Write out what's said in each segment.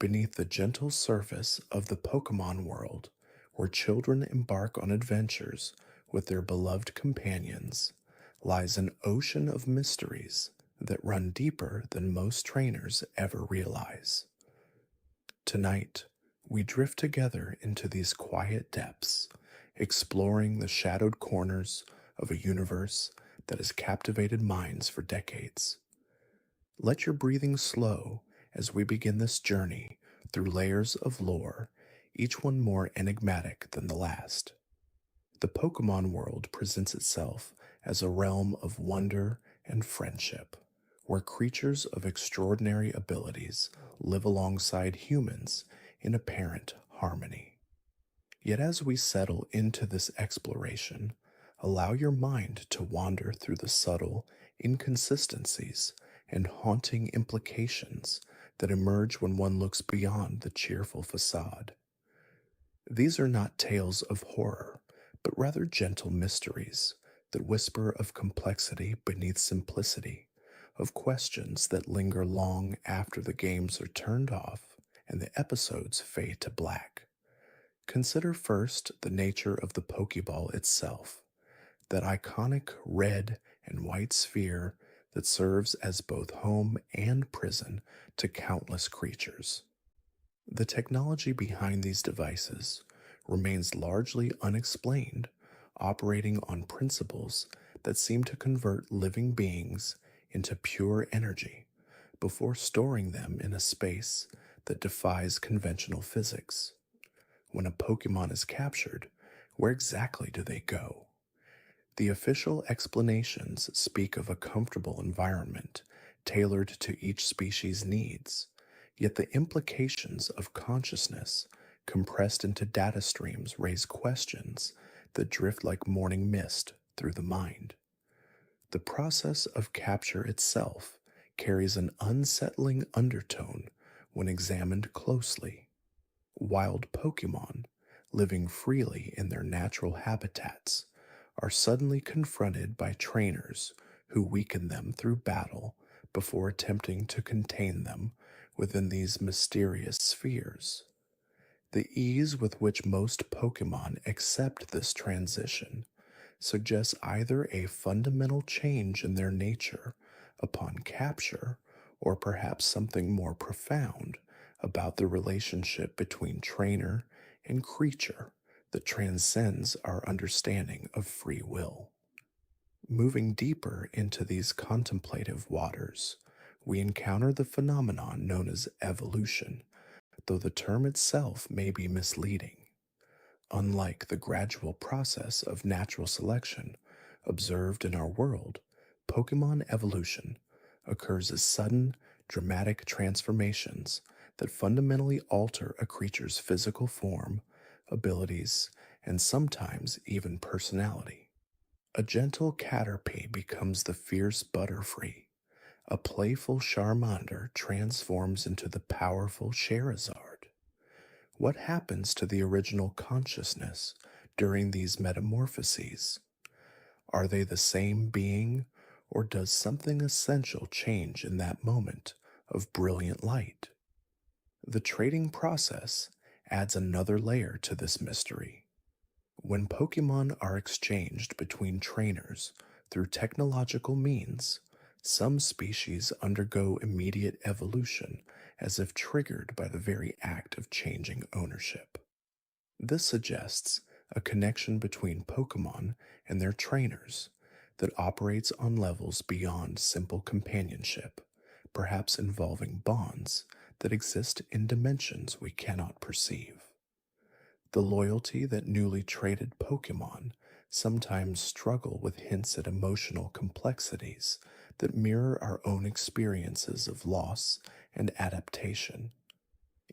Beneath the gentle surface of the Pokémon world, where children embark on adventures with their beloved companions, lies an ocean of mysteries that run deeper than most trainers ever realize. Tonight, we drift together into these quiet depths, exploring the shadowed corners of a universe that has captivated minds for decades. Let your breathing slow as we begin this journey through layers of lore, each one more enigmatic than the last. The Pokemon world presents itself as a realm of wonder and friendship, where creatures of extraordinary abilities live alongside humans in apparent harmony. Yet as we settle into this exploration, allow your mind to wander through the subtle inconsistencies and haunting implications that emerge when one looks beyond the cheerful facade. These are not tales of horror, but rather gentle mysteries that whisper of complexity beneath simplicity, of questions that linger long after the games are turned off and the episodes fade to black. Consider first the nature of the Pokeball itself, that iconic red and white sphere that serves as both home and prison to countless creatures. The technology behind these devices remains largely unexplained, operating on principles that seem to convert living beings into pure energy before storing them in a space that defies conventional physics. When a Pokemon is captured, where exactly do they go? The official explanations speak of a comfortable environment tailored to each species' needs, yet the implications of consciousness compressed into data streams raise questions that drift like morning mist through the mind. The process of capture itself carries an unsettling undertone when examined closely. Wild Pokemon, living freely in their natural habitats, are suddenly confronted by trainers who weaken them through battle before attempting to contain them within these mysterious spheres. The ease with which most Pokemon accept this transition suggests either a fundamental change in their nature upon capture or perhaps something more profound about the relationship between trainer and creature that transcends our understanding of free will. Moving deeper into these contemplative waters, we encounter the phenomenon known as evolution, though the term itself may be misleading. Unlike the gradual process of natural selection observed in our world, Pokemon evolution occurs as sudden, dramatic transformations that fundamentally alter a creature's physical form, abilities, and sometimes even personality. A gentle Caterpie becomes the fierce Butterfree. A playful Charmander transforms into the powerful Charizard. What happens to the original consciousness during these metamorphoses? Are they the same being, or does something essential change in that moment of brilliant light? The trading process adds another layer to this mystery. When Pokemon are exchanged between trainers through technological means, some species undergo immediate evolution as if triggered by the very act of changing ownership. This suggests a connection between Pokemon and their trainers that operates on levels beyond simple companionship, perhaps involving bonds that exist in dimensions we cannot perceive. The loyalty that newly traded Pokemon sometimes struggle with hints at emotional complexities that mirror our own experiences of loss and adaptation.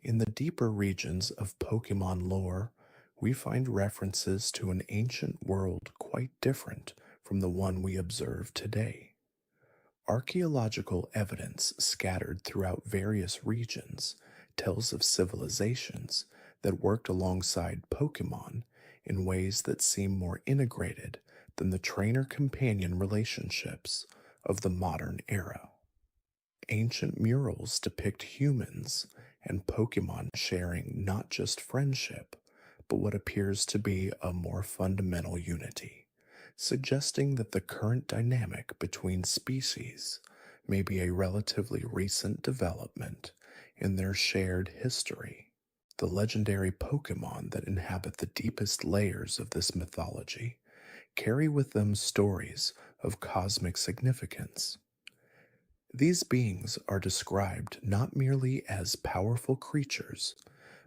In the deeper regions of Pokemon lore, we find references to an ancient world quite different from the one we observe today. Archaeological evidence scattered throughout various regions tells of civilizations that worked alongside Pokemon in ways that seem more integrated than the trainer companion relationships of the modern era. Ancient murals depict humans and Pokemon sharing not just friendship, but what appears to be a more fundamental unity, suggesting that the current dynamic between species may be a relatively recent development in their shared history. The legendary Pokemon that inhabit the deepest layers of this mythology carry with them stories of cosmic significance. These beings are described not merely as powerful creatures,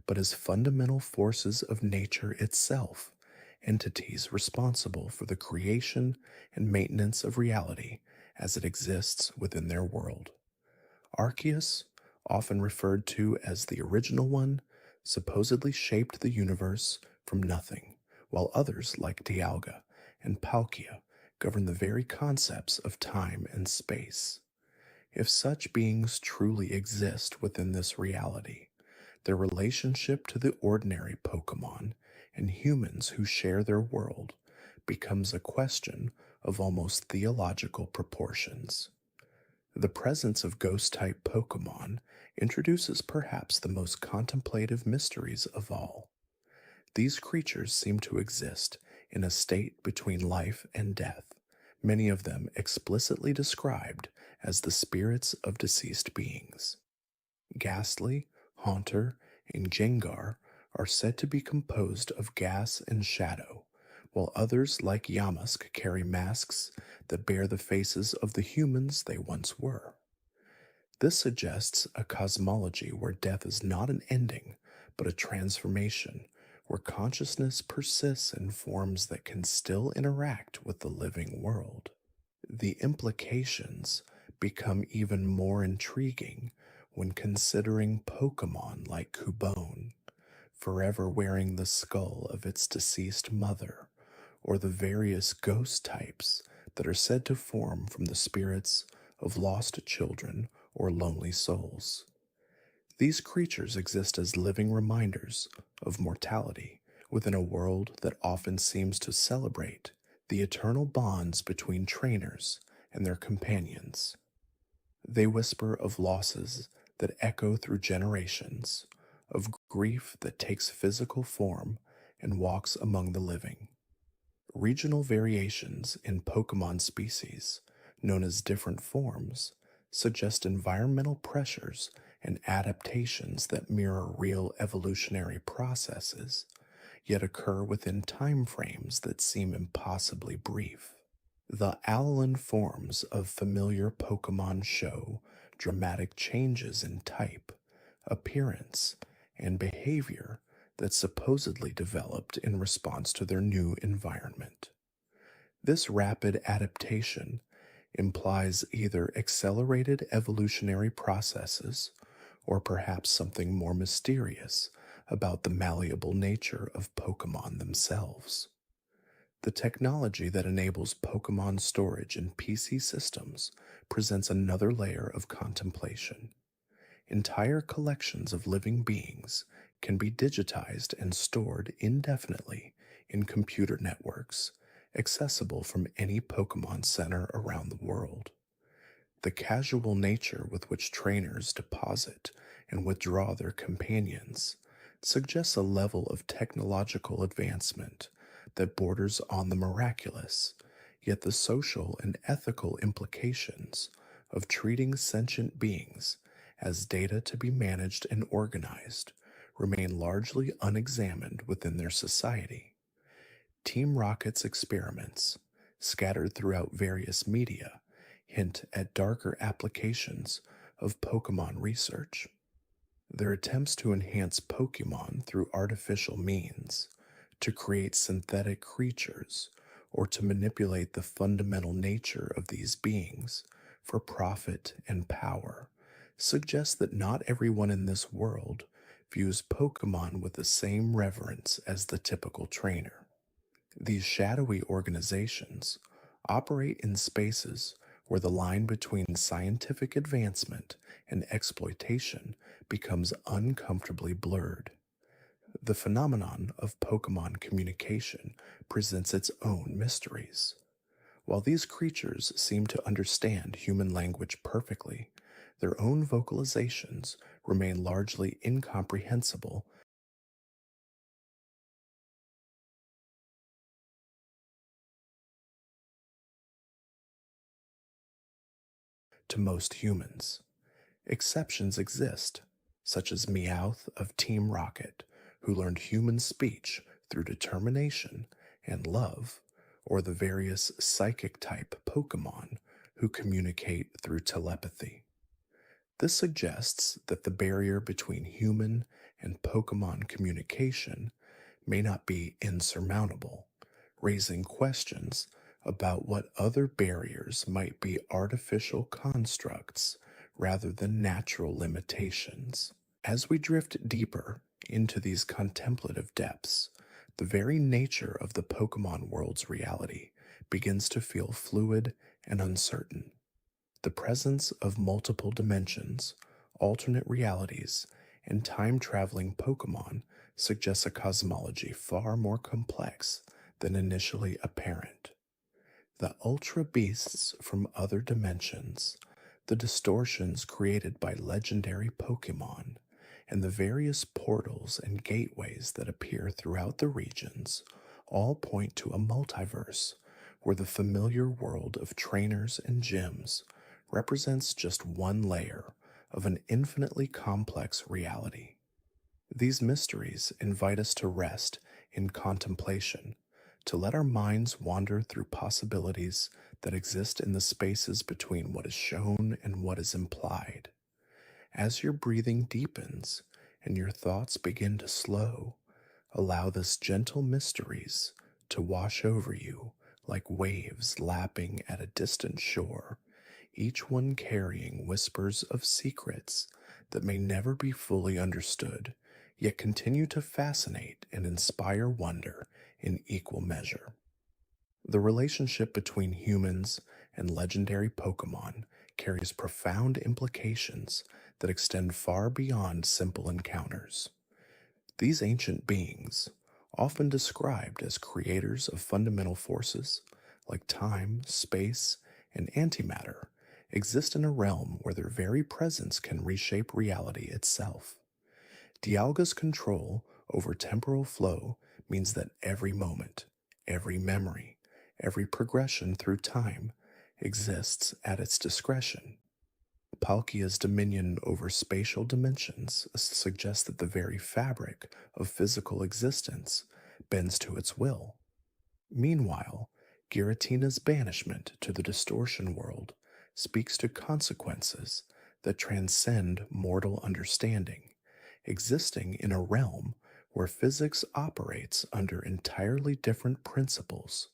but as fundamental forces of nature itself, entities responsible for the creation and maintenance of reality as it exists within their world. Arceus, often referred to as the original one, supposedly shaped the universe from nothing, while others like Dialga and Palkia govern the very concepts of time and space. If such beings truly exist within this reality, their relationship to the ordinary Pokemon and humans who share their world becomes a question of almost theological proportions. The presence of ghost type Pokemon introduces perhaps the most contemplative mysteries of all. These creatures seem to exist in a state between life and death, many of them explicitly described as the spirits of deceased beings. Ghastly, Haunter, and Jengar are said to be composed of gas and shadow, while others like Yamask carry masks that bear the faces of the humans they once were. This suggests a cosmology where death is not an ending, but a transformation, where consciousness persists in forms that can still interact with the living world. The implications become even more intriguing when considering Pokemon like Cubone, forever wearing the skull of its deceased mother, or the various ghost types that are said to form from the spirits of lost children or lonely souls. These creatures exist as living reminders of mortality within a world that often seems to celebrate the eternal bonds between trainers and their companions. They whisper of losses that echo through generations, of grief that takes physical form and walks among the living. Regional variations in Pokemon species, known as different forms, suggest environmental pressures and adaptations that mirror real evolutionary processes, yet occur within time frames that seem impossibly brief. The Alolan forms of familiar Pokemon show dramatic changes in type, appearance, and behavior that supposedly developed in response to their new environment. This rapid adaptation implies either accelerated evolutionary processes or perhaps something more mysterious about the malleable nature of Pokemon themselves. The technology that enables Pokemon storage in PC systems presents another layer of contemplation. Entire collections of living beings can be digitized and stored indefinitely in computer networks, accessible from any Pokemon Center around the world. The casual nature with which trainers deposit and withdraw their companions suggests a level of technological advancement that borders on the miraculous, yet the social and ethical implications of treating sentient beings as data to be managed and organized remain largely unexamined within their society. Team Rocket's experiments, scattered throughout various media, hint at darker applications of Pokemon research. Their attempts to enhance Pokemon through artificial means, to create synthetic creatures, or to manipulate the fundamental nature of these beings for profit and power, suggest that not everyone in this world views Pokemon with the same reverence as the typical trainer. These shadowy organizations operate in spaces where the line between scientific advancement and exploitation becomes uncomfortably blurred. The phenomenon of Pokemon communication presents its own mysteries. While these creatures seem to understand human language perfectly, their own vocalizations remain largely incomprehensible to most humans. Exceptions exist, such as Meowth of Team Rocket, who learned human speech through determination and love, or the various psychic type Pokémon who communicate through telepathy. This suggests that the barrier between human and Pokémon communication may not be insurmountable, raising questions about what other barriers might be artificial constructs rather than natural limitations. As we drift deeper into these contemplative depths, the very nature of the Pokemon world's reality begins to feel fluid and uncertain. The presence of multiple dimensions, alternate realities, and time traveling Pokemon suggests a cosmology far more complex than initially apparent. The Ultra Beasts from other dimensions, the distortions created by legendary Pokemon, and the various portals and gateways that appear throughout the regions all point to a multiverse where the familiar world of trainers and gyms represents just one layer of an infinitely complex reality. These mysteries invite us to rest in contemplation, to let our minds wander through possibilities that exist in the spaces between what is shown and what is implied. As your breathing deepens and your thoughts begin to slow, allow this gentle mysteries to wash over you like waves lapping at a distant shore, each one carrying whispers of secrets that may never be fully understood, yet continue to fascinate and inspire wonder in equal measure. The relationship between humans and legendary Pokemon carries profound implications that extend far beyond simple encounters. These ancient beings, often described as creators of fundamental forces like time, space, and antimatter, exist in a realm where their very presence can reshape reality itself. Dialga's control over temporal flow means that every moment, every memory, every progression through time exists at its discretion. Palkia's dominion over spatial dimensions suggests that the very fabric of physical existence bends to its will. Meanwhile, Giratina's banishment to the distortion world speaks to consequences that transcend mortal understanding, existing in a realm where physics operates under entirely different principles.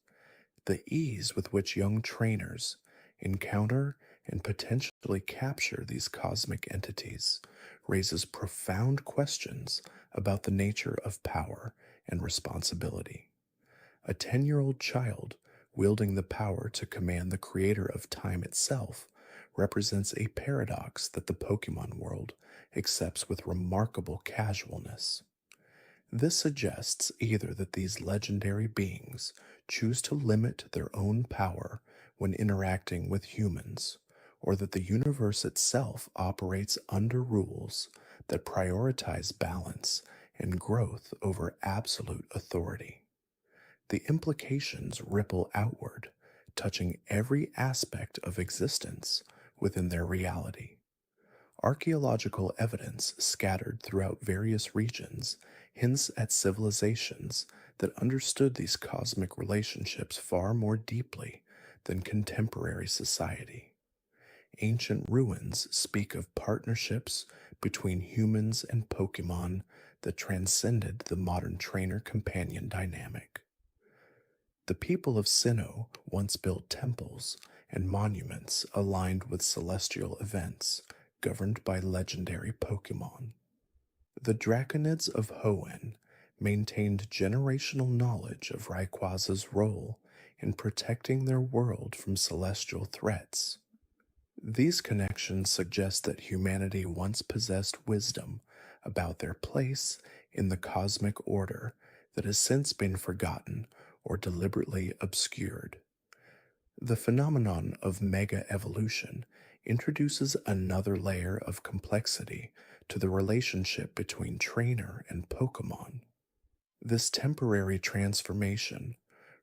The ease with which young trainers encounter and potentially capture these cosmic entities raises profound questions about the nature of power and responsibility. A 10-year-old child wielding the power to command the creator of time itself represents a paradox that the Pokemon world accepts with remarkable casualness. This suggests either that these legendary beings choose to limit their own power when interacting with humans, or that the universe itself operates under rules that prioritize balance and growth over absolute authority. The implications ripple outward, touching every aspect of existence within their reality. Archaeological evidence scattered throughout various regions hints at civilizations that understood these cosmic relationships far more deeply than contemporary society. Ancient ruins speak of partnerships between humans and Pokemon that transcended the modern trainer companion dynamic. The people of Sinnoh once built temples and monuments aligned with celestial events governed by legendary Pokemon. The Draconids of Hoenn maintained generational knowledge of Rayquaza's role in protecting their world from celestial threats. These connections suggest that humanity once possessed wisdom about their place in the cosmic order that has since been forgotten or deliberately obscured. The phenomenon of mega evolution introduces another layer of complexity to the relationship between trainer and Pokemon. This temporary transformation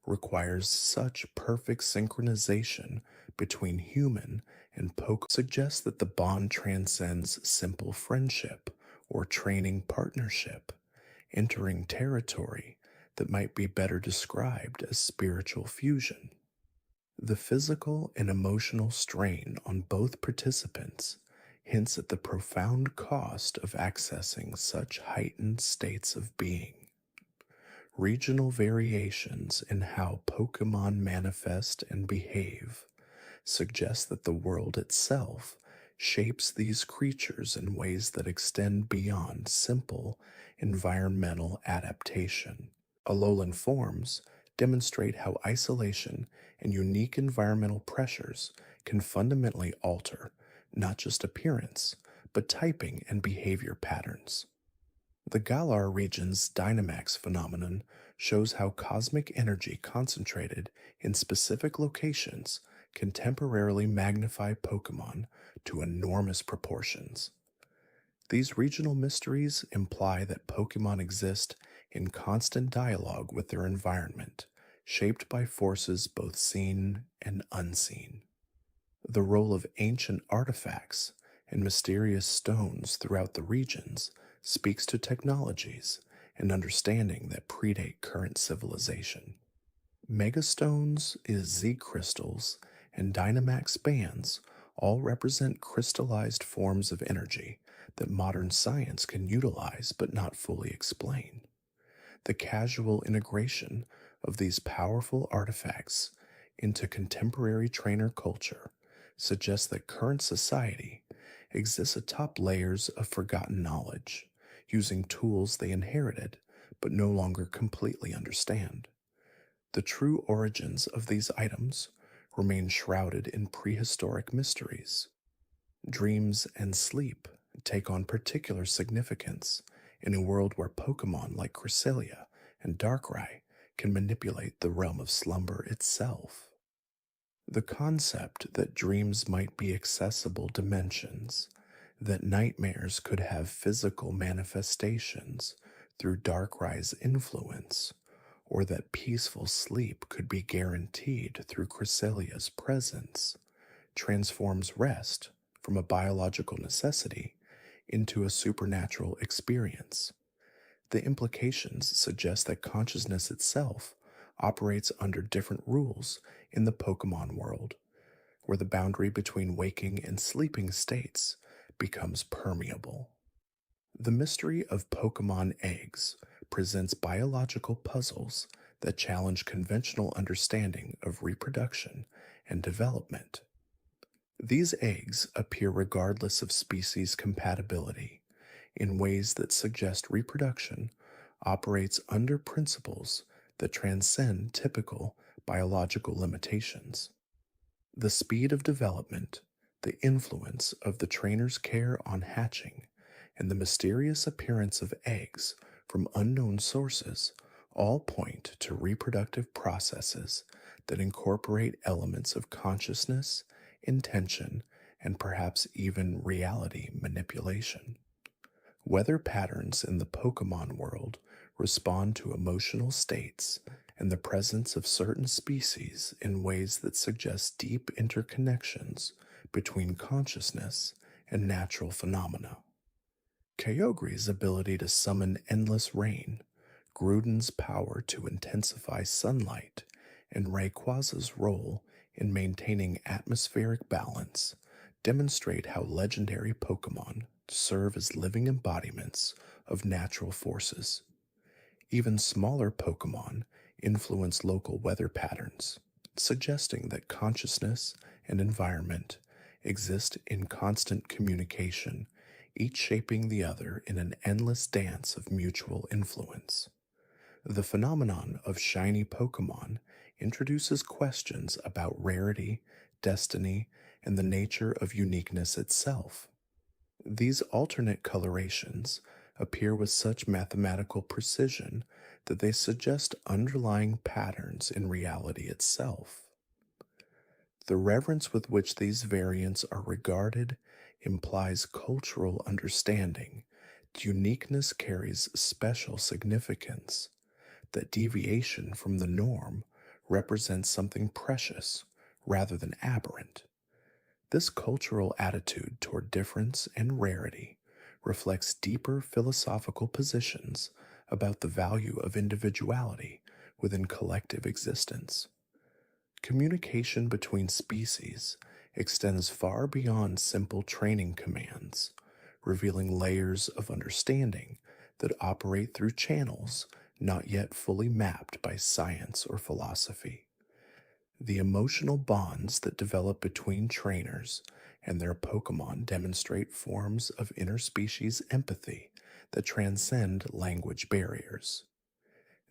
requires such perfect synchronization between human and Pokemon suggests that the bond transcends simple friendship or training partnership, entering territory that might be better described as spiritual fusion. The physical and emotional strain on both participants hints at the profound cost of accessing such heightened states of being. Regional variations in how Pokemon manifest and behave suggest that the world itself shapes these creatures in ways that extend beyond simple environmental adaptation. Alolan forms demonstrate how isolation and unique environmental pressures can fundamentally alter not just appearance, but typing and behavior patterns. The Galar region's Dynamax phenomenon shows how cosmic energy concentrated in specific locations can temporarily magnify Pokemon to enormous proportions. These regional mysteries imply that Pokemon exist in constant dialogue with their environment, shaped by forces both seen and unseen. The role of ancient artifacts and mysterious stones throughout the regions speaks to technologies and understanding that predate current civilization. Megastones, Z crystals, and Dynamax bands all represent crystallized forms of energy that modern science can utilize but not fully explain. The casual integration of these powerful artifacts into contemporary trainer culture suggests that current society exists atop layers of forgotten knowledge, using tools they inherited but no longer completely understand. The true origins of these items remain shrouded in prehistoric mysteries. Dreams and sleep take on particular significance in a world where Pokemon like Cresselia and Darkrai can manipulate the realm of slumber itself. The concept that dreams might be accessible dimensions, that nightmares could have physical manifestations through Darkrai's influence, or that peaceful sleep could be guaranteed through Cresselia's presence, transforms rest from a biological necessity into a supernatural experience. The implications suggest that consciousness itself operates under different rules in the Pokemon world, where the boundary between waking and sleeping states becomes permeable. The mystery of Pokemon eggs presents biological puzzles that challenge conventional understanding of reproduction and development. These eggs appear regardless of species compatibility in ways that suggest reproduction operates under principles that transcend typical biological limitations. The speed of development, the influence of the trainer's care on hatching, and the mysterious appearance of eggs from unknown sources all point to reproductive processes that incorporate elements of consciousness, intention, and perhaps even reality manipulation. Weather patterns in the Pokemon world respond to emotional states and the presence of certain species in ways that suggest deep interconnections between consciousness and natural phenomena. Kyogre's ability to summon endless rain, Gruden's power to intensify sunlight, and Rayquaza's role in maintaining atmospheric balance demonstrate how legendary Pokemon serve as living embodiments of natural forces. Even smaller Pokemon influence local weather patterns, suggesting that consciousness and environment exist in constant communication, each shaping the other in an endless dance of mutual influence. The phenomenon of shiny Pokemon introduces questions about rarity, destiny, and the nature of uniqueness itself. These alternate colorations appear with such mathematical precision that they suggest underlying patterns in reality itself. The reverence with which these variants are regarded implies cultural understanding. Uniqueness carries special significance. That deviation from the norm represents something precious rather than aberrant. This cultural attitude toward difference and rarity reflects deeper philosophical positions about the value of individuality within collective existence. Communication between species extends far beyond simple training commands, revealing layers of understanding that operate through channels not yet fully mapped by science or philosophy. The emotional bonds that develop between trainers and their Pokemon demonstrate forms of interspecies empathy that transcend language barriers.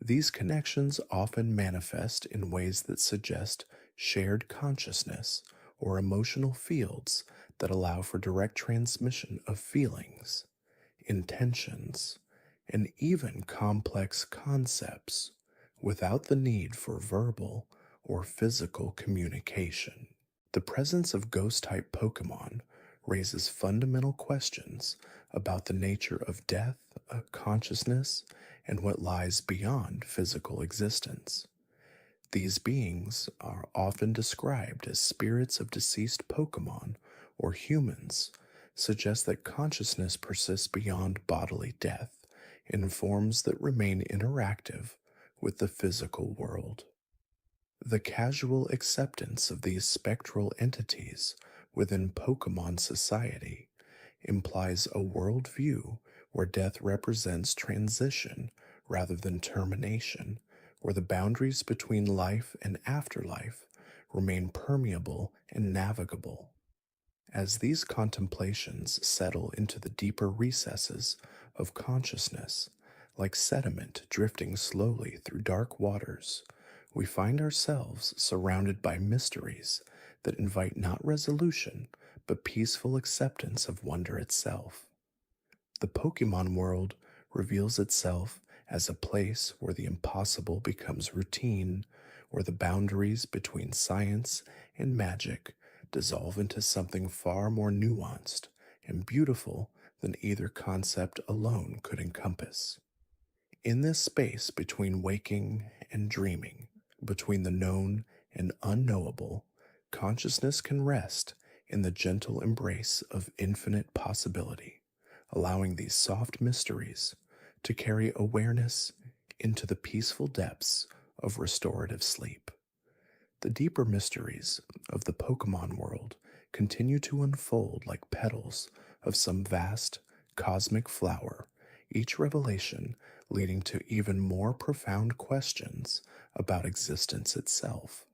These connections often manifest in ways that suggest shared consciousness or emotional fields that allow for direct transmission of feelings, intentions, and even complex concepts without the need for verbal or physical communication. The presence of ghost type Pokemon raises fundamental questions about the nature of death, consciousness, and what lies beyond physical existence. These beings are often described as spirits of deceased Pokemon or humans, suggest that consciousness persists beyond bodily death in forms that remain interactive with the physical world. The casual acceptance of these spectral entities within Pokemon society implies a worldview where death represents transition rather than termination, where the boundaries between life and afterlife remain permeable and navigable. As these contemplations settle into the deeper recesses of consciousness, like sediment drifting slowly through dark waters, we find ourselves surrounded by mysteries that invite not resolution, but peaceful acceptance of wonder itself. The Pokemon world reveals itself as a place where the impossible becomes routine, where the boundaries between science and magic dissolve into something far more nuanced and beautiful than either concept alone could encompass. In this space between waking and dreaming, between the known and unknowable, consciousness can rest in the gentle embrace of infinite possibility, allowing these soft mysteries to carry awareness into the peaceful depths of restorative sleep. The deeper mysteries of the Pokemon world continue to unfold like petals of some vast cosmic flower, each revelation leading to even more profound questions about existence itself.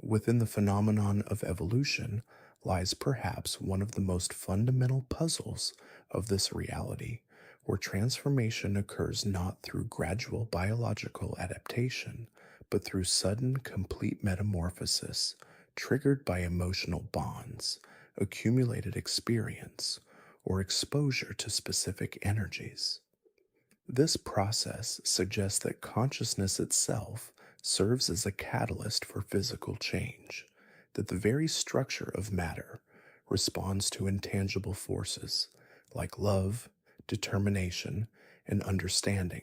Within the phenomenon of evolution lies perhaps one of the most fundamental puzzles of this reality, where transformation occurs not through gradual biological adaptation, but through sudden, complete metamorphosis triggered by emotional bonds, accumulated experience, or exposure to specific energies. This process suggests that consciousness itself serves as a catalyst for physical change, that the very structure of matter responds to intangible forces like love, determination, and understanding.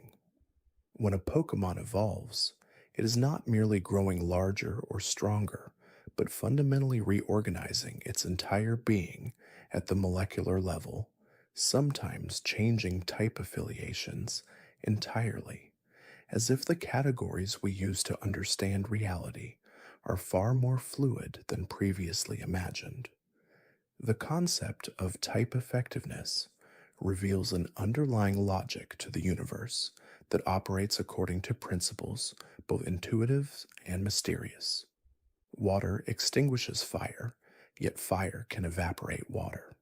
When a Pokemon evolves, it is not merely growing larger or stronger, but fundamentally reorganizing its entire being at the molecular level, sometimes changing type affiliations entirely, as if the categories we use to understand reality are far more fluid than previously imagined. The concept of type effectiveness reveals an underlying logic to the universe that operates according to principles both intuitive and mysterious. Water extinguishes fire, yet fire can evaporate water.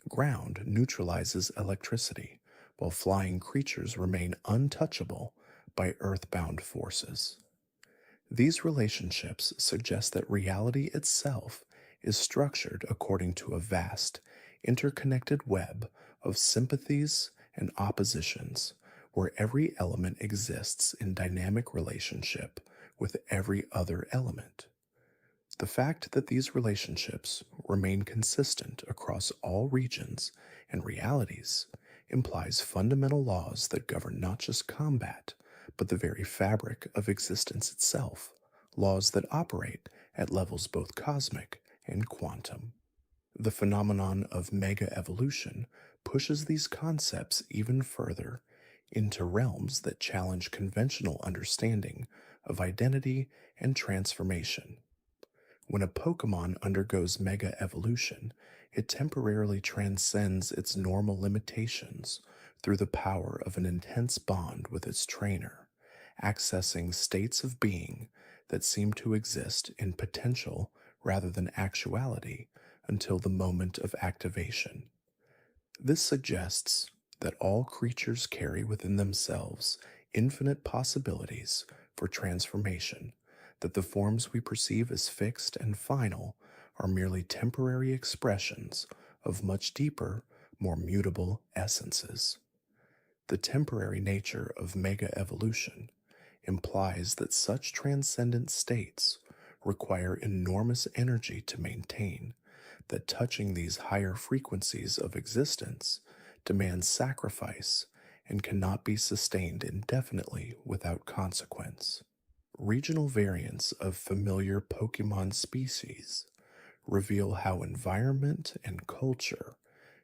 Ground neutralizes electricity, while flying creatures remain untouchable by earthbound forces. These relationships suggest that reality itself is structured according to a vast, interconnected web of sympathies and oppositions, where every element exists in dynamic relationship with every other element. The fact that these relationships remain consistent across all regions and realities implies fundamental laws that govern not just combat, but the very fabric of existence itself, laws that operate at levels both cosmic and quantum. The phenomenon of mega evolution pushes these concepts even further into realms that challenge conventional understanding of identity and transformation. When a Pokemon undergoes mega evolution, it temporarily transcends its normal limitations through the power of an intense bond with its trainer, accessing states of being that seem to exist in potential rather than actuality until the moment of activation. This suggests that all creatures carry within themselves infinite possibilities for transformation, that the forms we perceive as fixed and final are merely temporary expressions of much deeper, more mutable essences. The temporary nature of mega evolution implies that such transcendent states require enormous energy to maintain, that touching these higher frequencies of existence demands sacrifice and cannot be sustained indefinitely without consequence. Regional variants of familiar Pokemon species reveal how environment and culture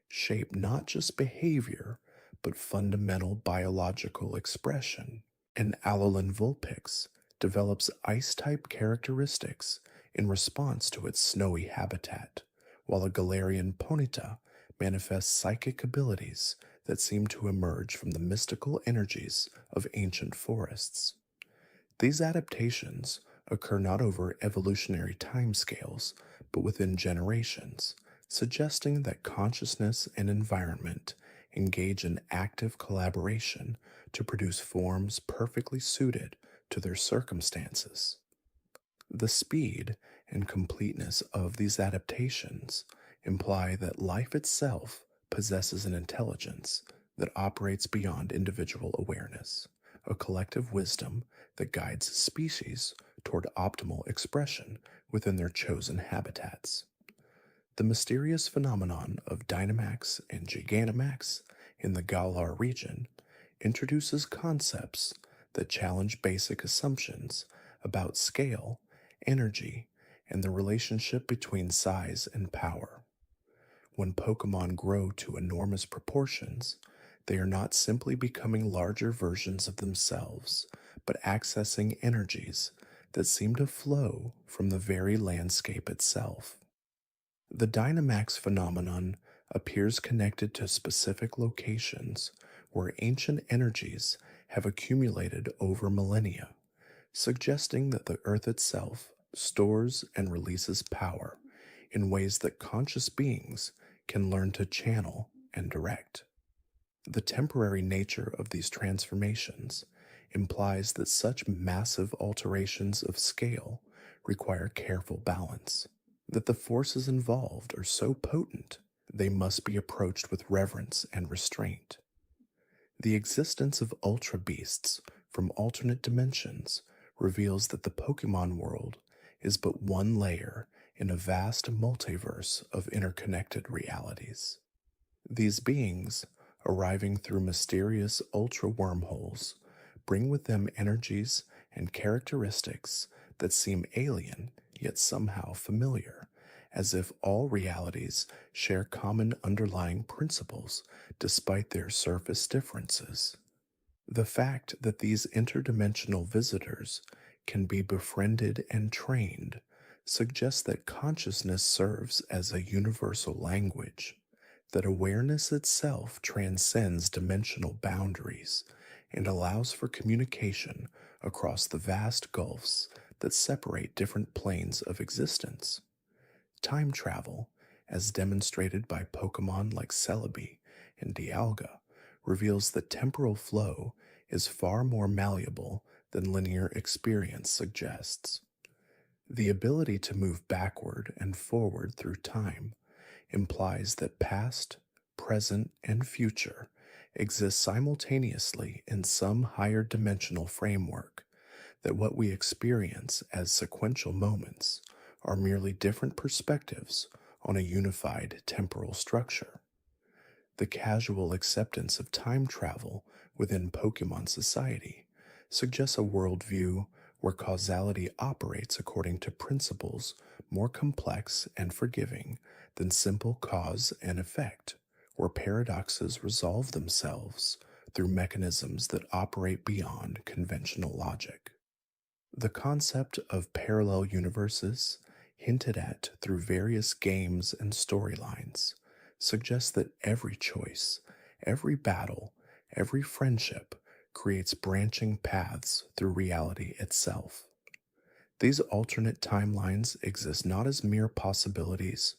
shape not just behavior, but fundamental biological expression. An Alolan Vulpix develops ice type characteristics in response to its snowy habitat, while a Galarian Ponyta manifests psychic abilities that seem to emerge from the mystical energies of ancient forests. These adaptations occur not over evolutionary timescales, but within generations, suggesting that consciousness and environment engage in active collaboration to produce forms perfectly suited to their circumstances. The speed and completeness of these adaptations imply that life itself possesses an intelligence that operates beyond individual awareness, a collective wisdom that guides species toward optimal expression within their chosen habitats. The mysterious phenomenon of Dynamax and Gigantamax in the Galar region introduces concepts that challenge basic assumptions about scale, energy, and the relationship between size and power. When Pokemon grow to enormous proportions, they are not simply becoming larger versions of themselves, but accessing energies that seem to flow from the very landscape itself. The Dynamax phenomenon appears connected to specific locations where ancient energies have accumulated over millennia, suggesting that the Earth itself stores and releases power in ways that conscious beings can learn to channel and direct. The temporary nature of these transformations implies that such massive alterations of scale require careful balance, that the forces involved are so potent they must be approached with reverence and restraint. The existence of ultra beasts from alternate dimensions reveals that the Pokemon world is but one layer in a vast multiverse of interconnected realities. These beings, arriving through mysterious ultra wormholes, bring with them energies and characteristics that seem alien yet somehow familiar, as if all realities share common underlying principles despite their surface differences. The fact that these interdimensional visitors can be befriended and trained suggests that consciousness serves as a universal language, that awareness itself transcends dimensional boundaries and allows for communication across the vast gulfs that separate different planes of existence. Time travel, as demonstrated by Pokemon like Celebi and Dialga, reveals that temporal flow is far more malleable than linear experience suggests. The ability to move backward and forward through time implies that past, present, and future exist simultaneously in some higher dimensional framework, that what we experience as sequential moments are merely different perspectives on a unified temporal structure. The casual acceptance of time travel within Pokemon society suggests a worldview where causality operates according to principles more complex and forgiving than simple cause and effect, where paradoxes resolve themselves through mechanisms that operate beyond conventional logic. The concept of parallel universes, hinted at through various games and storylines, suggests that every choice, every battle, every friendship creates branching paths through reality itself. These alternate timelines exist not as mere possibilities,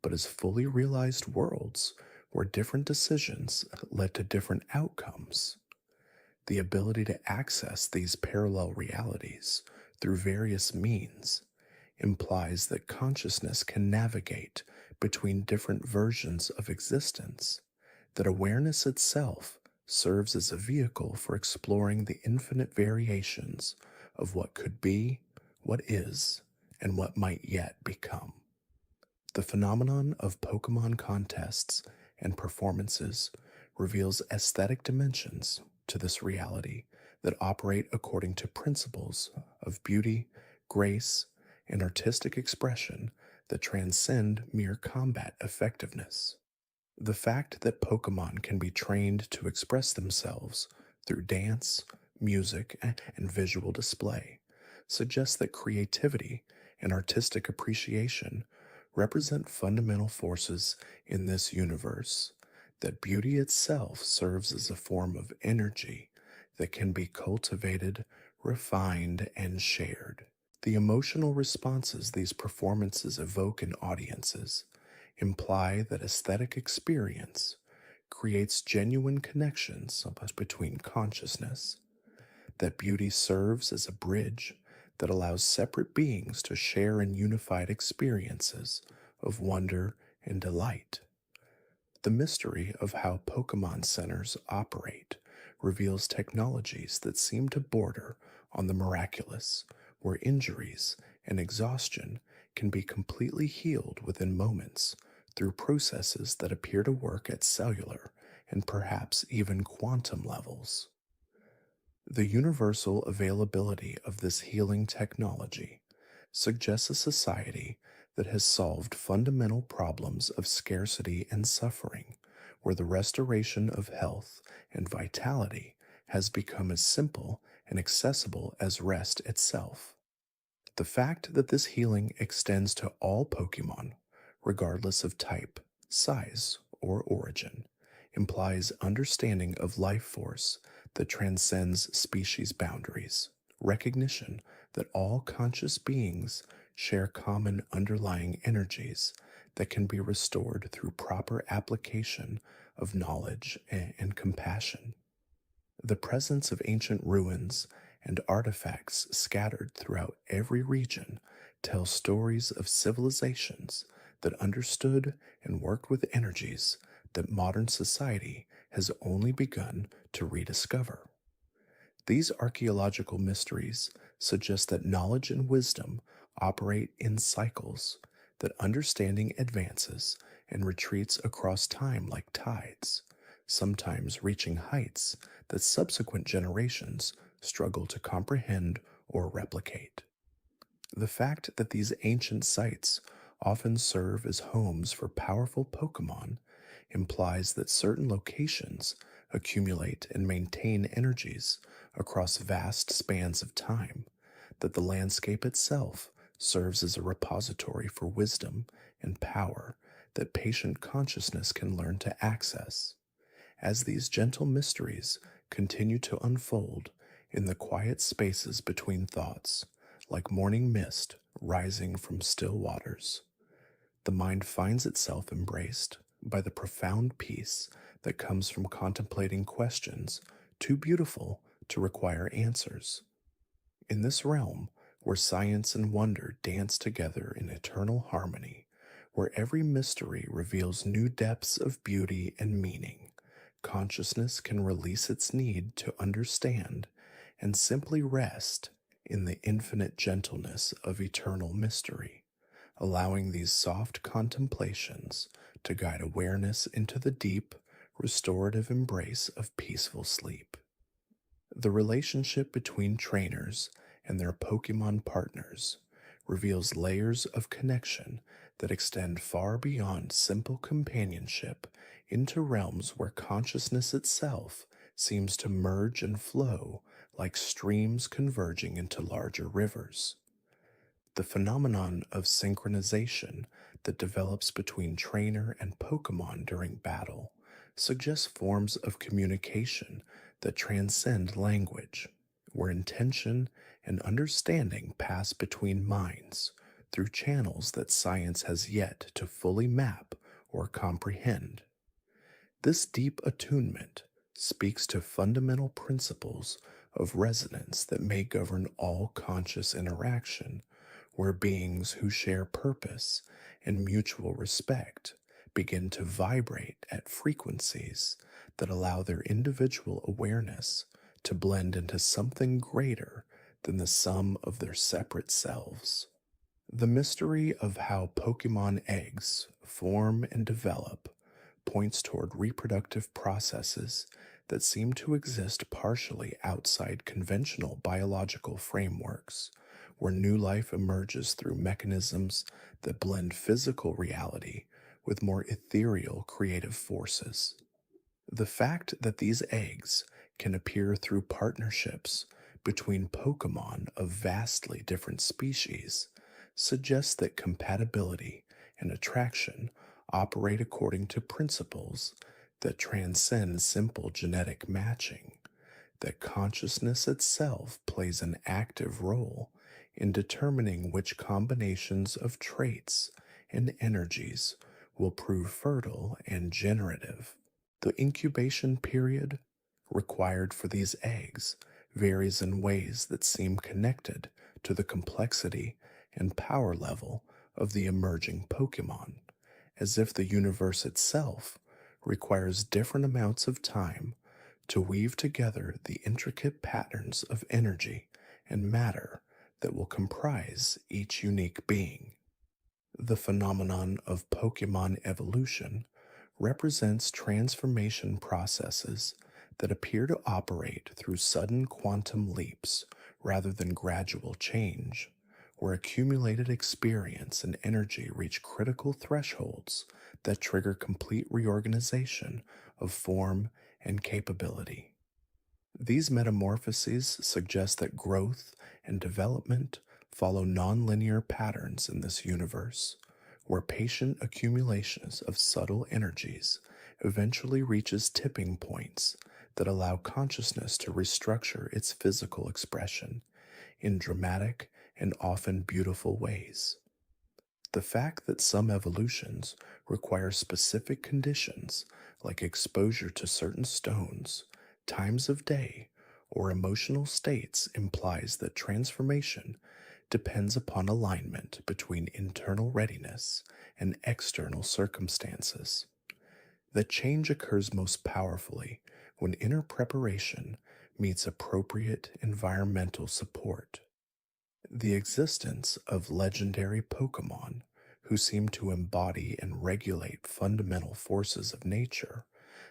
but as fully realized worlds where different decisions led to different outcomes. The ability to access these parallel realities through various means implies that consciousness can navigate between different versions of existence, that awareness itself serves as a vehicle for exploring the infinite variations of what could be, what is, and what might yet become. The phenomenon of Pokemon contests and performances reveals aesthetic dimensions to this reality that operate according to principles of beauty, grace, and artistic expression that transcend mere combat effectiveness. The fact that Pokemon can be trained to express themselves through dance, music, and visual display suggests that creativity and artistic appreciation represent fundamental forces in this universe, that beauty itself serves as a form of energy that can be cultivated, refined, and shared. The emotional responses these performances evoke in audiences imply that aesthetic experience creates genuine connections between consciousness, that beauty serves as a bridge that allows separate beings to share in unified experiences of wonder and delight. The mystery of how Pokemon centers operate reveals technologies that seem to border on the miraculous, where injuries and exhaustion can be completely healed within moments through processes that appear to work at cellular and perhaps even quantum levels. The universal availability of this healing technology suggests a society that has solved fundamental problems of scarcity and suffering, where the restoration of health and vitality has become as simple and accessible as rest itself. The fact that this healing extends to all Pokemon, regardless of type, size, or origin, implies understanding of life force that transcends species boundaries, recognition that all conscious beings share common underlying energies that can be restored through proper application of knowledge and compassion. The presence of ancient ruins and artifacts scattered throughout every region tells stories of civilizations that understood and worked with energies that modern society has only begun to rediscover. These archaeological mysteries suggest that knowledge and wisdom operate in cycles, that understanding advances and retreats across time like tides, sometimes reaching heights that subsequent generations struggle to comprehend or replicate. The fact that these ancient sites often serve as homes for powerful Pokemon implies that certain locations accumulate and maintain energies across vast spans of time, that the landscape itself serves as a repository for wisdom and power that patient consciousness can learn to access. As these gentle mysteries continue to unfold in the quiet spaces between thoughts, like morning mist rising from still waters, the mind finds itself embraced by the profound peace that comes from contemplating questions too beautiful to require answers. In this realm, where science and wonder dance together in eternal harmony, where every mystery reveals new depths of beauty and meaning, consciousness can release its need to understand and simply rest in the infinite gentleness of eternal mystery, allowing these soft contemplations to guide awareness into the deep, restorative embrace of peaceful sleep. The relationship between trainers and their Pokemon partners reveals layers of connection that extend far beyond simple companionship into realms where consciousness itself seems to merge and flow like streams converging into larger rivers. The phenomenon of synchronization that develops between trainer and Pokemon during battle suggests forms of communication that transcend language, where intention and understanding pass between minds through channels that science has yet to fully map or comprehend. This deep attunement speaks to fundamental principles of resonance that may govern all conscious interaction, where beings who share purpose and mutual respect begin to vibrate at frequencies that allow their individual awareness to blend into something greater than the sum of their separate selves. The mystery of how Pokemon eggs form and develop points toward reproductive processes that seem to exist partially outside conventional biological frameworks, where new life emerges through mechanisms that blend physical reality with more ethereal creative forces. The fact that these eggs can appear through partnerships between Pokemon of vastly different species suggests that compatibility and attraction operate according to principles that transcend simple genetic matching, that consciousness itself plays an active role in determining which combinations of traits and energies will prove fertile and generative. The incubation period required for these eggs varies in ways that seem connected to the complexity and power level of the emerging Pokemon, as if the universe itself requires different amounts of time to weave together the intricate patterns of energy and matter that will comprise each unique being. The phenomenon of Pokemon evolution represents transformation processes that appear to operate through sudden quantum leaps rather than gradual change, where accumulated experience and energy reach critical thresholds that trigger complete reorganization of form and capability. These metamorphoses suggest that growth and development follow nonlinear patterns in this universe, where patient accumulations of subtle energies eventually reaches tipping points that allow consciousness to restructure its physical expression in dramatic and often beautiful ways. The fact that some evolutions require specific conditions like exposure to certain stones, times of day, or emotional states implies that transformation depends upon alignment between internal readiness and external circumstances. That change occurs most powerfully when inner preparation meets appropriate environmental support. The existence of legendary Pokemon who seem to embody and regulate fundamental forces of nature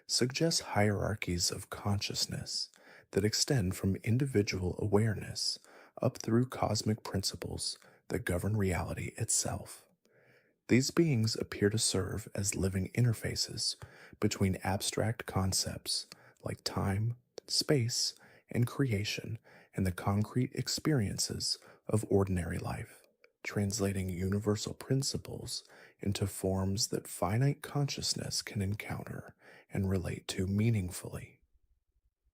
suggests hierarchies of consciousness that extend from individual awareness up through cosmic principles that govern reality itself. These beings appear to serve as living interfaces between abstract concepts like time, space, and creation and the concrete experiences of ordinary life, translating universal principles into forms that finite consciousness can encounter and relate to meaningfully.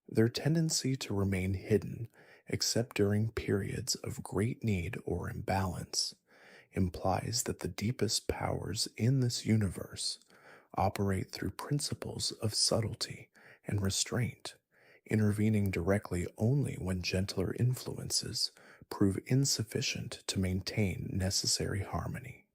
Their tendency to remain hidden, except during periods of great need or imbalance, implies that the deepest powers in this universe operate through principles of subtlety and restraint, intervening directly only when gentler influences prove insufficient to maintain necessary harmony.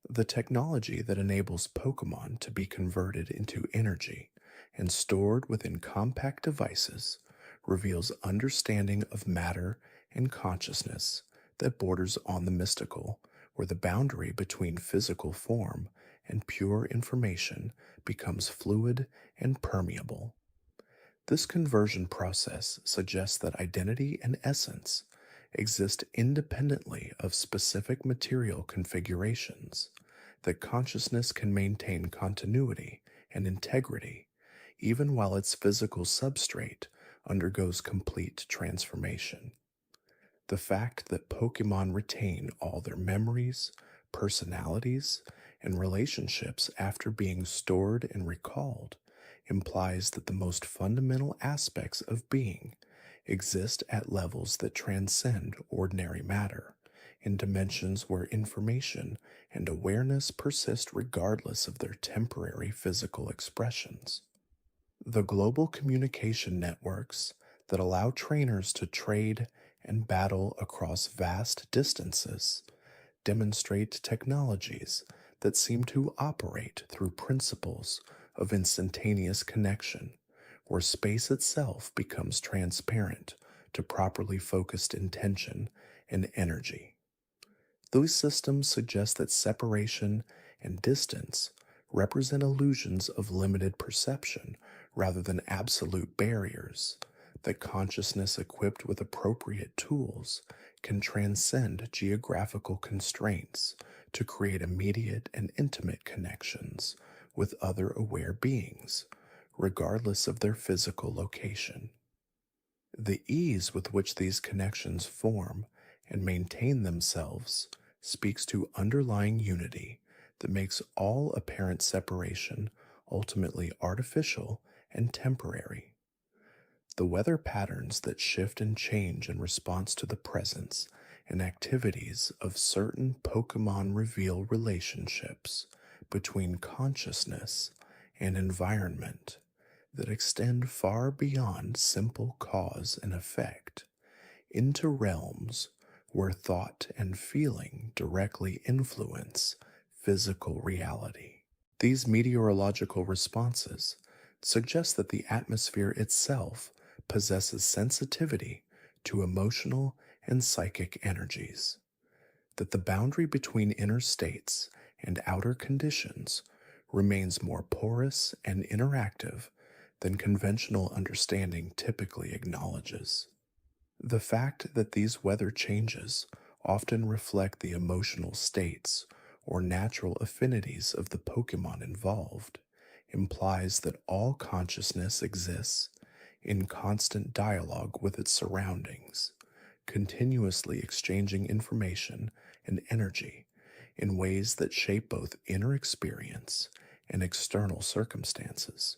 The technology that enables Pokemon to be converted into energy and stored within compact devices reveals understanding of matter and consciousness that borders on the mystical, where the boundary between physical form and pure information becomes fluid and permeable. This conversion process suggests that identity and essence exist independently of specific material configurations, that consciousness can maintain continuity and integrity even while its physical substrate undergoes complete transformation. The fact that Pokemon retain all their memories, personalities, and relationships after being stored and recalled implies that the most fundamental aspects of being exist at levels that transcend ordinary matter, in dimensions where information and awareness persist regardless of their temporary physical expressions. The global communication networks that allow trainers to trade and battle across vast distances demonstrate technologies that seem to operate through principles of instantaneous connection, where space itself becomes transparent to properly focused intention and energy. Those systems suggest that separation and distance represent illusions of limited perception rather than absolute barriers, that consciousness equipped with appropriate tools can transcend geographical constraints to create immediate and intimate connections with other aware beings, regardless of their physical location. The ease with which these connections form and maintain themselves speaks to underlying unity that makes all apparent separation ultimately artificial and temporary. The weather patterns that shift and change in response to the presence and activities of certain Pokemon reveal relationships between consciousness and environment that extend far beyond simple cause and effect into realms where thought and feeling directly influence physical reality. These meteorological responses suggest that the atmosphere itself possesses sensitivity to emotional and psychic energies, that the boundary between inner states and outer conditions remains more porous and interactive than conventional understanding typically acknowledges. The fact that these weather changes often reflect the emotional states or natural affinities of the Pokemon involved implies that all consciousness exists in constant dialogue with its surroundings, continuously exchanging information and energy in ways that shape both inner experience and external circumstances.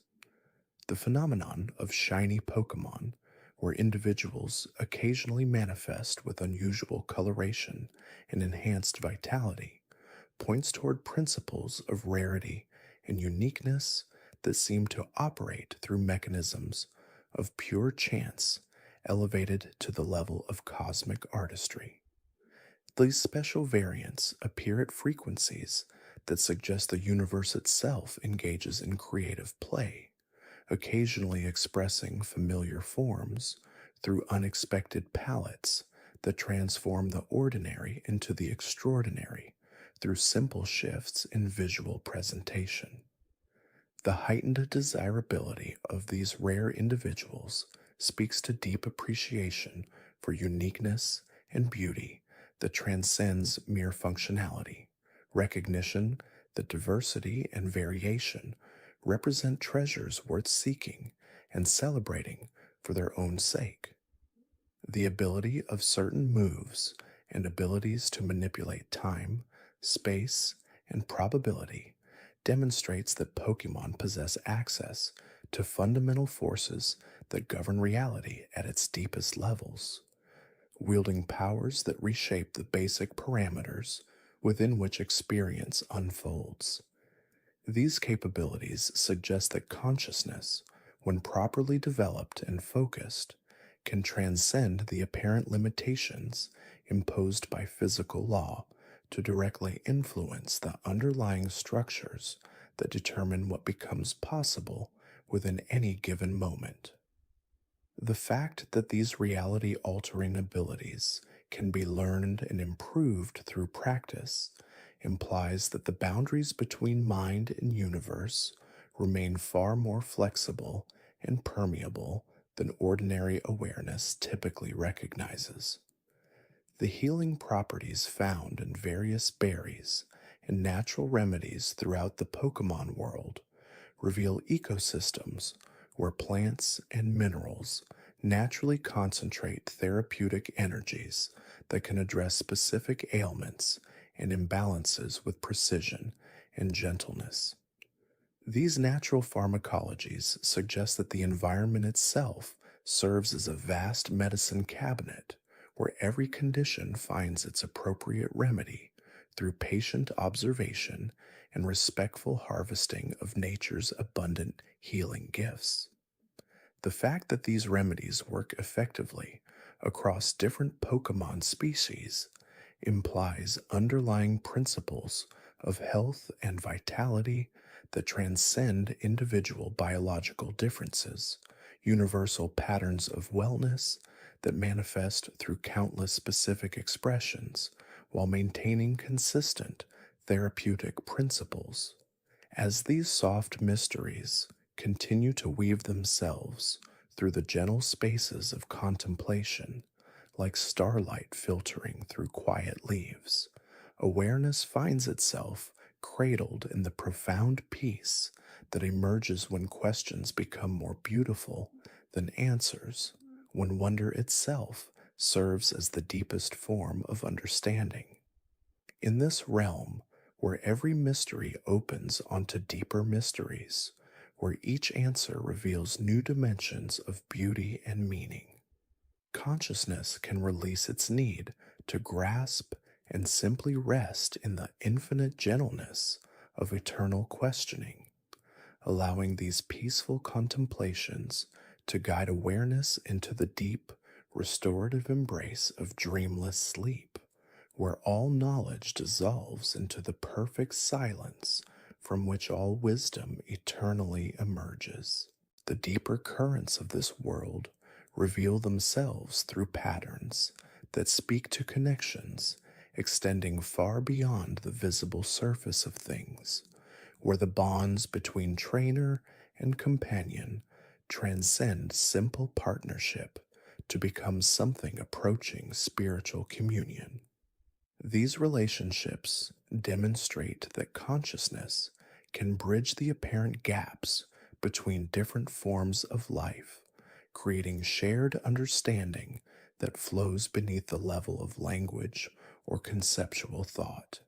The phenomenon of shiny Pokemon, where individuals occasionally manifest with unusual coloration and enhanced vitality, points toward principles of rarity and uniqueness that seem to operate through mechanisms of pure chance elevated to the level of cosmic artistry. These special variants appear at frequencies that suggest the universe itself engages in creative play, occasionally expressing familiar forms through unexpected palettes that transform the ordinary into the extraordinary through simple shifts in visual presentation. The heightened desirability of these rare individuals speaks to deep appreciation for uniqueness and beauty that transcends mere functionality, recognition that diversity and variation represent treasures worth seeking and celebrating for their own sake. The ability of certain moves and abilities to manipulate time, space, and probability demonstrates that Pokemon possess access to fundamental forces that govern reality at its deepest levels, wielding powers that reshape the basic parameters within which experience unfolds. These capabilities suggest that consciousness, when properly developed and focused, can transcend the apparent limitations imposed by physical law to directly influence the underlying structures that determine what becomes possible within any given moment. The fact that these reality altering abilities can be learned and improved through practice implies that the boundaries between mind and universe remain far more flexible and permeable than ordinary awareness typically recognizes. The healing properties found in various berries and natural remedies throughout the Pokemon world reveal ecosystems where plants and minerals naturally concentrate therapeutic energies that can address specific ailments and imbalances with precision and gentleness. These natural pharmacologies suggest that the environment itself serves as a vast medicine cabinet where every condition finds its appropriate remedy through patient observation and respectful harvesting of nature's abundant healing gifts. The fact that these remedies work effectively across different Pokemon species implies underlying principles of health and vitality that transcend individual biological differences, universal patterns of wellness that manifest through countless specific expressions while maintaining consistent therapeutic principles. As these soft mysteries continue to weave themselves through the gentle spaces of contemplation, like starlight filtering through quiet leaves, awareness finds itself cradled in the profound peace that emerges when questions become more beautiful than answers, when wonder itself serves as the deepest form of understanding. In this realm, where every mystery opens onto deeper mysteries, where each answer reveals new dimensions of beauty and meaning, consciousness can release its need to grasp and simply rest in the infinite gentleness of eternal questioning, allowing these peaceful contemplations to guide awareness into the deep, restorative embrace of dreamless sleep, where all knowledge dissolves into the perfect silence from which all wisdom eternally emerges. The deeper currents of this world reveal themselves through patterns that speak to connections extending far beyond the visible surface of things, where the bonds between trainer and companion transcend simple partnership to become something approaching spiritual communion. These relationships demonstrate that consciousness can bridge the apparent gaps between different forms of life, creating shared understanding that flows beneath the level of language or conceptual thought.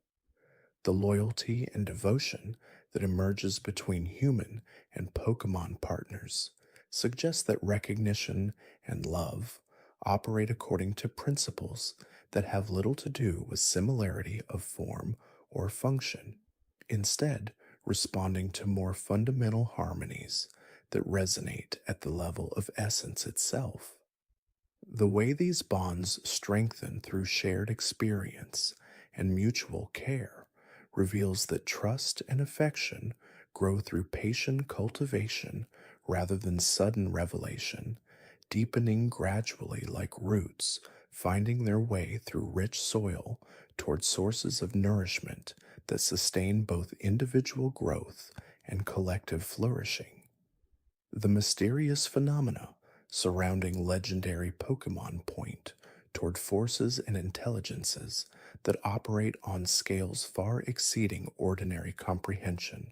The loyalty and devotion that emerges between human and Pokemon partners suggests that recognition and love operate according to principles that have little to do with similarity of form or function, instead, responding to more fundamental harmonies that resonate at the level of essence itself. The way these bonds strengthen through shared experience and mutual care reveals that trust and affection grow through patient cultivation rather than sudden revelation, deepening gradually like roots, finding their way through rich soil toward sources of nourishment that sustain both individual growth and collective flourishing. The mysterious phenomena surrounding legendary Pokemon point toward forces and intelligences that operate on scales far exceeding ordinary comprehension,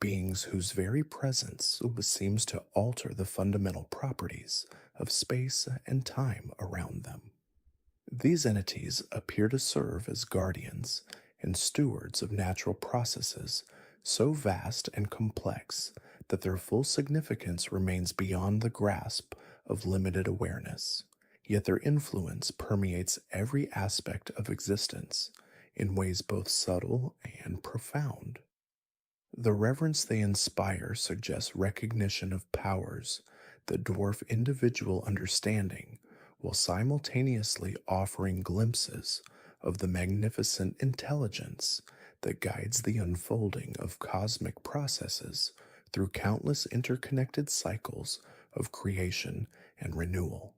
beings whose very presence seems to alter the fundamental properties of space and time around them. These entities appear to serve as guardians and stewards of natural processes so vast and complex that their full significance remains beyond the grasp of limited awareness. Yet their influence permeates every aspect of existence in ways both subtle and profound. The reverence they inspire suggests recognition of powers that dwarf individual understanding while simultaneously offering glimpses of the magnificent intelligence that guides the unfolding of cosmic processes through countless interconnected cycles of creation and renewal.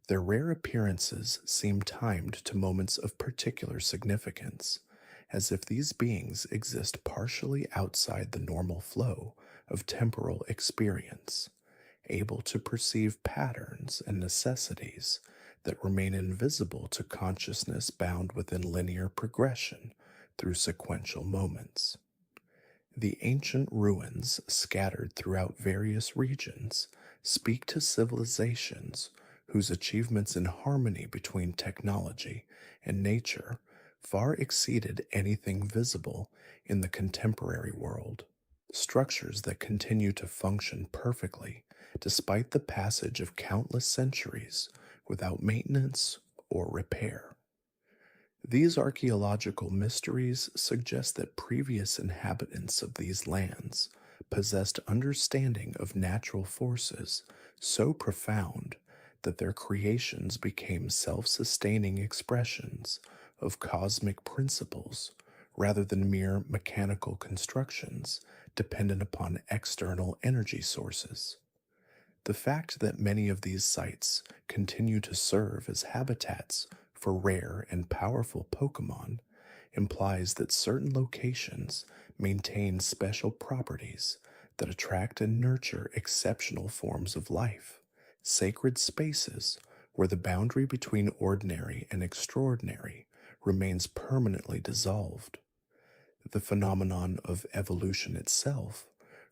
Their rare appearances seem timed to moments of particular significance, as if these beings exist partially outside the normal flow of temporal experience, able to perceive patterns and necessities that remain invisible to consciousness bound within linear progression through sequential moments. The ancient ruins scattered throughout various regions speak to civilizations whose achievements in harmony between technology and nature far exceeded anything visible in the contemporary world. Structures that continue to function perfectly despite the passage of countless centuries without maintenance or repair. These archaeological mysteries suggest that previous inhabitants of these lands possessed understanding of natural forces so profound that their creations became self sustaining expressions of cosmic principles rather than mere mechanical constructions dependent upon external energy sources. The fact that many of these sites continue to serve as habitats for rare and powerful Pokemon implies that certain locations maintain special properties that attract and nurture exceptional forms of life, sacred spaces where the boundary between ordinary and extraordinary remains permanently dissolved. The phenomenon of evolution itself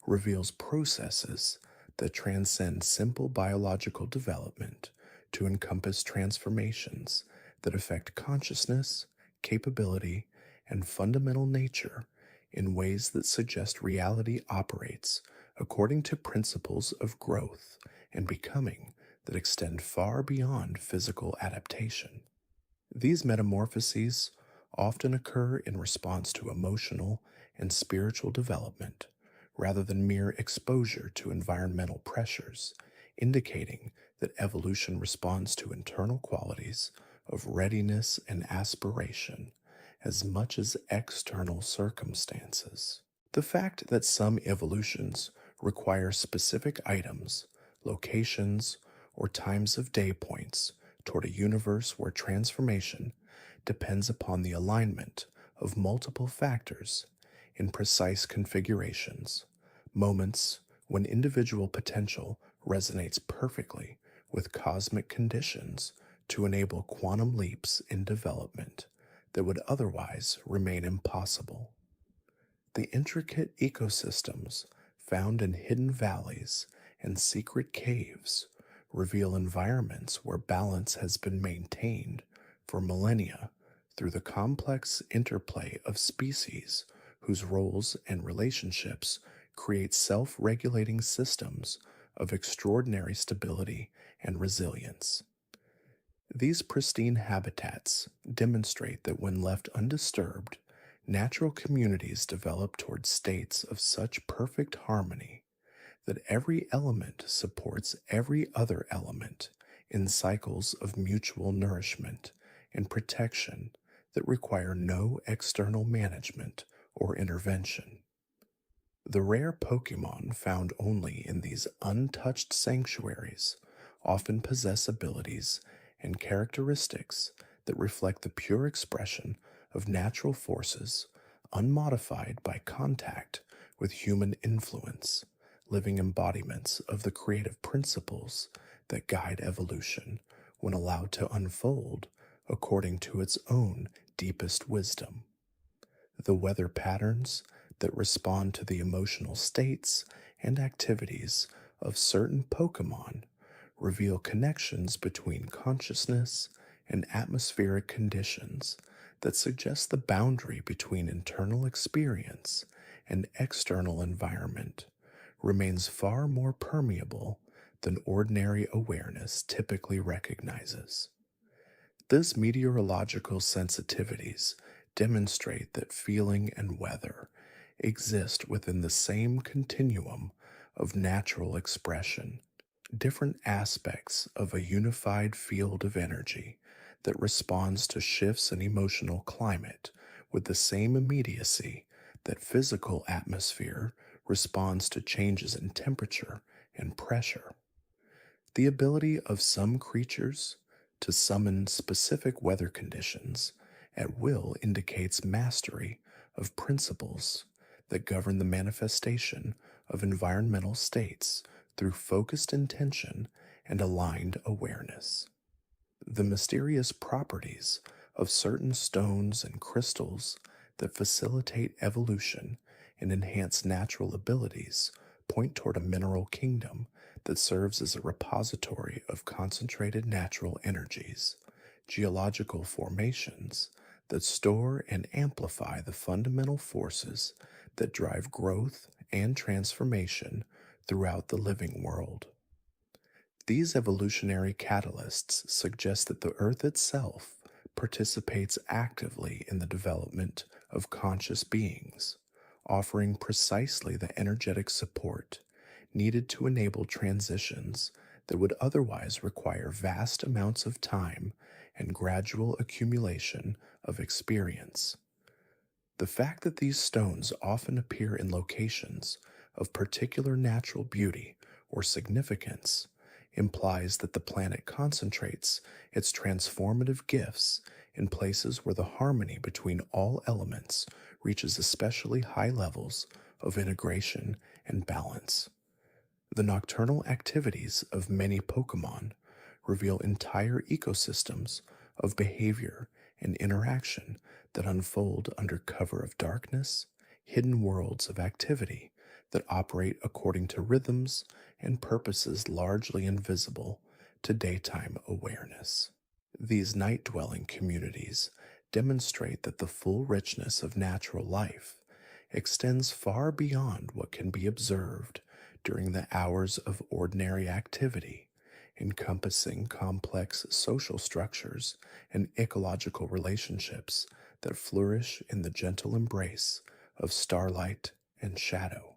reveals processes that transcend simple biological development to encompass transformations that affect consciousness, capability, and fundamental nature in ways that suggest reality operates according to principles of growth and becoming that extend far beyond physical adaptation. These metamorphoses often occur in response to emotional and spiritual development rather than mere exposure to environmental pressures, indicating that evolution responds to internal qualities of readiness and aspiration as much as external circumstances. The fact that some evolutions require specific items, locations, or times of day points toward a universe where transformation depends upon the alignment of multiple factors in precise configurations, moments when individual potential resonates perfectly with cosmic conditions to enable quantum leaps in development that would otherwise remain impossible. The intricate ecosystems found in hidden valleys and secret caves reveal environments where balance has been maintained for millennia through the complex interplay of species whose roles and relationships create self regulating systems of extraordinary stability and resilience. These pristine habitats demonstrate that when left undisturbed, natural communities develop toward states of such perfect harmony that every element supports every other element in cycles of mutual nourishment and protection that require no external management or intervention. The rare Pokemon found only in these untouched sanctuaries often possess abilities and characteristics that reflect the pure expression of natural forces, unmodified by contact with human influence, living embodiments of the creative principles that guide evolution when allowed to unfold according to its own deepest wisdom. The weather patterns that respond to the emotional states and activities of certain Pokemon reveal connections between consciousness and atmospheric conditions that suggest the boundary between internal experience and external environment remains far more permeable than ordinary awareness typically recognizes. These meteorological sensitivities demonstrate that feeling and weather exist within the same continuum of natural expression, different aspects of a unified field of energy that responds to shifts in emotional climate with the same immediacy that physical atmosphere responds to changes in temperature and pressure. The ability of some creatures to summon specific weather conditions at will indicates mastery of principles that govern the manifestation of environmental states through focused intention and aligned awareness. The mysterious properties of certain stones and crystals that facilitate evolution and enhance natural abilities point toward a mineral kingdom that serves as a repository of concentrated natural energies, geological formations that store and amplify the fundamental forces that drive growth and transformation throughout the living world. These evolutionary catalysts suggest that the Earth itself participates actively in the development of conscious beings, offering precisely the energetic support needed to enable transitions that would otherwise require vast amounts of time and gradual accumulation of experience. The fact that these stones often appear in locations of particular natural beauty or significance implies that the planet concentrates its transformative gifts in places where the harmony between all elements reaches especially high levels of integration and balance. The nocturnal activities of many Pokémon reveal entire ecosystems of behavior and interaction that unfold under cover of darkness, hidden worlds of activity that operate according to rhythms and purposes largely invisible to daytime awareness. These night dwelling communities demonstrate that the full richness of natural life extends far beyond what can be observed during the hours of ordinary activity, encompassing complex social structures and ecological relationships that flourish in the gentle embrace of starlight and shadow.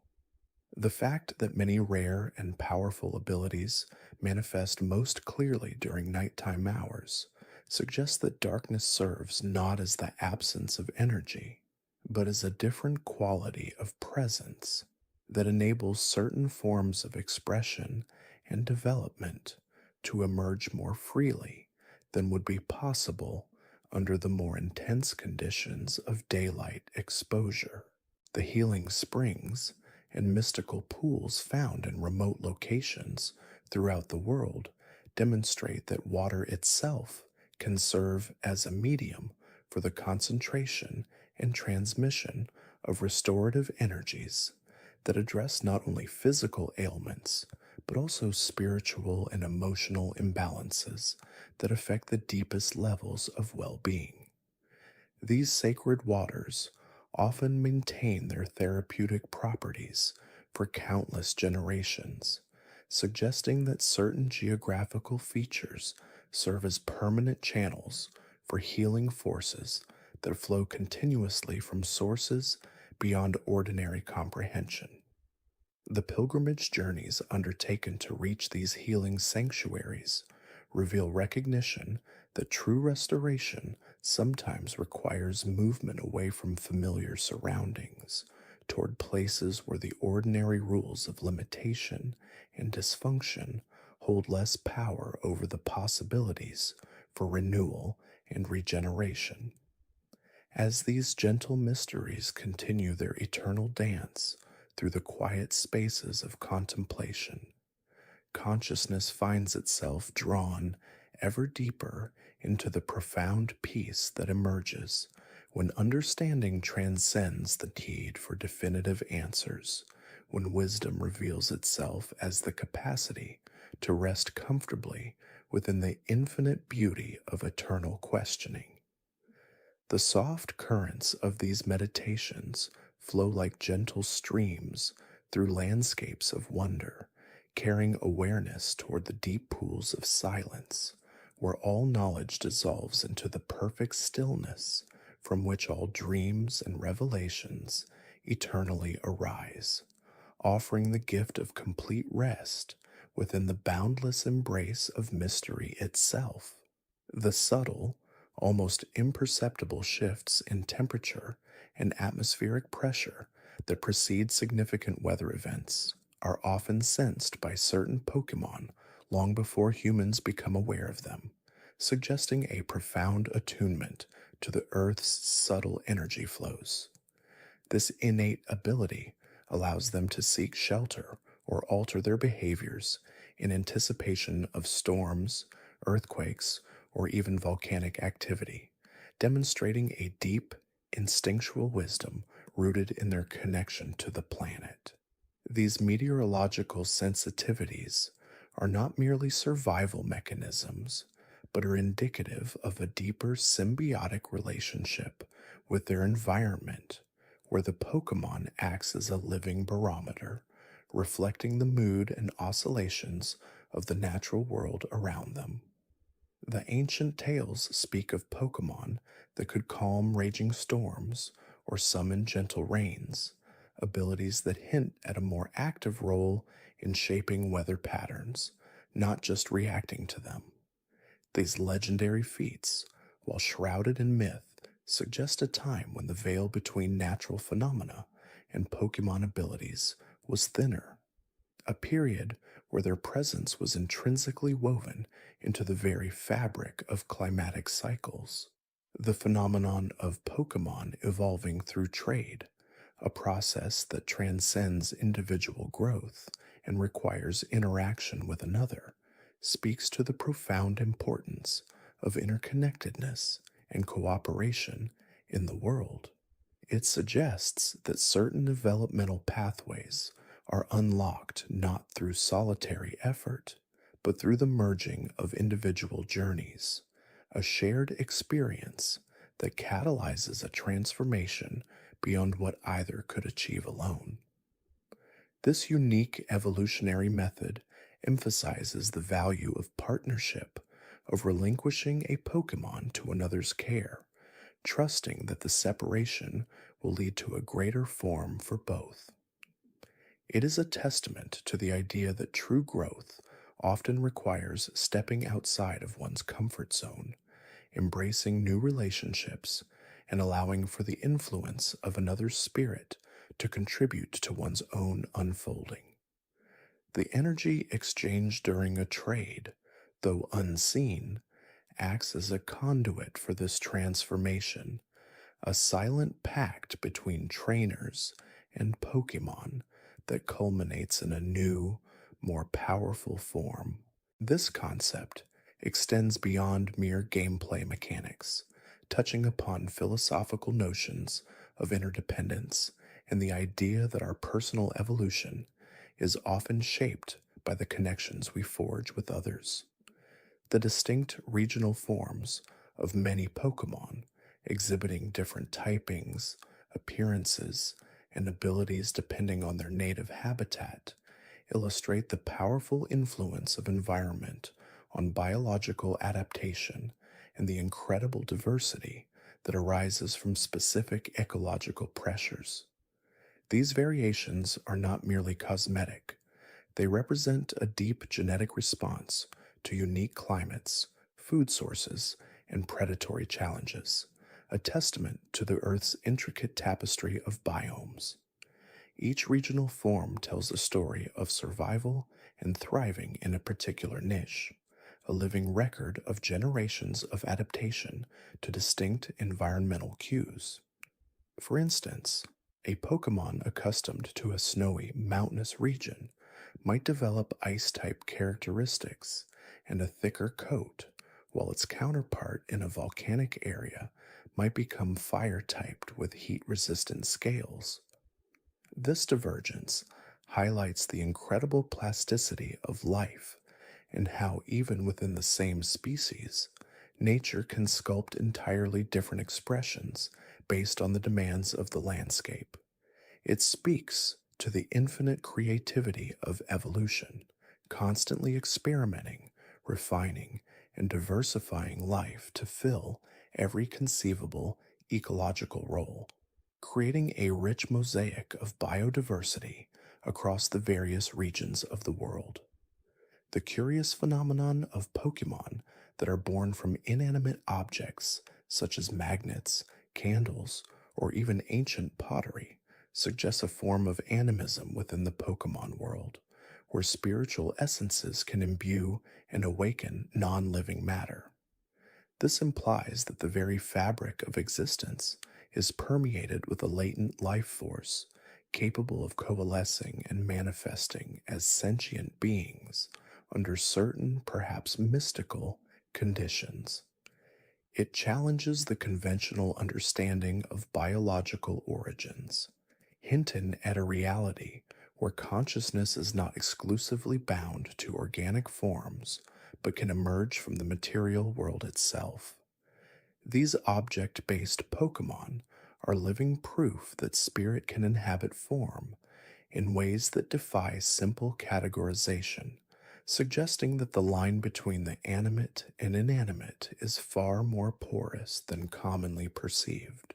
The fact that many rare and powerful abilities manifest most clearly during nighttime hours suggests that darkness serves not as the absence of energy, but as a different quality of presence that enables certain forms of expression and development to emerge more freely than would be possible under the more intense conditions of daylight exposure. The healing springs and mystical pools found in remote locations throughout the world demonstrate that water itself can serve as a medium for the concentration and transmission of restorative energies that address not only physical ailments, but also spiritual and emotional imbalances that affect the deepest levels of well being. These sacred waters often maintain their therapeutic properties for countless generations, suggesting that certain geographical features serve as permanent channels for healing forces that flow continuously from sources beyond ordinary comprehension. The pilgrimage journeys undertaken to reach these healing sanctuaries reveal recognition that true restoration sometimes requires movement away from familiar surroundings toward places where the ordinary rules of limitation and dysfunction hold less power over the possibilities for renewal and regeneration. As these gentle mysteries continue their eternal dance through the quiet spaces of contemplation, consciousness finds itself drawn ever deeper into the profound peace that emerges when understanding transcends the need for definitive answers, when wisdom reveals itself as the capacity to rest comfortably within the infinite beauty of eternal questioning. The soft currents of these meditations flow like gentle streams through landscapes of wonder, carrying awareness toward the deep pools of silence, where all knowledge dissolves into the perfect stillness from which all dreams and revelations eternally arise, offering the gift of complete rest within the boundless embrace of mystery itself. The subtle, almost imperceptible shifts in temperature and atmospheric pressure that precede significant weather events are often sensed by certain Pokemon long before humans become aware of them, suggesting a profound attunement to the Earth's subtle energy flows. This innate ability allows them to seek shelter or alter their behaviors in anticipation of storms, earthquakes, or even volcanic activity, demonstrating a deep, instinctual wisdom rooted in their connection to the planet. These meteorological sensitivities are not merely survival mechanisms, but are indicative of a deeper symbiotic relationship with their environment, where the Pokemon acts as a living barometer, reflecting the mood and oscillations of the natural world around them. The ancient tales speak of Pokemon that could calm raging storms or summon gentle rains, abilities that hint at a more active role in shaping weather patterns, not just reacting to them. These legendary feats, while shrouded in myth, suggest a time when the veil between natural phenomena and Pokemon abilities was thinner, a period where their presence was intrinsically woven into the very fabric of climatic cycles. The phenomenon of Pokemon evolving through trade, a process that transcends individual growth and requires interaction with another, speaks to the profound importance of interconnectedness and cooperation in the world. It suggests that certain developmental pathways are unlocked not through solitary effort, but through the merging of individual journeys, a shared experience that catalyzes a transformation beyond what either could achieve alone. This unique evolutionary method emphasizes the value of partnership, of relinquishing a Pokemon to another's care, trusting that the separation will lead to a greater form for both. It is a testament to the idea that true growth often requires stepping outside of one's comfort zone, embracing new relationships, and allowing for the influence of another's spirit to contribute to one's own unfolding. The energy exchanged during a trade, though unseen, acts as a conduit for this transformation, a silent pact between trainers and Pokemon that culminates in a new, more powerful form. This concept extends beyond mere gameplay mechanics, touching upon philosophical notions of interdependence and the idea that our personal evolution is often shaped by the connections we forge with others. The distinct regional forms of many Pokemon, exhibiting different typings, appearances, and abilities depending on their native habitat, illustrate the powerful influence of environment on biological adaptation and the incredible diversity that arises from specific ecological pressures. These variations are not merely cosmetic, they represent a deep genetic response to unique climates, food sources, and predatory challenges, a testament to the Earth's intricate tapestry of biomes. Each regional form tells a story of survival and thriving in a particular niche, a living record of generations of adaptation to distinct environmental cues. For instance, a Pokemon accustomed to a snowy, mountainous region might develop ice-type characteristics and a thicker coat, while its counterpart in a volcanic area might become fire-typed with heat-resistant scales. This divergence highlights the incredible plasticity of life and how, even within the same species, nature can sculpt entirely different expressions based on the demands of the landscape. It speaks to the infinite creativity of evolution, constantly experimenting, refining, and diversifying life to fill every conceivable ecological role, creating a rich mosaic of biodiversity across the various regions of the world. The curious phenomenon of Pokemon that are born from inanimate objects such as magnets, candles, or even ancient pottery suggests a form of animism within the Pokemon world, where spiritual essences can imbue and awaken non living matter. This implies that the very fabric of existence is permeated with a latent life force capable of coalescing and manifesting as sentient beings under certain, perhaps mystical, conditions. It challenges the conventional understanding of biological origins, hinting at a reality where consciousness is not exclusively bound to organic forms but can emerge from the material world itself. These object based Pokemon are living proof that spirit can inhabit form in ways that defy simple categorization, suggesting that the line between the animate and inanimate is far more porous than commonly perceived.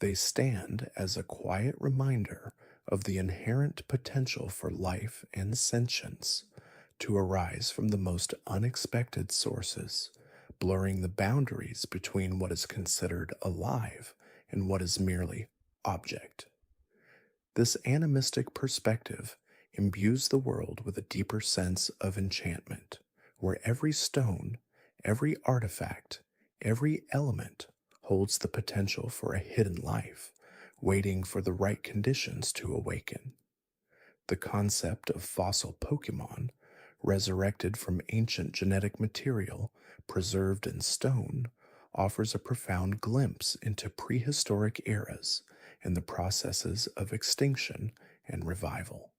They stand as a quiet reminder of the inherent potential for life and sentience to arise from the most unexpected sources, blurring the boundaries between what is considered alive and what is merely object. This animistic perspective imbues the world with a deeper sense of enchantment, where every stone, every artifact, every element holds the potential for a hidden life, waiting for the right conditions to awaken. The concept of fossil Pokemon, resurrected from ancient genetic material preserved in stone, offers a profound glimpse into prehistoric eras and the processes of extinction and revival.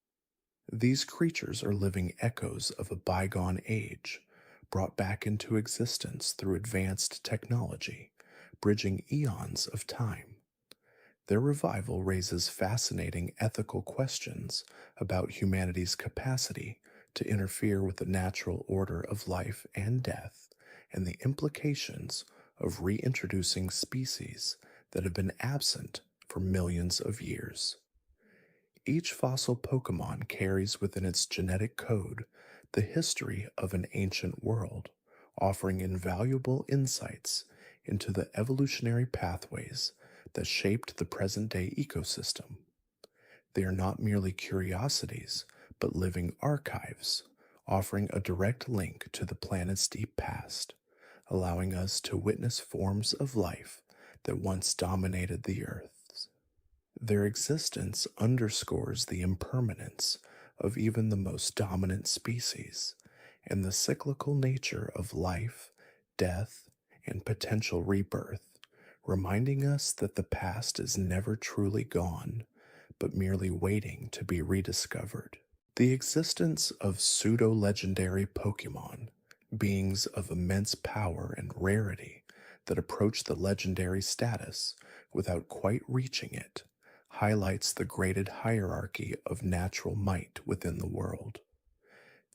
These creatures are living echoes of a bygone age, brought back into existence through advanced technology, bridging eons of time. Their revival raises fascinating ethical questions about humanity's capacity to interfere with the natural order of life and death, and the implications of reintroducing species that have been absent for millions of years. Each fossil Pokemon carries within its genetic code the history of an ancient world, offering invaluable insights into the evolutionary pathways that shaped the present day ecosystem. They are not merely curiosities, but living archives, offering a direct link to the planet's deep past, allowing us to witness forms of life that once dominated the Earth. Their existence underscores the impermanence of even the most dominant species and the cyclical nature of life, death, and potential rebirth, reminding us that the past is never truly gone, but merely waiting to be rediscovered. The existence of pseudo legendary Pokemon, beings of immense power and rarity that approach the legendary status without quite reaching it, highlights the graded hierarchy of natural might within the world.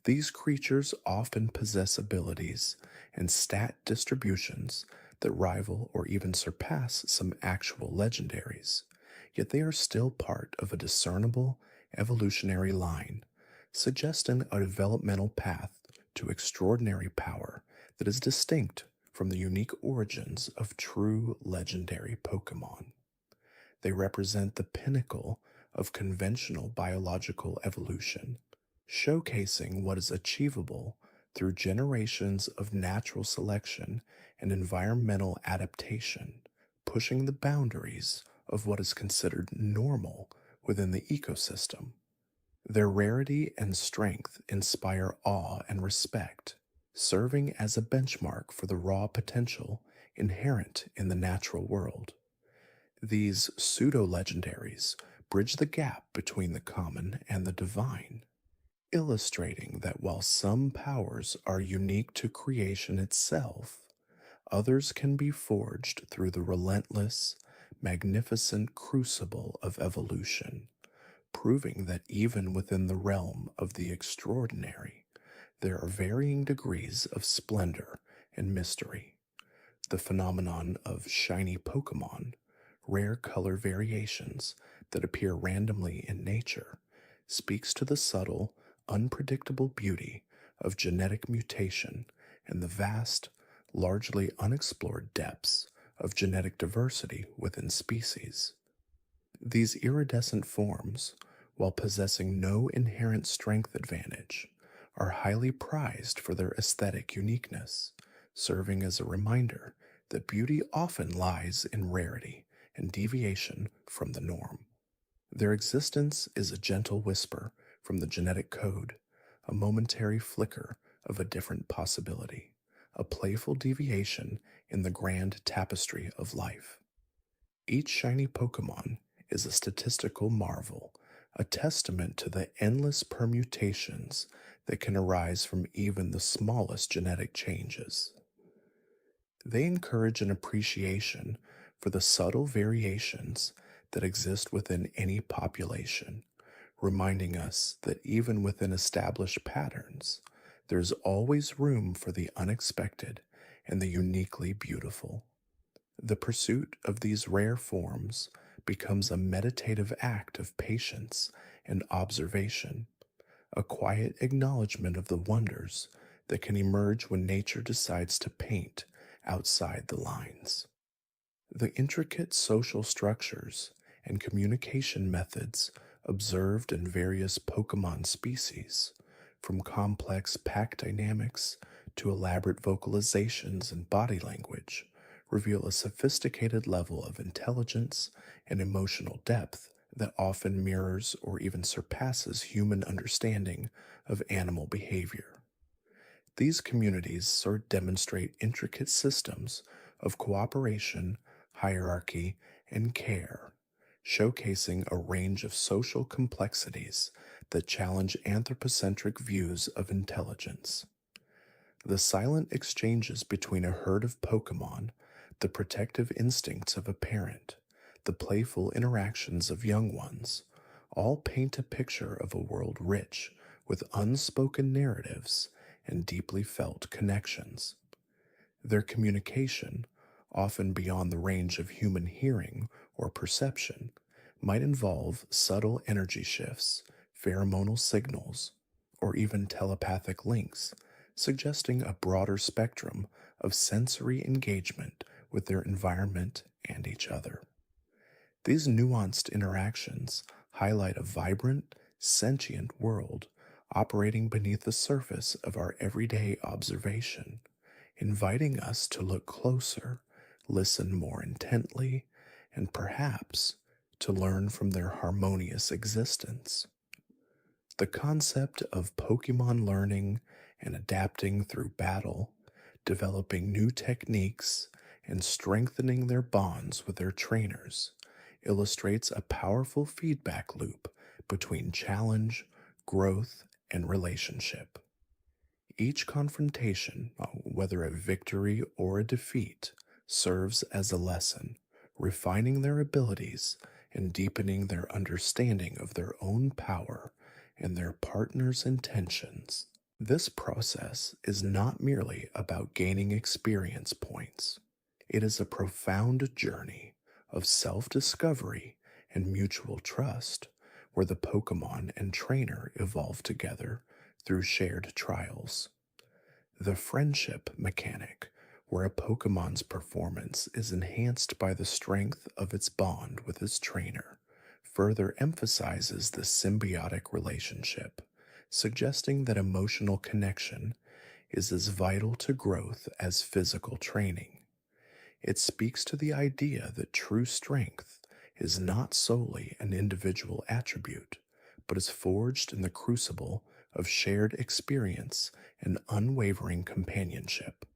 These creatures often possess abilities and stat distributions that rival or even surpass some actual legendaries, yet they are still part of a discernible evolutionary line, suggesting a developmental path to extraordinary power that is distinct from the unique origins of true legendary Pokemon. They represent the pinnacle of conventional biological evolution, showcasing what is achievable through generations of natural selection and environmental adaptation, pushing the boundaries of what is considered normal within the ecosystem. Their rarity and strength inspire awe and respect, serving as a benchmark for the raw potential inherent in the natural world. These pseudo-legendaries bridge the gap between the common and the divine, illustrating that while some powers are unique to creation itself, others can be forged through the relentless, magnificent crucible of evolution, proving that even within the realm of the extraordinary, there are varying degrees of splendor and mystery. The phenomenon of shiny Pokemon, rare color variations that appear randomly in nature, speaks to the subtle, unpredictable beauty of genetic mutation and the vast, largely unexplored depths of genetic diversity within species. These iridescent forms, while possessing no inherent strength advantage, are highly prized for their aesthetic uniqueness, serving as a reminder that beauty often lies in rarity and deviation from the norm. Their existence is a gentle whisper from the genetic code, a momentary flicker of a different possibility, a playful deviation in the grand tapestry of life. Each shiny Pokemon is a statistical marvel, a testament to the endless permutations that can arise from even the smallest genetic changes. They encourage an appreciation for the subtle variations that exist within any population, reminding us that even within established patterns, there's always room for the unexpected and the uniquely beautiful. The pursuit of these rare forms becomes a meditative act of patience and observation, a quiet acknowledgement of the wonders that can emerge when nature decides to paint outside the lines. The intricate social structures and communication methods observed in various Pokemon species, from complex pack dynamics to elaborate vocalizations and body language, reveal a sophisticated level of intelligence and emotional depth that often mirrors or even surpasses human understanding of animal behavior. These communities sort of demonstrate intricate systems of cooperation, hierarchy, and care, showcasing a range of social complexities that challenge anthropocentric views of intelligence. The silent exchanges between a herd of Pokemon, the protective instincts of a parent, the playful interactions of young ones, all paint a picture of a world rich with unspoken narratives and deeply felt connections. Their communication, often beyond the range of human hearing or perception, might involve subtle energy shifts, pheromonal signals, or even telepathic links, suggesting a broader spectrum of sensory engagement with their environment and each other. These nuanced interactions highlight a vibrant, sentient world operating beneath the surface of our everyday observation, inviting us to look closer, listen more intently, and perhaps to learn from their harmonious existence. The concept of Pokemon learning and adapting through battle, developing new techniques, and strengthening their bonds with their trainers illustrates a powerful feedback loop between challenge, growth, and relationship. Each confrontation, whether a victory or a defeat, serves as a lesson, refining their abilities and deepening their understanding of their own power and their partner's intentions. This process is not merely about gaining experience points. It is a profound journey of self discovery and mutual trust where the Pokemon and trainer evolve together through shared trials. The friendship mechanic, where a Pokemon's performance is enhanced by the strength of its bond with its trainer, further emphasizes the symbiotic relationship, suggesting that emotional connection is as vital to growth as physical training. It speaks to the idea that true strength is not solely an individual attribute, but is forged in the crucible of shared experience and unwavering companionship.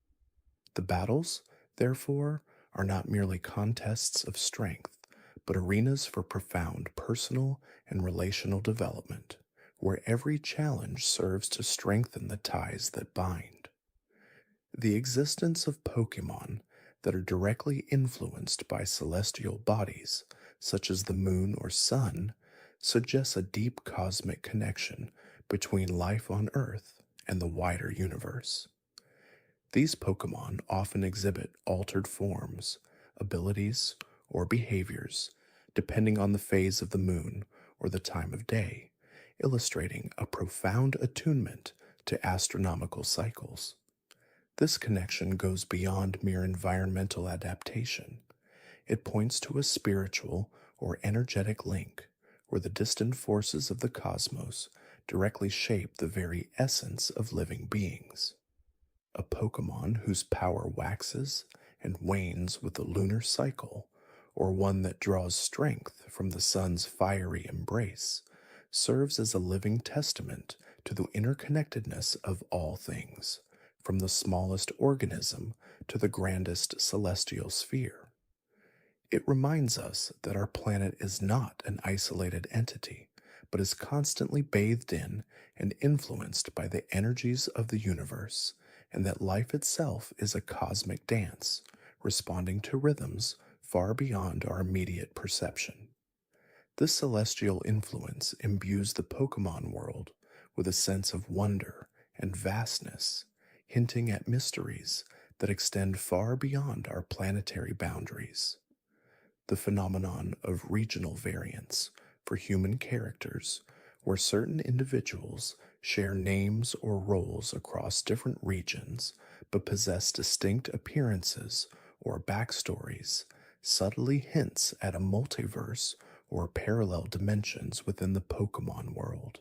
The battles, therefore, are not merely contests of strength, but arenas for profound personal and relational development, where every challenge serves to strengthen the ties that bind. The existence of Pokemon that are directly influenced by celestial bodies, such as the moon or sun, suggests a deep cosmic connection between life on Earth and the wider universe. These Pokemon often exhibit altered forms, abilities, or behaviors depending on the phase of the moon or the time of day, illustrating a profound attunement to astronomical cycles. This connection goes beyond mere environmental adaptation. It points to a spiritual or energetic link where the distant forces of the cosmos directly shape the very essence of living beings. A Pokemon whose power waxes and wanes with the lunar cycle, or one that draws strength from the sun's fiery embrace, serves as a living testament to the interconnectedness of all things, from the smallest organism to the grandest celestial sphere. It reminds us that our planet is not an isolated entity, but is constantly bathed in and influenced by the energies of the universe, and that life itself is a cosmic dance, responding to rhythms far beyond our immediate perception. This celestial influence imbues the Pokemon world with a sense of wonder and vastness, hinting at mysteries that extend far beyond our planetary boundaries. The phenomenon of regional variance for human characters, where certain individuals share names or roles across different regions but possess distinct appearances or backstories, subtly hints at a multiverse or parallel dimensions within the Pokemon world.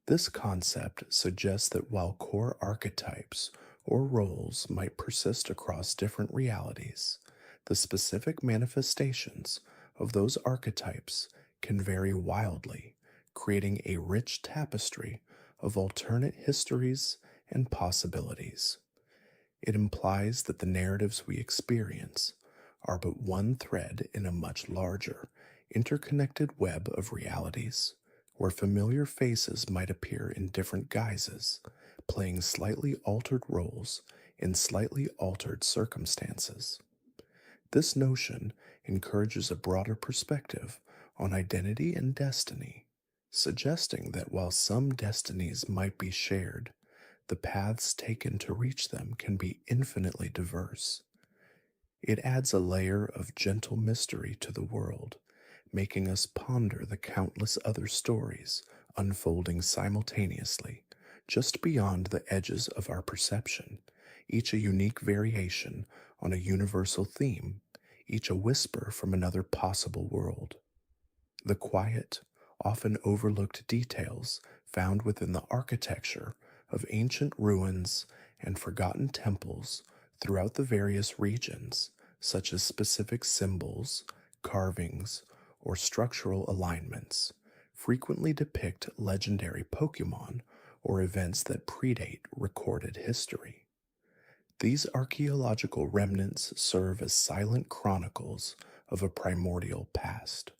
This concept suggests that while core archetypes or roles might persist across different realities, the specific manifestations of those archetypes can vary wildly, creating a rich tapestry of alternate histories and possibilities. It implies that the narratives we experience are but one thread in a much larger, interconnected web of realities, where familiar faces might appear in different guises, playing slightly altered roles in slightly altered circumstances. This notion encourages a broader perspective on identity and destiny, suggesting that while some destinies might be shared, the paths taken to reach them can be infinitely diverse. It adds a layer of gentle mystery to the world, making us ponder the countless other stories unfolding simultaneously, just beyond the edges of our perception, each a unique variation on a universal theme, each a whisper from another possible world. The quiet, often overlooked details found within the architecture of ancient ruins and forgotten temples throughout the various regions, such as specific symbols, carvings, or structural alignments, frequently depict legendary Pokemon or events that predate recorded history. These archaeological remnants serve as silent chronicles of a primordial past,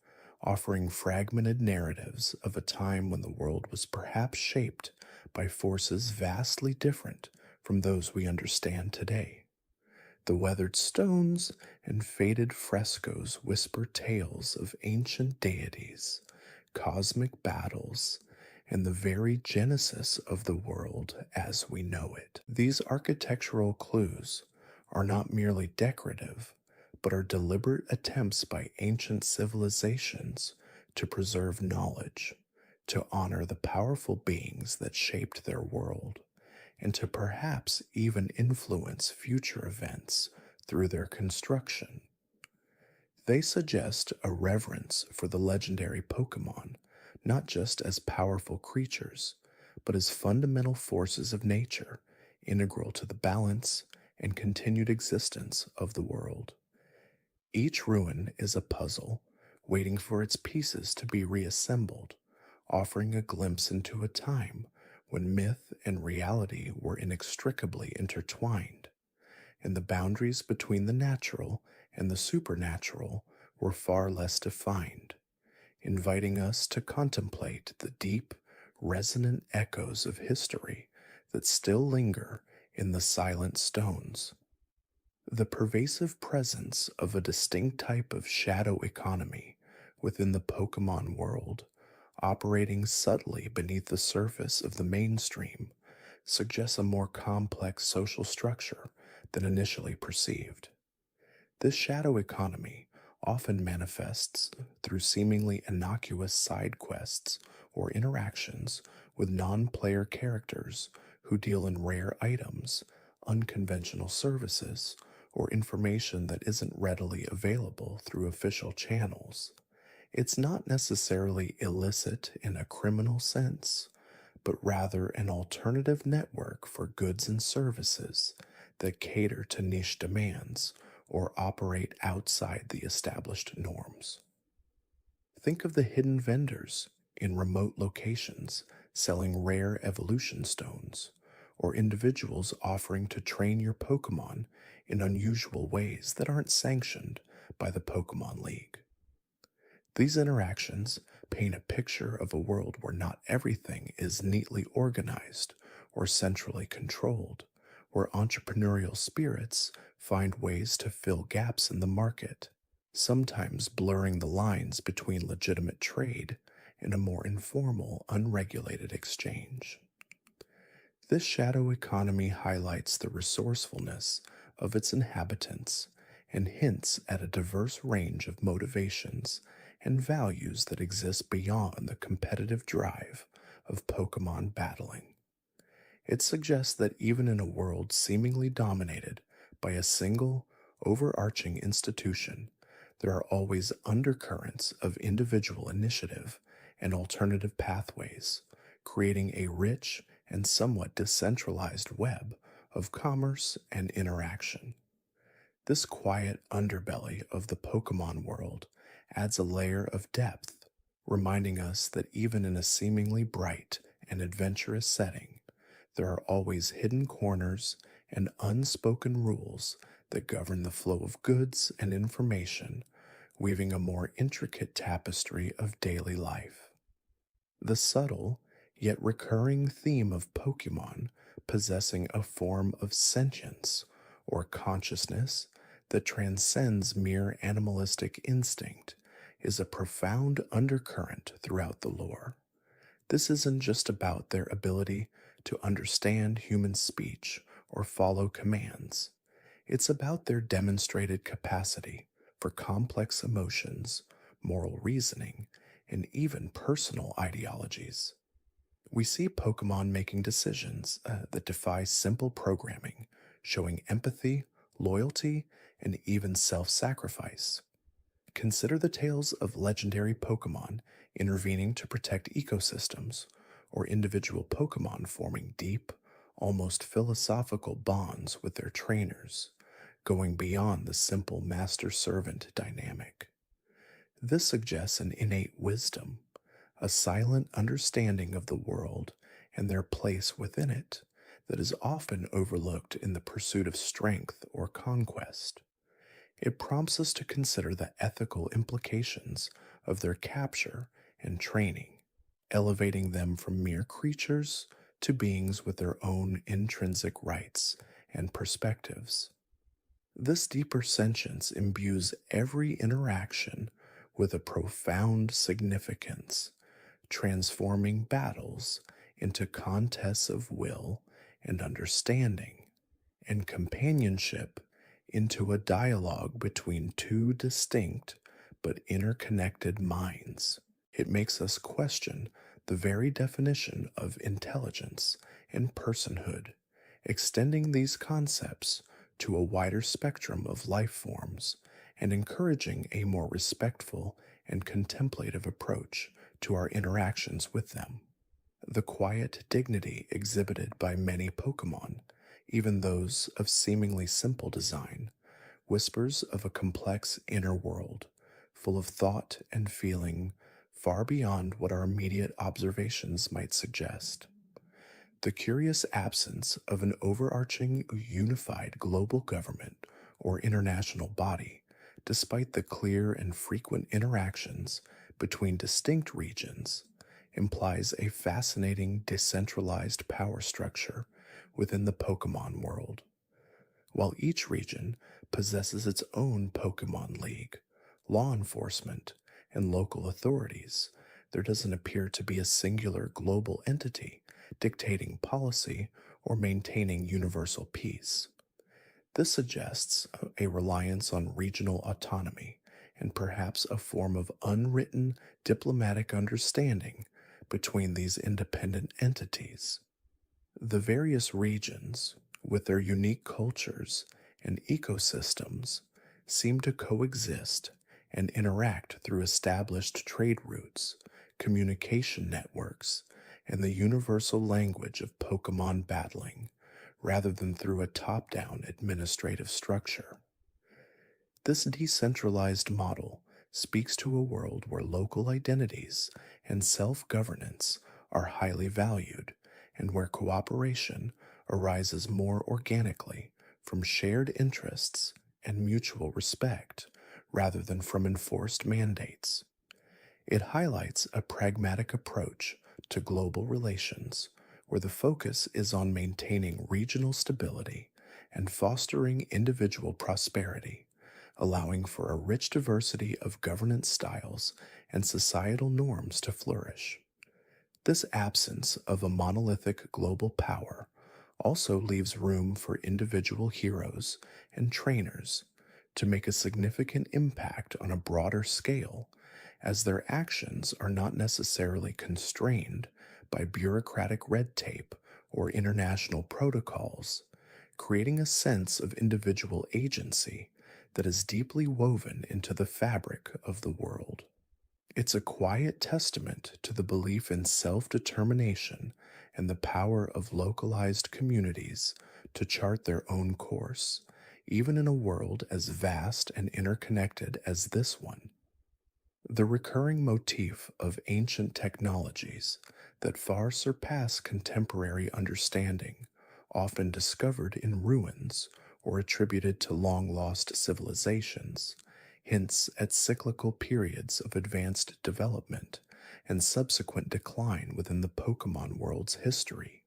offering fragmented narratives of a time when the world was perhaps shaped by forces vastly different from those we understand today. The weathered stones and faded frescoes whisper tales of ancient deities, cosmic battles, and the very genesis of the world as we know it. These architectural clues are not merely decorative, but are deliberate attempts by ancient civilizations to preserve knowledge, to honor the powerful beings that shaped their world, and to perhaps even influence future events through their construction. They suggest a reverence for the legendary Pokemon, not just as powerful creatures, but as fundamental forces of nature, integral to the balance and continued existence of the world. Each ruin is a puzzle, waiting for its pieces to be reassembled, offering a glimpse into a time when myth and reality were inextricably intertwined, and the boundaries between the natural and the supernatural were far less defined, inviting us to contemplate the deep, resonant echoes of history that still linger in the silent stones. The pervasive presence of a distinct type of shadow economy within the Pokemon world, operating subtly beneath the surface of the mainstream, suggests a more complex social structure than initially perceived. This shadow economy often manifests through seemingly innocuous side quests or interactions with non player characters who deal in rare items, unconventional services, or information that isn't readily available through official channels. It's not necessarily illicit in a criminal sense, but rather an alternative network for goods and services that cater to niche demands or operate outside the established norms. Think of the hidden vendors in remote locations selling rare evolution stones, or individuals offering to train your Pokemon in unusual ways that aren't sanctioned by the Pokemon League. These interactions paint a picture of a world where not everything is neatly organized or centrally controlled, where entrepreneurial spirits find ways to fill gaps in the market, sometimes blurring the lines between legitimate trade and a more informal, unregulated exchange. This shadow economy highlights the resourcefulness of its inhabitants and hints at a diverse range of motivations and values that exist beyond the competitive drive of Pokemon battling. It suggests that even in a world seemingly dominated by a single, overarching institution, there are always undercurrents of individual initiative and alternative pathways, creating a rich and somewhat decentralized web of commerce and interaction. This quiet underbelly of the Pokemon world adds a layer of depth, reminding us that even in a seemingly bright and adventurous setting, there are always hidden corners and unspoken rules that govern the flow of goods and information, weaving a more intricate tapestry of daily life. The subtle, yet recurring theme of Pokemon possessing a form of sentience or consciousness that transcends mere animalistic instinct is a profound undercurrent throughout the lore. This isn't just about their ability to understand human speech or follow commands. It's about their demonstrated capacity for complex emotions, moral reasoning, and even personal ideologies. We see Pokemon making decisions that defy simple programming, showing empathy, loyalty, and even self sacrifice. Consider the tales of legendary Pokemon intervening to protect ecosystems, or individual Pokemon forming deep, almost philosophical bonds with their trainers, going beyond the simple master servant dynamic. This suggests an innate wisdom, a silent understanding of the world and their place within it that is often overlooked in the pursuit of strength or conquest. It prompts us to consider the ethical implications of their capture and training, elevating them from mere creatures to beings with their own intrinsic rights and perspectives. This deeper sentience imbues every interaction with a profound significance, transforming battles into contests of will and understanding, and companionship into a dialogue between two distinct but interconnected minds. It makes us question the very definition of intelligence and personhood, extending these concepts to a wider spectrum of life forms and encouraging a more respectful and contemplative approach to our interactions with them. The quiet dignity exhibited by many Pokemon, even those of seemingly simple design, whispers of a complex inner world, full of thought and feeling far beyond what our immediate observations might suggest. The curious absence of an overarching unified global government or international body, despite the clear and frequent interactions between distinct regions, implies a fascinating decentralized power structure within the Pokemon world. While each region possesses its own Pokemon League, law enforcement, and local authorities, there doesn't appear to be a singular global entity dictating policy or maintaining universal peace. This suggests a reliance on regional autonomy and perhaps a form of unwritten diplomatic understanding between these independent entities. The various regions, with their unique cultures and ecosystems, seem to coexist and interact through established trade routes, communication networks, and the universal language of Pokemon battling, rather than through a top down administrative structure. This decentralized model speaks to a world where local identities and self governance are highly valued, and where cooperation arises more organically from shared interests and mutual respect rather than from enforced mandates. It highlights a pragmatic approach to global relations where the focus is on maintaining regional stability and fostering individual prosperity, allowing for a rich diversity of governance styles and societal norms to flourish. This absence of a monolithic global power also leaves room for individual heroes and trainers to make a significant impact on a broader scale, as their actions are not necessarily constrained by bureaucratic red tape or international protocols, creating a sense of individual agency that is deeply woven into the fabric of the world. It's a quiet testament to the belief in self determination and the power of localized communities to chart their own course, even in a world as vast and interconnected as this one. The recurring motif of ancient technologies that far surpass contemporary understanding, often discovered in ruins or attributed to long lost civilizations, hints at cyclical periods of advanced development and subsequent decline within the Pokemon world's history.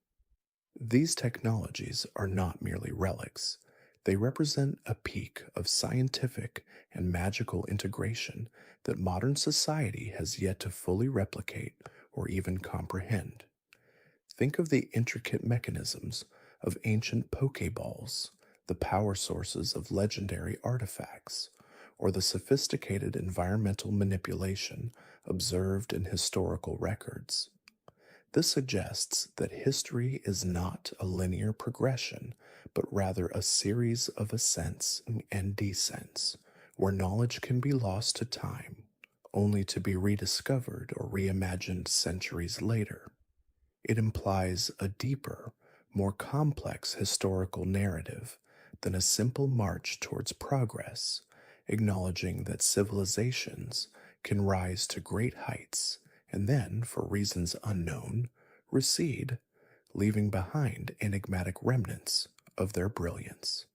These technologies are not merely relics, they represent a peak of scientific and magical integration that modern society has yet to fully replicate or even comprehend. Think of the intricate mechanisms of ancient Pokeballs, the power sources of legendary artifacts, or the sophisticated environmental manipulation observed in historical records. This suggests that history is not a linear progression, but rather a series of ascents and descents, where knowledge can be lost to time, only to be rediscovered or reimagined centuries later. It implies a deeper, more complex historical narrative than a simple march towards progress, acknowledging that civilizations can rise to great heights and then, for reasons unknown, recede, leaving behind enigmatic remnants of their brilliance.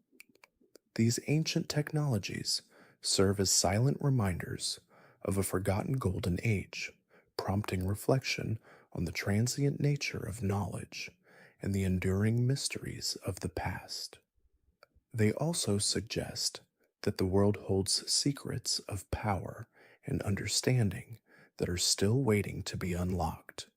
These ancient technologies serve as silent reminders of a forgotten golden age, prompting reflection on the transient nature of knowledge and the enduring mysteries of the past. They also suggest that the world holds secrets of power and understanding that are still waiting to be unlocked,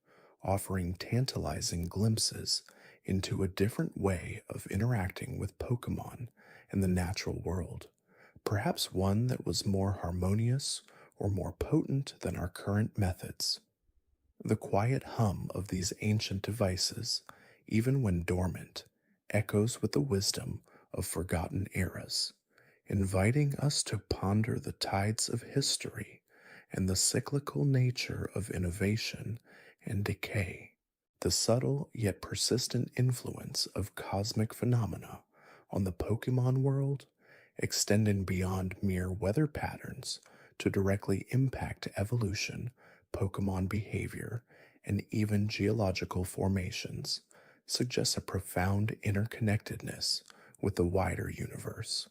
offering tantalizing glimpses into a different way of interacting with Pokemon and the natural world, perhaps one that was more harmonious or more potent than our current methods. The quiet hum of these ancient devices, even when dormant, echoes with the wisdom of forgotten eras, inviting us to ponder the tides of history and the cyclical nature of innovation and decay, the subtle yet persistent influence of cosmic phenomena on the Pokemon world, extending beyond mere weather patterns to directly impact evolution, Pokemon behavior, and even geological formations, suggests a profound interconnectedness with the wider universe.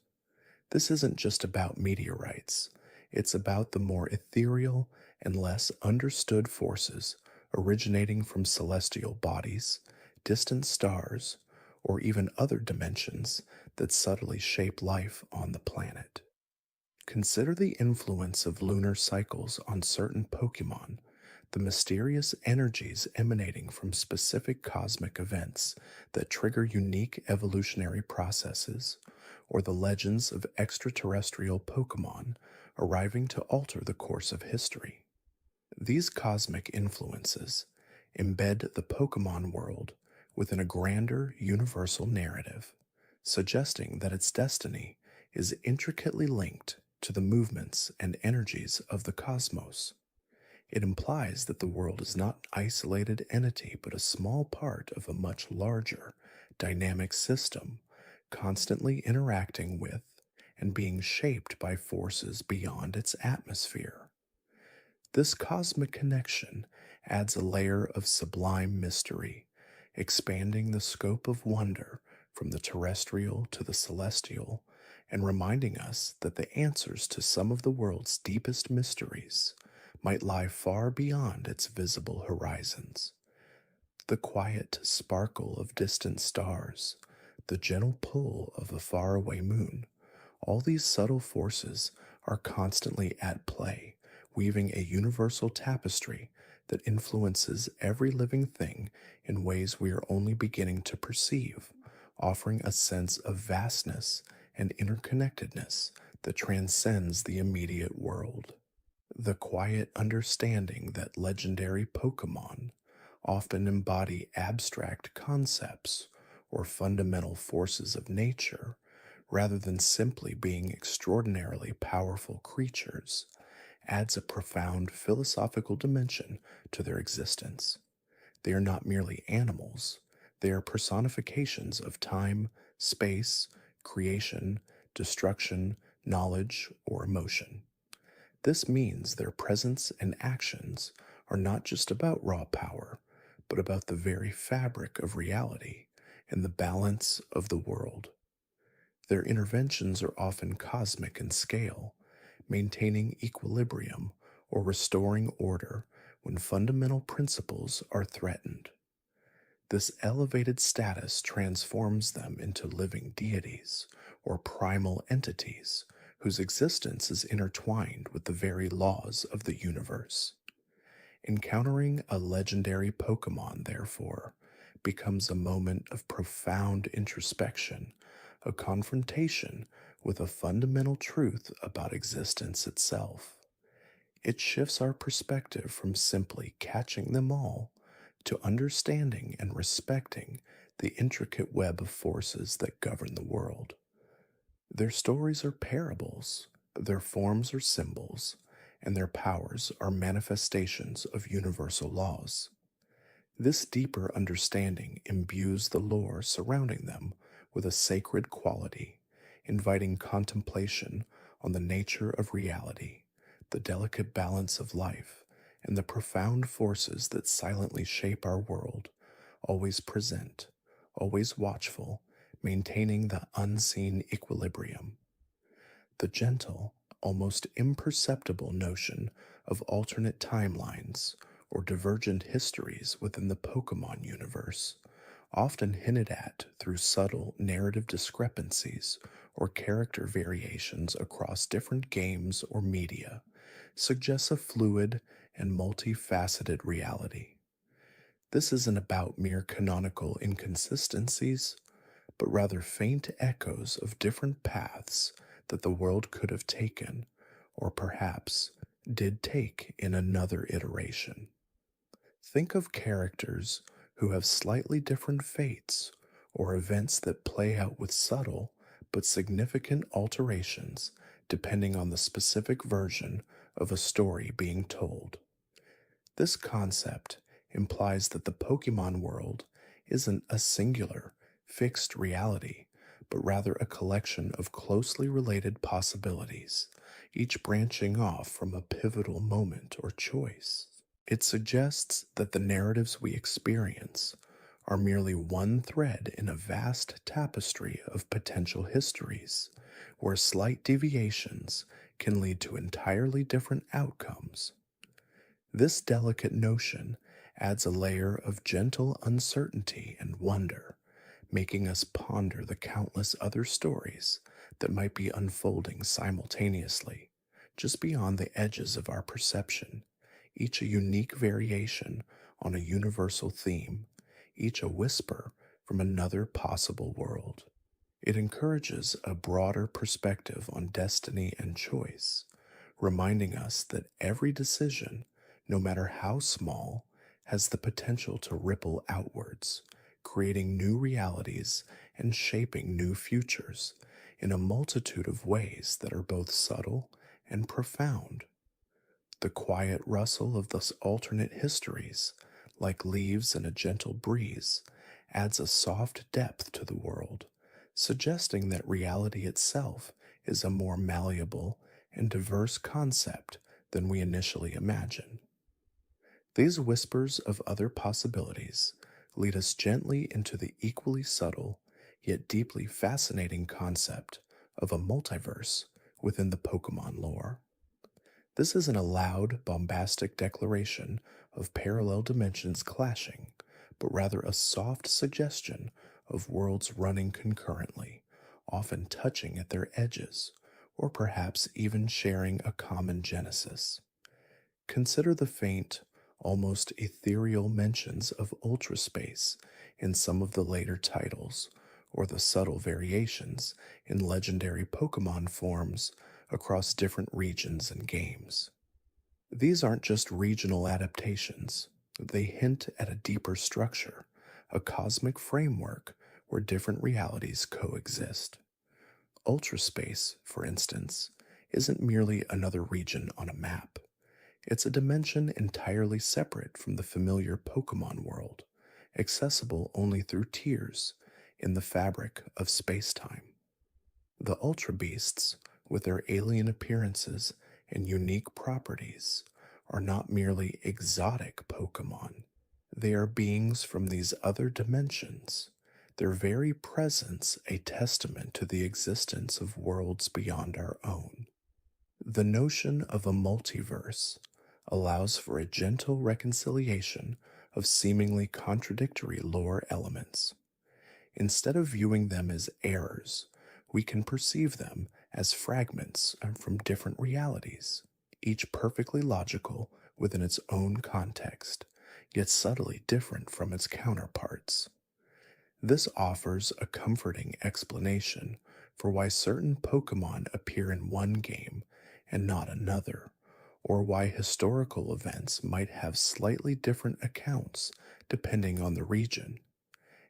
This isn't just about meteorites, it's about the more ethereal and less understood forces originating from celestial bodies, distant stars, or even other dimensions that subtly shape life on the planet. Consider the influence of lunar cycles on certain Pokemon, the mysterious energies emanating from specific cosmic events that trigger unique evolutionary processes, or the legends of extraterrestrial Pokemon arriving to alter the course of history. These cosmic influences embed the Pokemon world within a grander universal narrative, suggesting that its destiny is intricately linked to the movements and energies of the cosmos. It implies that the world is not an isolated entity but a small part of a much larger, dynamic system, constantly interacting with and being shaped by forces beyond its atmosphere. This cosmic connection adds a layer of sublime mystery, expanding the scope of wonder from the terrestrial to the celestial, and reminding us that the answers to some of the world's deepest mysteries might lie far beyond its visible horizons. The quiet sparkle of distant stars, the gentle pull of a faraway moon, all these subtle forces are constantly at play, weaving a universal tapestry that influences every living thing in ways we are only beginning to perceive, offering a sense of vastness and interconnectedness that transcends the immediate world. The quiet understanding that legendary Pokémon often embody abstract concepts or fundamental forces of nature rather than simply being extraordinarily powerful creatures adds a profound philosophical dimension to their existence. They are not merely animals, they are personifications of time, space, creation, destruction, knowledge, or emotion. This means their presence and actions are not just about raw power, but about the very fabric of reality and the balance of the world. Their interventions are often cosmic in scale, maintaining equilibrium or restoring order when fundamental principles are threatened. This elevated status transforms them into living deities or primal entities whose existence is intertwined with the very laws of the universe. Encountering a legendary Pokemon, therefore, becomes a moment of profound introspection, a confrontation with a fundamental truth about existence itself. It shifts our perspective from simply catching them all to understanding and respecting the intricate web of forces that govern the world. Their stories are parables, their forms are symbols, and their powers are manifestations of universal laws. This deeper understanding imbues the lore surrounding them with a sacred quality, inviting contemplation on the nature of reality, the delicate balance of life, and the profound forces that silently shape our world, always present, always watchful, maintaining the unseen equilibrium. The gentle, almost imperceptible notion of alternate timelines or divergent histories within the Pokemon universe, often hinted at through subtle narrative discrepancies or character variations across different games or media, suggests a fluid and multifaceted reality. This isn't about mere canonical inconsistencies, but rather faint echoes of different paths that the world could have taken, or perhaps did take in another iteration. Think of characters who have slightly different fates, or events that play out with subtle but significant alterations depending on the specific version of a story being told. This concept implies that the Pokemon world isn't a singular, fixed reality, but rather a collection of closely related possibilities, each branching off from a pivotal moment or choice. It suggests that the narratives we experience are merely one thread in a vast tapestry of potential histories, where slight deviations can lead to entirely different outcomes. This delicate notion adds a layer of gentle uncertainty and wonder, making us ponder the countless other stories that might be unfolding simultaneously, just beyond the edges of our perception, each a unique variation on a universal theme, each a whisper from another possible world. It encourages a broader perspective on destiny and choice, reminding us that every decision, no matter how small, has the potential to ripple outwards, creating new realities and shaping new futures, in a multitude of ways that are both subtle and profound. The quiet rustle of those alternate histories, like leaves in a gentle breeze, adds a soft depth to the world, suggesting that reality itself is a more malleable and diverse concept than we initially imagine. These whispers of other possibilities lead us gently into the equally subtle yet deeply fascinating concept of a multiverse within the Pokemon lore. This isn't a loud, bombastic declaration of parallel dimensions clashing, but rather a soft suggestion of worlds running concurrently, often touching at their edges, or perhaps even sharing a common genesis. Consider the faint, almost ethereal mentions of ultraspace in some of the later titles, or the subtle variations in legendary Pokemon forms across different regions and games. These aren't just regional adaptations, they hint at a deeper structure, a cosmic framework where different realities coexist. Ultraspace, for instance, isn't merely another region on a map. It's a dimension entirely separate from the familiar Pokemon world, accessible only through tiers in the fabric of space-time. The Ultra Beasts, with their alien appearances and unique properties, are not merely exotic Pokemon. They are beings from these other dimensions, their very presence a testament to the existence of worlds beyond our own. The notion of a multiverse allows for a gentle reconciliation of seemingly contradictory lore elements. Instead of viewing them as errors, we can perceive them as fragments from different realities, each perfectly logical within its own context, yet subtly different from its counterparts. This offers a comforting explanation for why certain Pokemon appear in one game and not another, or why historical events might have slightly different accounts depending on the region.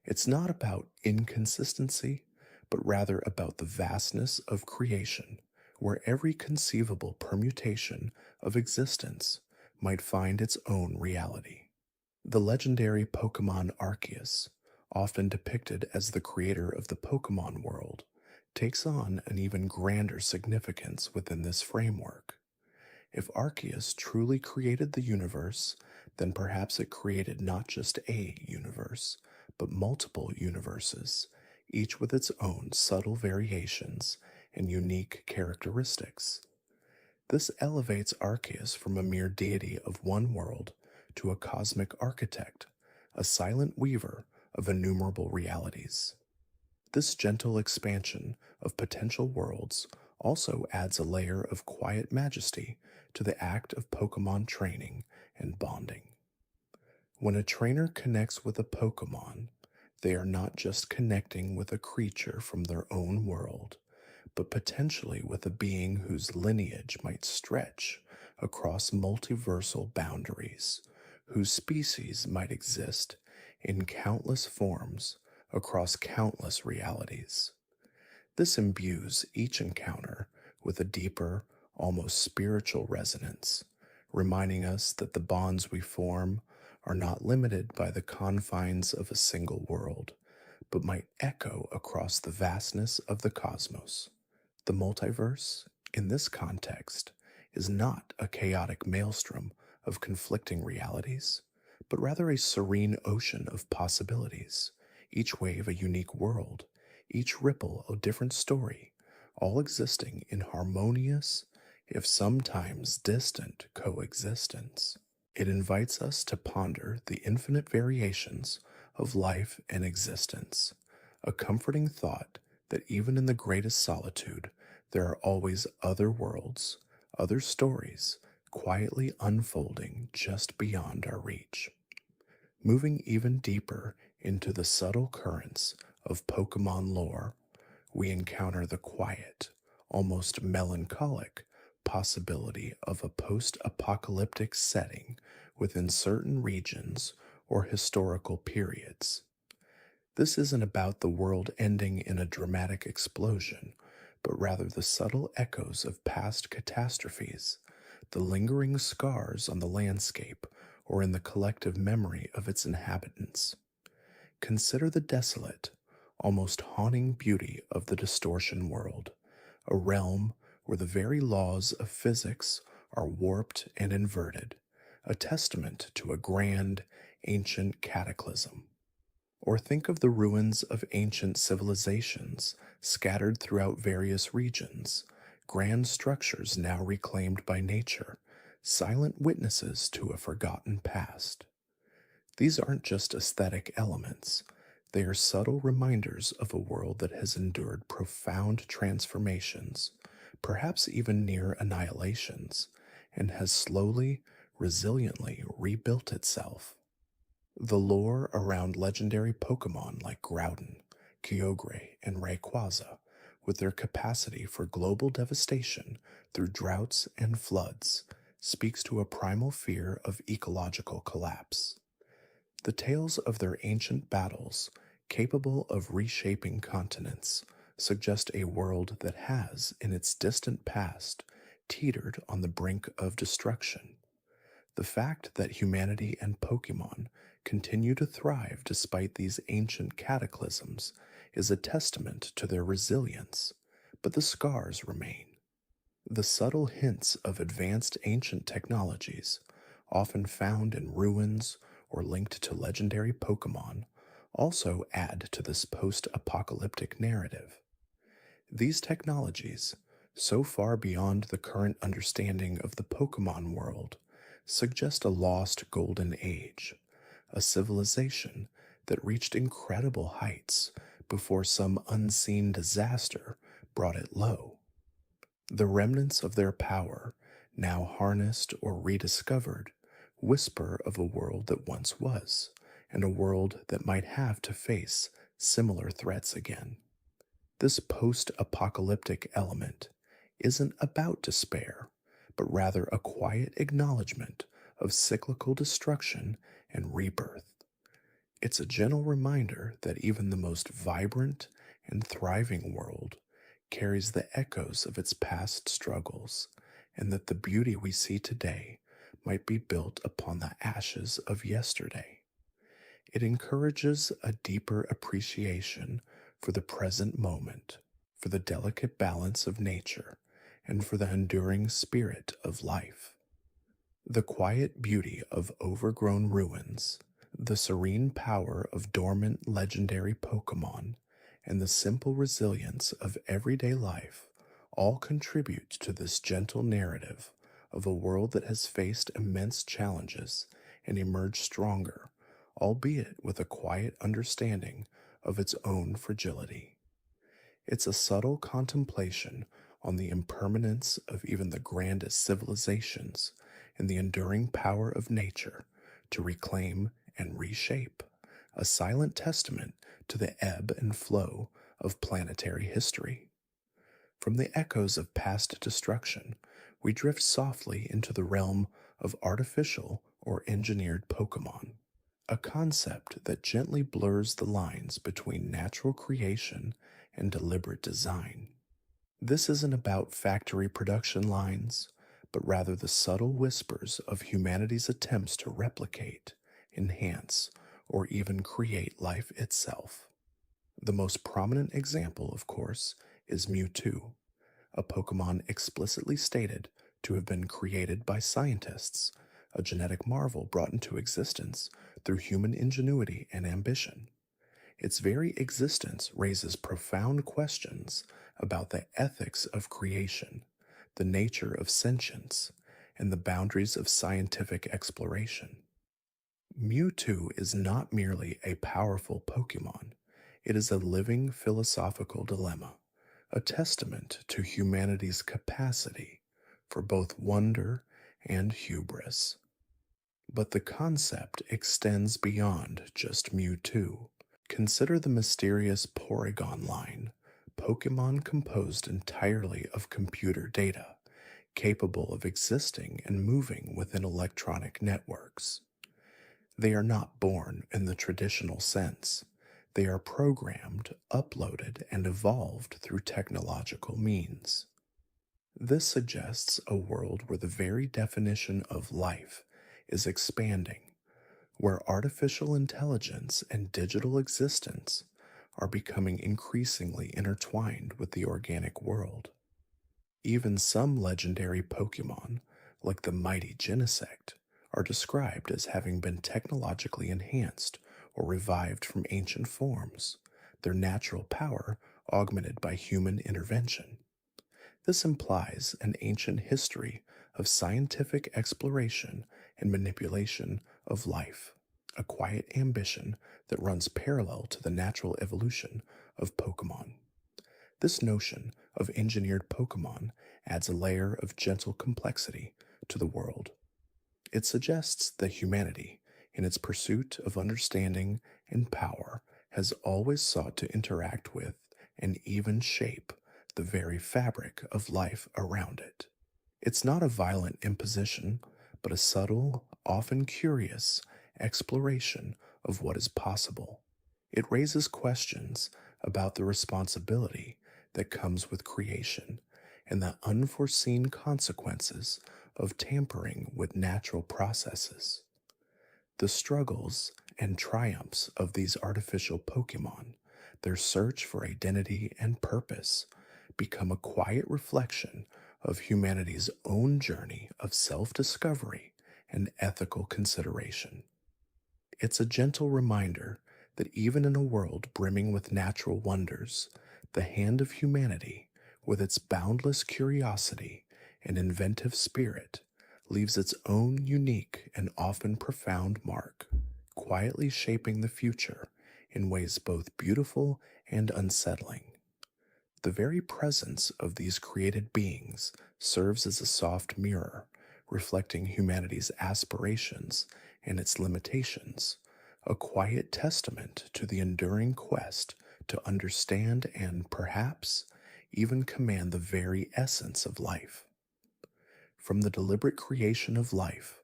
It's not about inconsistency, but rather about the vastness of creation, where every conceivable permutation of existence might find its own reality. The legendary Pokemon Arceus, often depicted as the creator of the Pokemon world, takes on an even grander significance within this framework. If Arceus truly created the universe, then perhaps it created not just a universe, but multiple universes, each with its own subtle variations and unique characteristics. This elevates Arceus from a mere deity of one world to a cosmic architect, a silent weaver of innumerable realities. This gentle expansion of potential worlds also adds a layer of quiet majesty to the act of Pokemon training and bonding. When a trainer connects with a Pokemon, they are not just connecting with a creature from their own world, but potentially with a being whose lineage might stretch across multiversal boundaries, whose species might exist in countless forms across countless realities. This imbues each encounter with a deeper, almost spiritual resonance, reminding us that the bonds we form are not limited by the confines of a single world, but might echo across the vastness of the cosmos. The multiverse, in this context, is not a chaotic maelstrom of conflicting realities, but rather a serene ocean of possibilities, each wave a unique world, each ripple a different story, all existing in harmonious, if sometimes distant, coexistence. It invites us to ponder the infinite variations of life and existence, a comforting thought that even in the greatest solitude, there are always other worlds, other stories, quietly unfolding just beyond our reach. Moving even deeper into the subtle currents of Pokemon lore, we encounter the quiet, almost melancholic possibility of a post apocalyptic setting within certain regions or historical periods. This isn't about the world ending in a dramatic explosion but rather the subtle echoes of past catastrophes, the lingering scars on the landscape, or in the collective memory of its inhabitants. Consider the desolate, almost haunting beauty of the distortion world, a realm where the very laws of physics are warped and inverted, a testament to a grand, ancient cataclysm. Or think of the ruins of ancient civilizations scattered throughout various regions, grand structures now reclaimed by nature, silent witnesses to a forgotten past. These aren't just aesthetic elements, they are subtle reminders of a world that has endured profound transformations, perhaps even near annihilations, and has slowly, resiliently rebuilt itself. The lore around legendary Pokémon like Groudon, Kyogre, and Rayquaza, with their capacity for global devastation through droughts and floods, speaks to a primal fear of ecological collapse. The tales of their ancient battles, capable of reshaping continents, suggest a world that has, in its distant past, teetered on the brink of destruction. The fact that humanity and Pokemon continue to thrive despite these ancient cataclysms is a testament to their resilience, but the scars remain. The subtle hints of advanced ancient technologies, often found in ruins or linked to legendary Pokemon, also add to this post apocalyptic narrative. These technologies, so far beyond the current understanding of the Pokemon world, suggest a lost golden age, a civilization that reached incredible heights before some unseen disaster brought it low. The remnants of their power, now harnessed or rediscovered, whisper of a world that once was, and a world that might have to face similar threats again. This post apocalyptic element isn't about despair, but rather a quiet acknowledgement of cyclical destruction and rebirth. It's a gentle reminder that even the most vibrant and thriving world carries the echoes of its past struggles, and that the beauty we see today might be built upon the ashes of yesterday. It encourages a deeper appreciation for the present moment, for the delicate balance of nature, and for the enduring spirit of life. The quiet beauty of overgrown ruins, the serene power of dormant legendary Pokemon, and the simple resilience of everyday life all contribute to this gentle narrative of a world that has faced immense challenges and emerged stronger, albeit with a quiet understanding of its own fragility. It's a subtle contemplation on the impermanence of even the grandest civilizations and the enduring power of nature to reclaim and reshape, a silent testament to the ebb and flow of planetary history. From the echoes of past destruction, we drift softly into the realm of artificial or engineered Pokemon, a concept that gently blurs the lines between natural creation and deliberate design. This isn't about factory production lines, but rather the subtle whispers of humanity's attempts to replicate, enhance, or even create life itself. The most prominent example, of course, is Mewtwo, a Pokemon explicitly stated to have been created by scientists, a genetic marvel brought into existence through human ingenuity and ambition. Its very existence raises profound questions about the ethics of creation, the nature of sentience, and the boundaries of scientific exploration. Mewtwo is not merely a powerful Pokemon, it is a living philosophical dilemma, a testament to humanity's capacity for both wonder and hubris. But the concept extends beyond just Mewtwo. Consider the mysterious Porygon line, Pokemon composed entirely of computer data, capable of existing and moving within electronic networks. They are not born in the traditional sense. They are programmed, uploaded, and evolved through technological means. This suggests a world where the very definition of life is expanding, where artificial intelligence and digital existence are becoming increasingly intertwined with the organic world. Even some legendary Pokemon, like the mighty Genesect, are described as having been technologically enhanced or revived from ancient forms, their natural power augmented by human intervention. This implies an ancient history of scientific exploration and manipulation of life, a quiet ambition that runs parallel to the natural evolution of Pokemon. This notion of engineered Pokemon adds a layer of gentle complexity to the world. It suggests that humanity, in its pursuit of understanding and power, has always sought to interact with and even shape the very fabric of life around it. It's not a violent imposition, but a subtle, often curious exploration of what is possible. It raises questions about the responsibility that comes with creation and the unforeseen consequences of tampering with natural processes. The struggles and triumphs of these artificial Pokemon, their search for identity and purpose, become a quiet reflection of humanity's own journey of self discovery and ethical consideration. It's a gentle reminder that even in a world brimming with natural wonders, the hand of humanity, with its boundless curiosity and inventive spirit, leaves its own unique and often profound mark, quietly shaping the future in ways both beautiful and unsettling. The very presence of these created beings serves as a soft mirror, reflecting humanity's aspirations and its limitations, a quiet testament to the enduring quest to understand and perhaps even command the very essence of life. From the deliberate creation of life,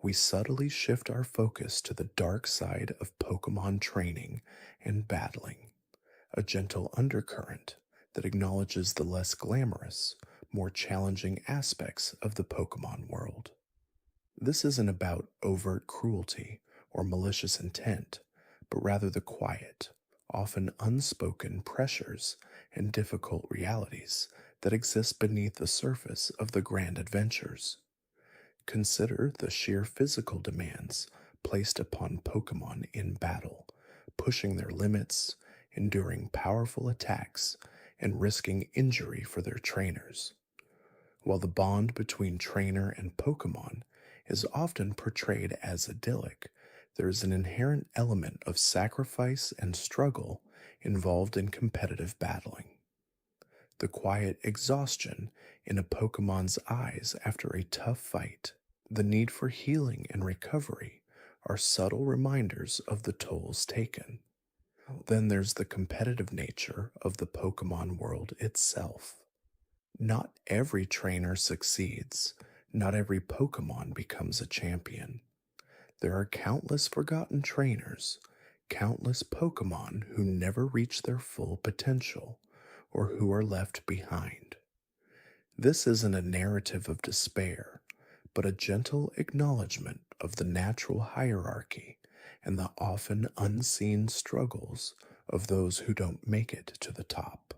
we subtly shift our focus to the dark side of Pokemon training and battling, a gentle undercurrent that acknowledges the less glamorous, more challenging aspects of the Pokemon world. This isn't about overt cruelty or malicious intent, but rather the quiet, often unspoken pressures and difficult realities that exist beneath the surface of the grand adventures. Consider the sheer physical demands placed upon Pokemon in battle, pushing their limits, enduring powerful attacks, and risking injury for their trainers. While the bond between trainer and Pokemon is often portrayed as idyllic, there is an inherent element of sacrifice and struggle involved in competitive battling. The quiet exhaustion in a Pokemon's eyes after a tough fight, the need for healing and recovery are subtle reminders of the tolls taken. Then there's the competitive nature of the Pokemon world itself. Not every trainer succeeds, not every Pokemon becomes a champion. There are countless forgotten trainers, countless Pokemon who never reach their full potential or who are left behind. This isn't a narrative of despair, but a gentle acknowledgement of the natural hierarchy and the often unseen struggles of those who don't make it to the top.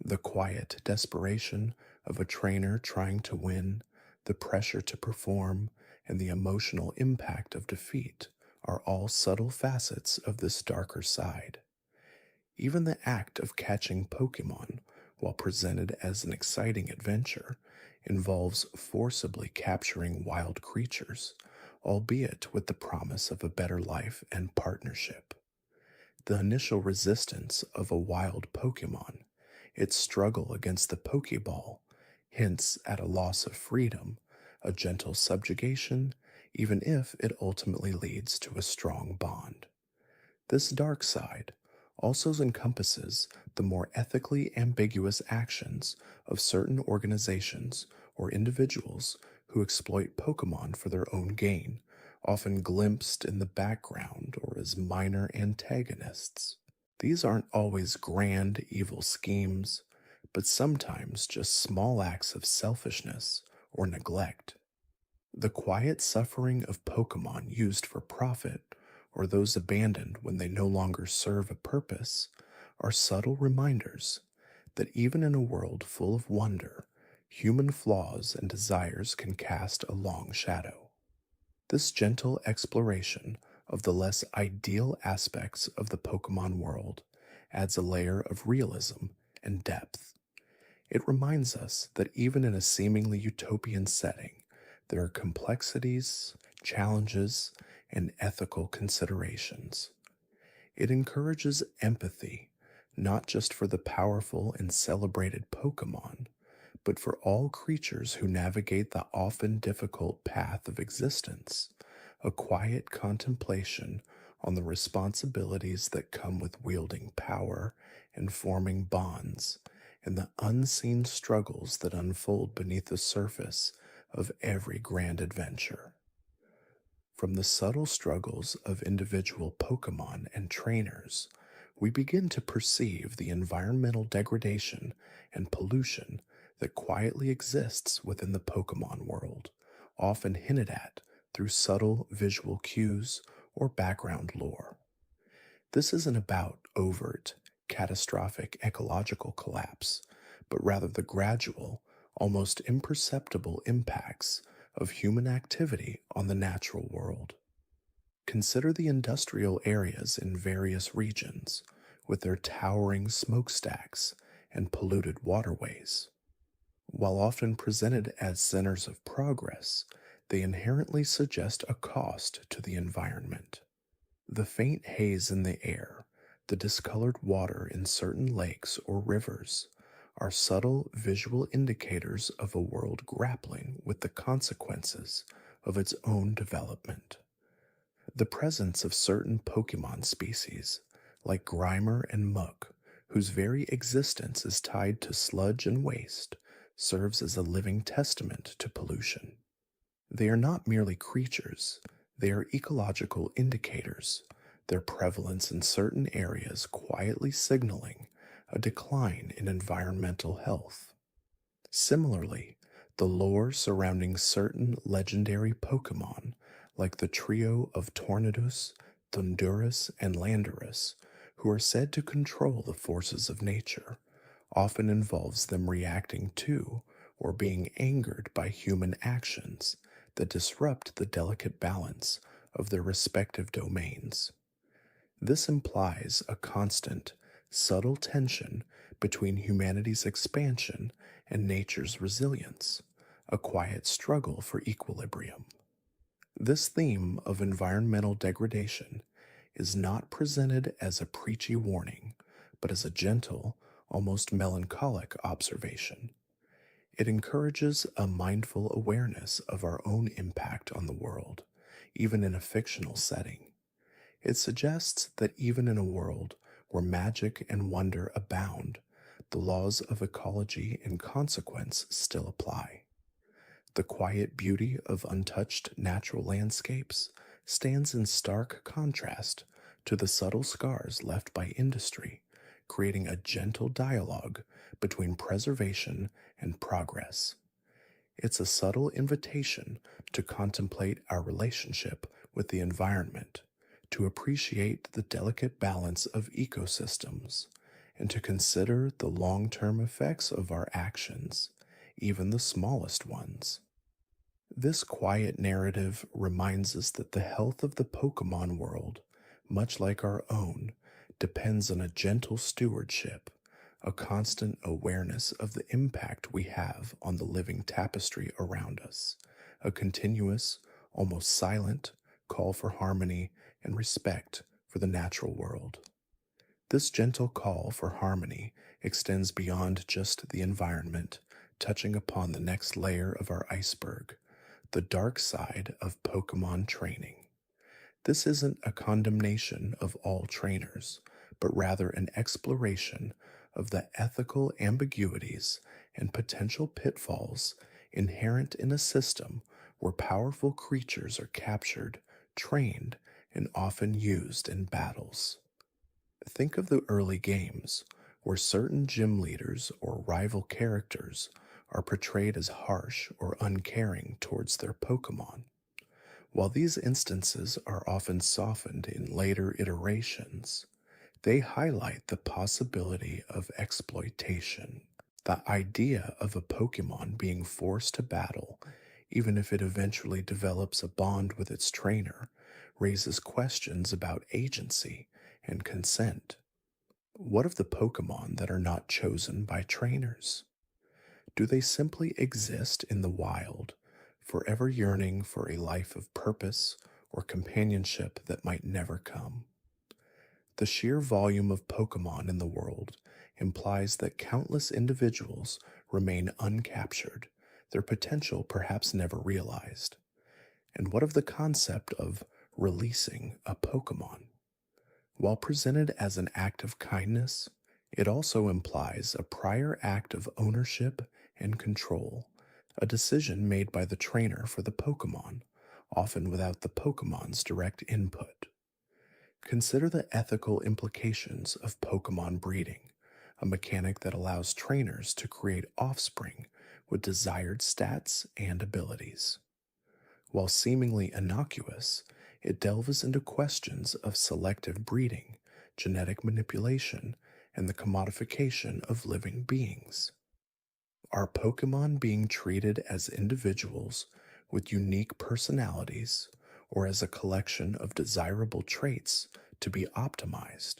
The quiet desperation of a trainer trying to win, the pressure to perform, and the emotional impact of defeat are all subtle facets of this darker side. Even the act of catching Pokemon, while presented as an exciting adventure, involves forcibly capturing wild creatures, albeit with the promise of a better life and partnership. The initial resistance of a wild Pokemon, its struggle against the Pokeball, hints at a loss of freedom, a gentle subjugation, even if it ultimately leads to a strong bond. This dark side also encompasses the more ethically ambiguous actions of certain organizations or individuals who exploit Pokemon for their own gain, often glimpsed in the background or as minor antagonists. These aren't always grand, evil schemes, but sometimes just small acts of selfishness or neglect. The quiet suffering of Pokemon used for profit, or those abandoned when they no longer serve a purpose, are subtle reminders that even in a world full of wonder, human flaws and desires can cast a long shadow. This gentle exploration of the less ideal aspects of the Pokemon world adds a layer of realism and depth. It reminds us that even in a seemingly utopian setting, there are complexities, challenges, and ethical considerations. It encourages empathy, not just for the powerful and celebrated Pokemon, but for all creatures who navigate the often difficult path of existence, a quiet contemplation on the responsibilities that come with wielding power and forming bonds, and the unseen struggles that unfold beneath the surface of every grand adventure. From the subtle struggles of individual Pokemon and trainers, we begin to perceive the environmental degradation and pollution that quietly exists within the Pokemon world, often hinted at through subtle visual cues or background lore. This isn't about overt, catastrophic ecological collapse, but rather the gradual, almost imperceptible impacts of human activity on the natural world. Consider the industrial areas in various regions, with their towering smokestacks and polluted waterways. While often presented as centers of progress, they inherently suggest a cost to the environment. The faint haze in the air, the discolored water in certain lakes or rivers, are subtle visual indicators of a world grappling with the consequences of its own development. The presence of certain Pokemon species, like Grimer and Muk, whose very existence is tied to sludge and waste, serves as a living testament to pollution. They are not merely creatures, they are ecological indicators, their prevalence in certain areas quietly signaling a decline in environmental health. Similarly, the lore surrounding certain legendary Pokemon, like the trio of Tornadus, Thundurus, and Landorus, who are said to control the forces of nature, often involves them reacting to or being angered by human actions that disrupt the delicate balance of their respective domains. This implies a constant, subtle tension between humanity's expansion and nature's resilience, a quiet struggle for equilibrium. This theme of environmental degradation is not presented as a preachy warning, but as a gentle, almost melancholic observation. It encourages a mindful awareness of our own impact on the world, even in a fictional setting. It suggests that even in a world where magic and wonder abound, the laws of ecology and consequence still apply. The quiet beauty of untouched natural landscapes stands in stark contrast to the subtle scars left by industry, creating a gentle dialogue between preservation and progress. It's a subtle invitation to contemplate our relationship with the environment, to appreciate the delicate balance of ecosystems, and to consider the long term effects of our actions, even the smallest ones. This quiet narrative reminds us that the health of the Pokemon world, much like our own, depends on a gentle stewardship, a constant awareness of the impact we have on the living tapestry around us, a continuous, almost silent call for harmony and respect for the natural world. This gentle call for harmony extends beyond just the environment, touching upon the next layer of our iceberg, the dark side of Pokemon training. This isn't a condemnation of all trainers, but rather an exploration of the ethical ambiguities and potential pitfalls inherent in a system where powerful creatures are captured, trained, and often used in battles. Think of the early games, where certain gym leaders or rival characters are portrayed as harsh or uncaring towards their Pokemon. While these instances are often softened in later iterations, they highlight the possibility of exploitation. The idea of a Pokemon being forced to battle, even if it eventually develops a bond with its trainer, raises questions about agency and consent. What of the Pokemon that are not chosen by trainers? Do they simply exist in the wild, forever yearning for a life of purpose or companionship that might never come? The sheer volume of Pokemon in the world implies that countless individuals remain uncaptured, their potential perhaps never realized. And what of the concept of releasing a Pokemon? While presented as an act of kindness, it also implies a prior act of ownership and control, a decision made by the trainer for the Pokemon, often without the Pokemon's direct input. Consider the ethical implications of Pokemon breeding, a mechanic that allows trainers to create offspring with desired stats and abilities. While seemingly innocuous, it delves into questions of selective breeding, genetic manipulation, and the commodification of living beings. Are Pokemon being treated as individuals with unique personalities or as a collection of desirable traits to be optimized?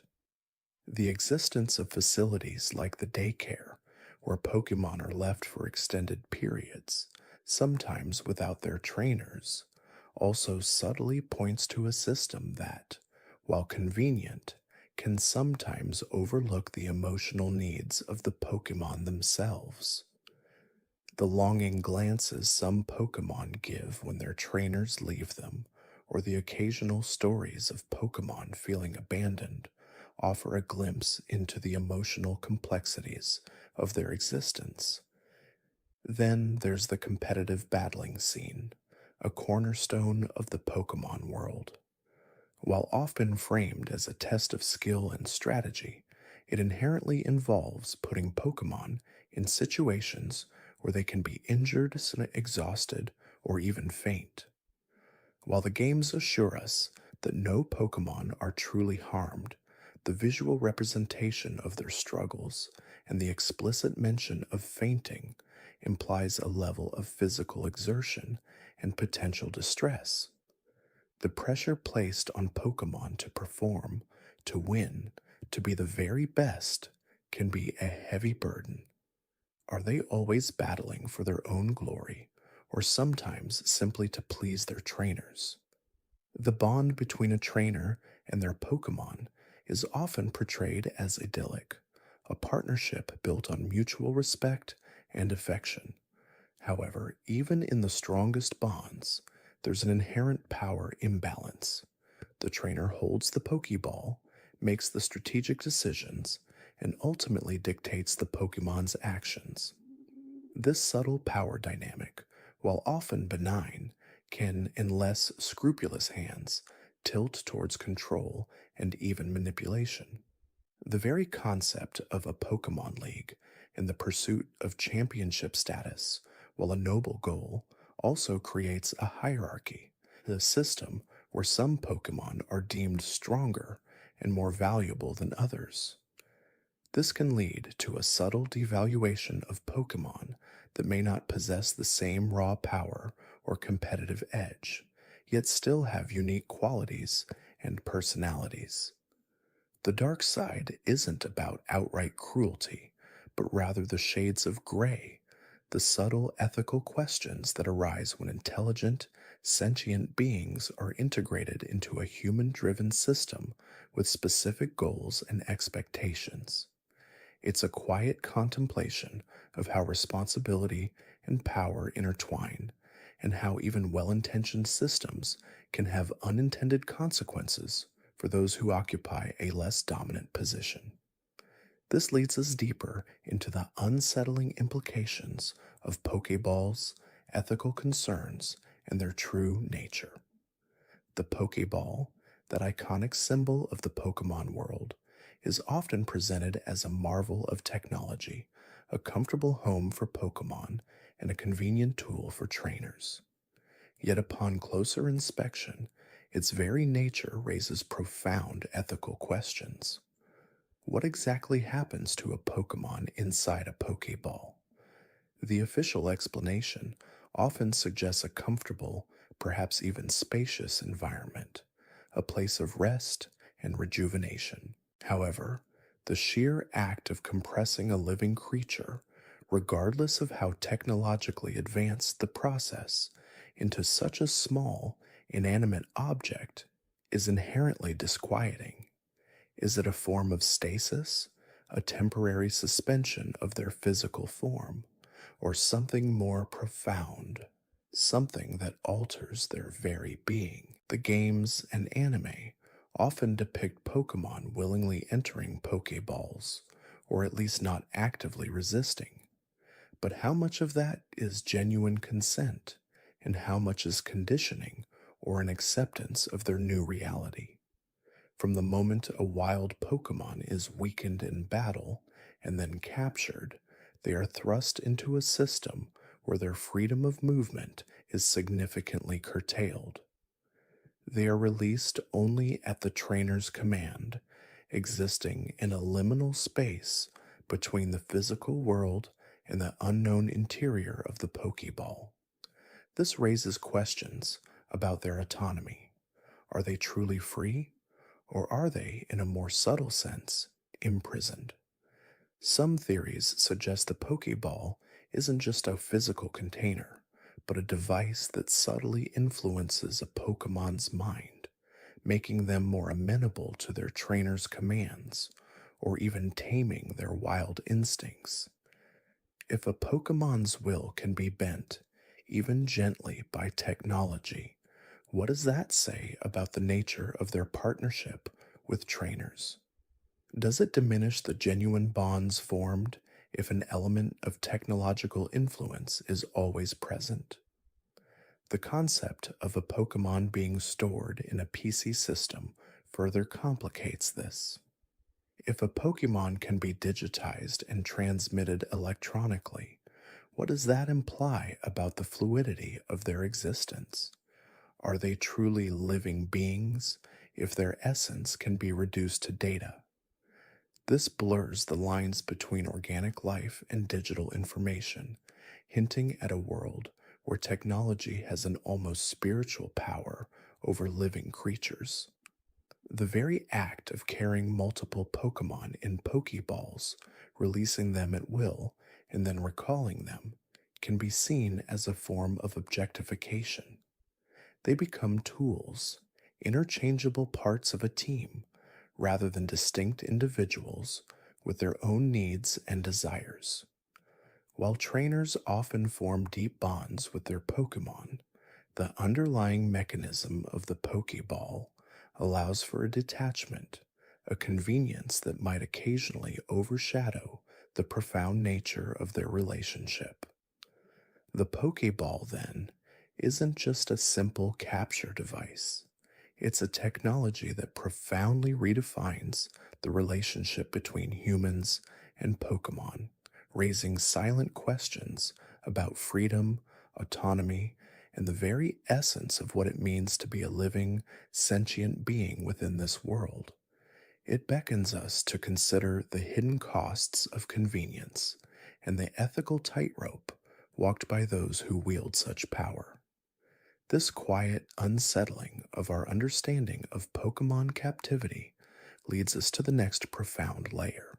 The existence of facilities like the daycare, where Pokemon are left for extended periods, sometimes without their trainers, also subtly points to a system that, while convenient, can sometimes overlook the emotional needs of the Pokemon themselves. The longing glances some Pokemon give when their trainers leave them, or the occasional stories of Pokemon feeling abandoned, offer a glimpse into the emotional complexities of their existence. Then there's the competitive battling scene, a cornerstone of the Pokemon world. While often framed as a test of skill and strategy, it inherently involves putting Pokemon in situations where they can be injured, exhausted, or even faint. While the games assure us that no Pokemon are truly harmed, the visual representation of their struggles and the explicit mention of fainting implies a level of physical exertion and potential distress. The pressure placed on Pokemon to perform, to win, to be the very best can be a heavy burden. Are they always battling for their own glory, or sometimes simply to please their trainers? The bond between a trainer and their Pokemon is often portrayed as idyllic, a partnership built on mutual respect and affection. However, even in the strongest bonds, there's an inherent power imbalance. The trainer holds the Pokeball, makes the strategic decisions, and ultimately dictates the Pokemon's actions. This subtle power dynamic, while often benign, can, in less scrupulous hands, tilt towards control and even manipulation. The very concept of a Pokemon League and the pursuit of championship status, while a noble goal, also creates a hierarchy, a system where some Pokemon are deemed stronger and more valuable than others. This can lead to a subtle devaluation of Pokemon that may not possess the same raw power or competitive edge, yet still have unique qualities and personalities. The dark side isn't about outright cruelty, but rather the shades of gray, the subtle ethical questions that arise when intelligent, sentient beings are integrated into a human driven system with specific goals and expectations. It's a quiet contemplation of how responsibility and power intertwine, and how even well intentioned systems can have unintended consequences for those who occupy a less dominant position. This leads us deeper into the unsettling implications of Pokeballs, ethical concerns, and their true nature. The Pokeball, that iconic symbol of the Pokemon world, is often presented as a marvel of technology, a comfortable home for Pokemon, and a convenient tool for trainers. Yet upon closer inspection, its very nature raises profound ethical questions. What exactly happens to a Pokemon inside a Pokeball? The official explanation often suggests a comfortable, perhaps even spacious environment, a place of rest and rejuvenation. However, the sheer act of compressing a living creature, regardless of how technologically advanced the process, into such a small, inanimate object is inherently disquieting. Is it a form of stasis, a temporary suspension of their physical form, or something more profound, something that alters their very being? The games and anime often depict Pokemon willingly entering Pokeballs, or at least not actively resisting. But how much of that is genuine consent, and how much is conditioning or an acceptance of their new reality? From the moment a wild Pokemon is weakened in battle and then captured, they are thrust into a system where their freedom of movement is significantly curtailed. They are released only at the trainer's command, existing in a liminal space between the physical world and the unknown interior of the Pokeball. This raises questions about their autonomy. Are they truly free? Or are they, in a more subtle sense, imprisoned? Some theories suggest the Pokeball isn't just a physical container, but a device that subtly influences a Pokemon's mind, making them more amenable to their trainer's commands, or even taming their wild instincts. If a Pokemon's will can be bent, even gently, by technology, what does that say about the nature of their partnership with trainers? Does it diminish the genuine bonds formed if an element of technological influence is always present? The concept of a Pokemon being stored in a PC system further complicates this. If a Pokemon can be digitized and transmitted electronically, what does that imply about the fluidity of their existence? Are they truly living beings if their essence can be reduced to data? This blurs the lines between organic life and digital information, hinting at a world where technology has an almost spiritual power over living creatures. The very act of carrying multiple Pokemon in Pokeballs, releasing them at will, and then recalling them, can be seen as a form of objectification. They become tools, interchangeable parts of a team, rather than distinct individuals with their own needs and desires. While trainers often form deep bonds with their Pokemon, the underlying mechanism of the Pokeball allows for a detachment, a convenience that might occasionally overshadow the profound nature of their relationship. The Pokeball, then, isn't just a simple capture device. It's a technology that profoundly redefines the relationship between humans and Pokemon, raising silent questions about freedom, autonomy, and the very essence of what it means to be a living, sentient being within this world. It beckons us to consider the hidden costs of convenience and the ethical tightrope walked by those who wield such power. This quiet unsettling of our understanding of Pokemon captivity leads us to the next profound layer: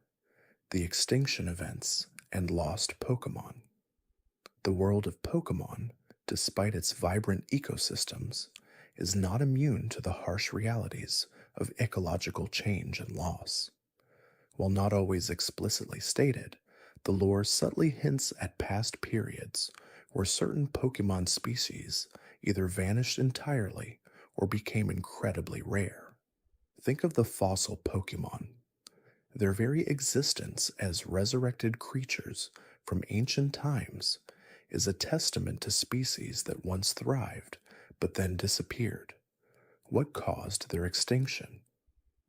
the extinction events and lost Pokemon. The world of Pokemon, despite its vibrant ecosystems, is not immune to the harsh realities of ecological change and loss. While not always explicitly stated, the lore subtly hints at past periods where certain Pokemon species either vanished entirely or became incredibly rare. Think of the fossil Pokemon. Their very existence as resurrected creatures from ancient times is a testament to species that once thrived but then disappeared. What caused their extinction?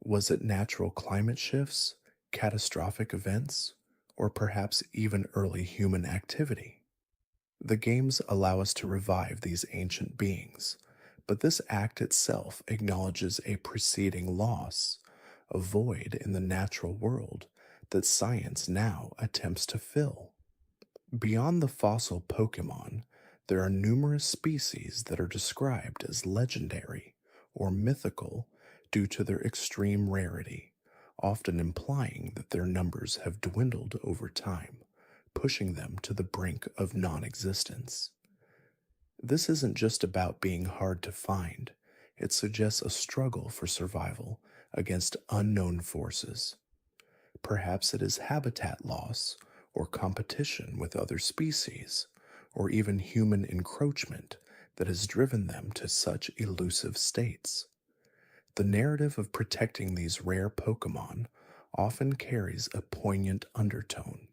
Was it natural climate shifts, catastrophic events, or perhaps even early human activity? The games allow us to revive these ancient beings, but this act itself acknowledges a preceding loss, a void in the natural world that science now attempts to fill. Beyond the fossil Pokemon, there are numerous species that are described as legendary or mythical due to their extreme rarity, often implying that their numbers have dwindled over time, pushing them to the brink of non existence. This isn't just about being hard to find, it suggests a struggle for survival against unknown forces. Perhaps it is habitat loss, or competition with other species, or even human encroachment that has driven them to such elusive states. The narrative of protecting these rare Pokemon often carries a poignant undertone,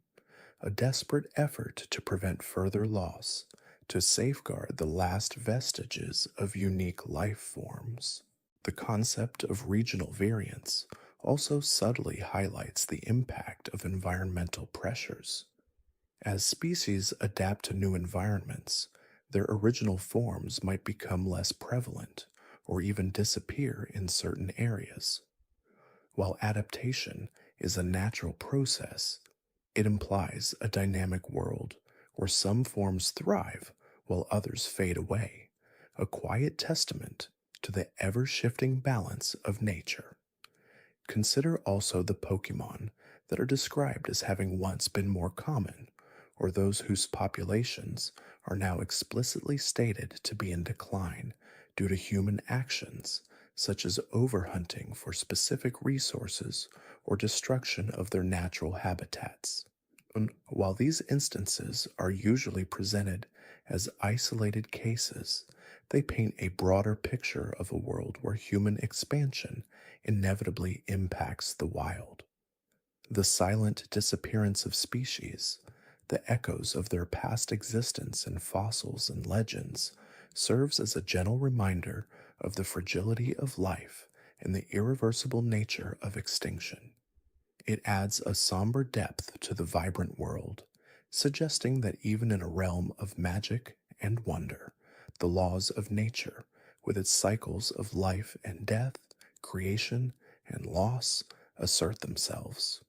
a desperate effort to prevent further loss, to safeguard the last vestiges of unique life forms. The concept of regional variance also subtly highlights the impact of environmental pressures. As species adapt to new environments, their original forms might become less prevalent or even disappear in certain areas. While adaptation is a natural process, it implies a dynamic world where some forms thrive while others fade away, a quiet testament to the ever shifting balance of nature. Consider also the Pokemon that are described as having once been more common, or those whose populations are now explicitly stated to be in decline due to human actions, such as overhunting for specific resources or destruction of their natural habitats. And while these instances are usually presented as isolated cases, they paint a broader picture of a world where human expansion inevitably impacts the wild. The silent disappearance of species, the echoes of their past existence in fossils and legends, serves as a gentle reminder of the fragility of life and the irreversible nature of extinction. It adds a somber depth to the vibrant world, suggesting that even in a realm of magic and wonder, the laws of nature, with its cycles of life and death, creation and loss, assert themselves.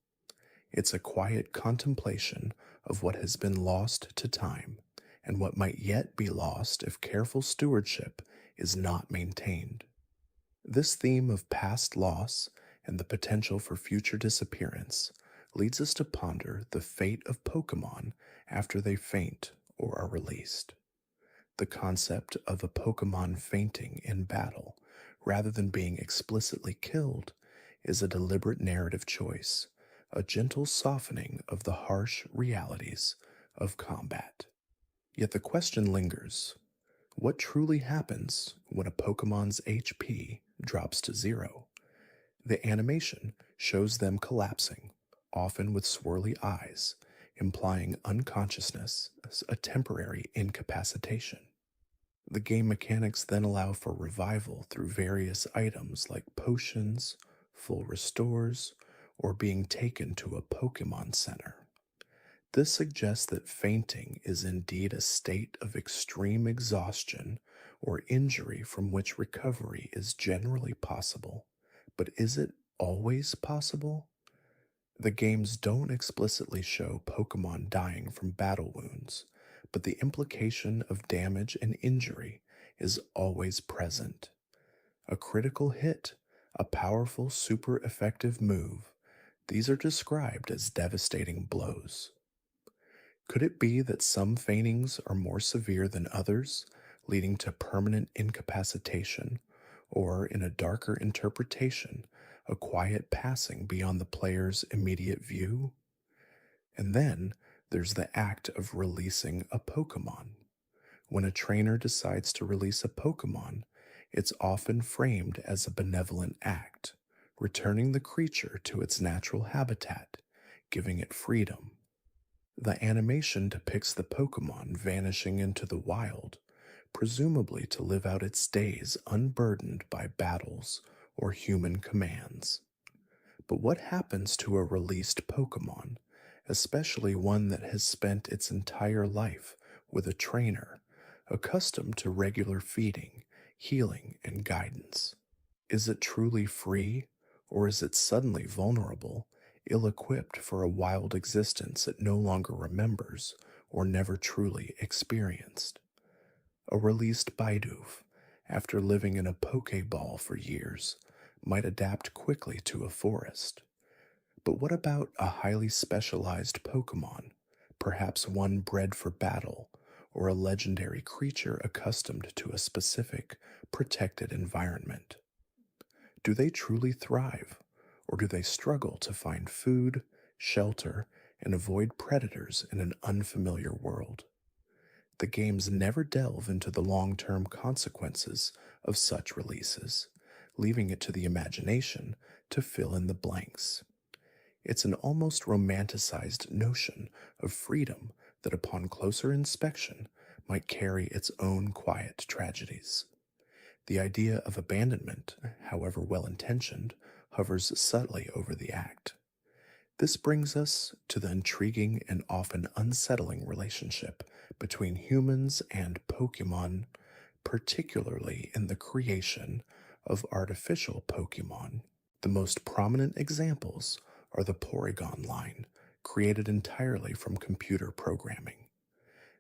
It's a quiet contemplation of what has been lost to time and what might yet be lost if careful stewardship is not maintained. This theme of past loss and the potential for future disappearance leads us to ponder the fate of Pokemon after they faint or are released. The concept of a Pokemon fainting in battle, rather than being explicitly killed, is a deliberate narrative choice, a gentle softening of the harsh realities of combat. Yet the question lingers: what truly happens when a Pokemon's HP drops to zero? The animation shows them collapsing, often with swirly eyes, implying unconsciousness, a temporary incapacitation. The game mechanics then allow for revival through various items like potions, full restores, or being taken to a Pokemon Center. This suggests that fainting is indeed a state of extreme exhaustion or injury from which recovery is generally possible. But is it always possible? The games don't explicitly show Pokemon dying from battle wounds, but the implication of damage and injury is always present. A critical hit, a powerful, super effective move, these are described as devastating blows. Could it be that some faintings are more severe than others, leading to permanent incapacitation, or, in a darker interpretation, a quiet passing beyond the player's immediate view? And then there's the act of releasing a Pokemon. When a trainer decides to release a Pokemon, it's often framed as a benevolent act, returning the creature to its natural habitat, giving it freedom. The animation depicts the Pokemon vanishing into the wild, presumably to live out its days unburdened by battles or human commands. But what happens to a released Pokemon, especially one that has spent its entire life with a trainer, accustomed to regular feeding, healing, and guidance? Is it truly free, or is it suddenly vulnerable, ill equipped for a wild existence it no longer remembers or never truly experienced? A released Bidoof, after living in a Pokeball for years, might adapt quickly to a forest. But what about a highly specialized Pokemon, perhaps one bred for battle, or a legendary creature accustomed to a specific, protected environment? Do they truly thrive, or do they struggle to find food, shelter, and avoid predators in an unfamiliar world? The games never delve into the long term consequences of such releases, leaving it to the imagination to fill in the blanks. It's an almost romanticized notion of freedom that, upon closer inspection, might carry its own quiet tragedies. The idea of abandonment, however well intentioned, hovers subtly over the act. This brings us to the intriguing and often unsettling relationship between humans and Pokemon, particularly in the creation of artificial Pokemon. The most prominent examples are the Porygon line, created entirely from computer programming.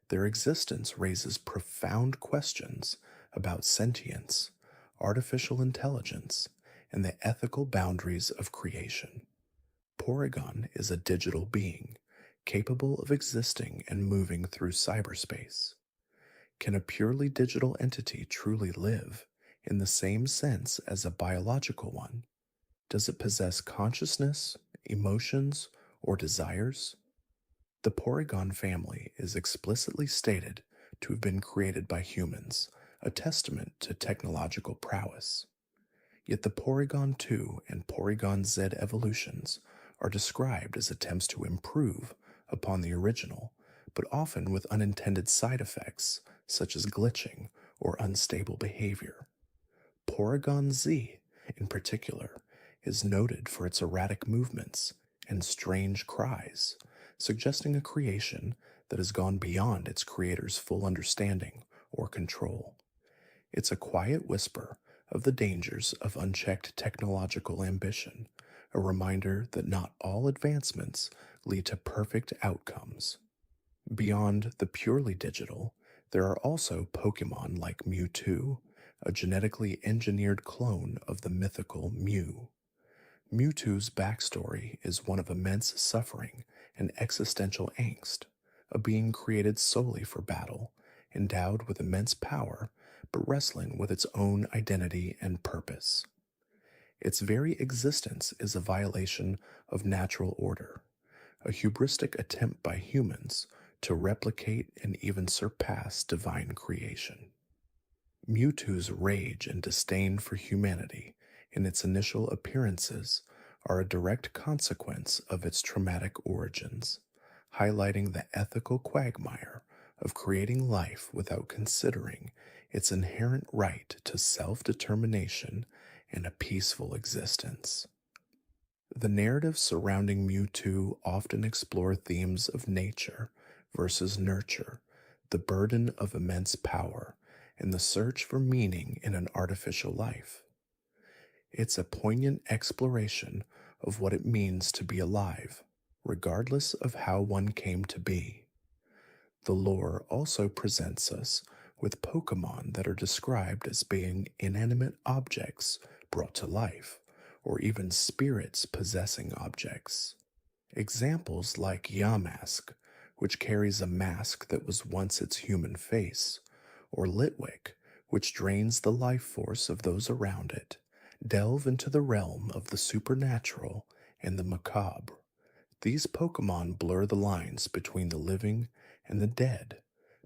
Their existence raises profound questions about sentience, artificial intelligence, and the ethical boundaries of creation. Porygon is a digital being, capable of existing and moving through cyberspace. Can a purely digital entity truly live in the same sense as a biological one? Does it possess consciousness, emotions, or desires? The Porygon family is explicitly stated to have been created by humans, a testament to technological prowess. Yet the Porygon 2 and Porygon Z evolutions are described as attempts to improve upon the original, but often with unintended side effects such as glitching or unstable behavior. Porygon Z, in particular, is noted for its erratic movements and strange cries, suggesting a creation that has gone beyond its creator's full understanding or control. It's a quiet whisper of the dangers of unchecked technological ambition, a reminder that not all advancements lead to perfect outcomes. Beyond the purely digital, there are also Pokemon like Mewtwo, a genetically engineered clone of the mythical Mew. Mewtwo's backstory is one of immense suffering and existential angst, a being created solely for battle, endowed with immense power, but wrestling with its own identity and purpose. Its very existence is a violation of natural order, a hubristic attempt by humans to replicate and even surpass divine creation. Mewtwo's rage and disdain for humanity in its initial appearances are a direct consequence of its traumatic origins, highlighting the ethical quagmire of creating life without considering its inherent right to self determination and a peaceful existence. The narratives surrounding Mewtwo often explore themes of nature versus nurture, the burden of immense power, and the search for meaning in an artificial life. It's a poignant exploration of what it means to be alive, regardless of how one came to be. The lore also presents us with Pokemon that are described as being inanimate objects brought to life, or even spirits possessing objects. Examples like Yamask, which carries a mask that was once its human face, or Litwick, which drains the life force of those around it, delve into the realm of the supernatural and the macabre. These Pokemon blur the lines between the living and the dead,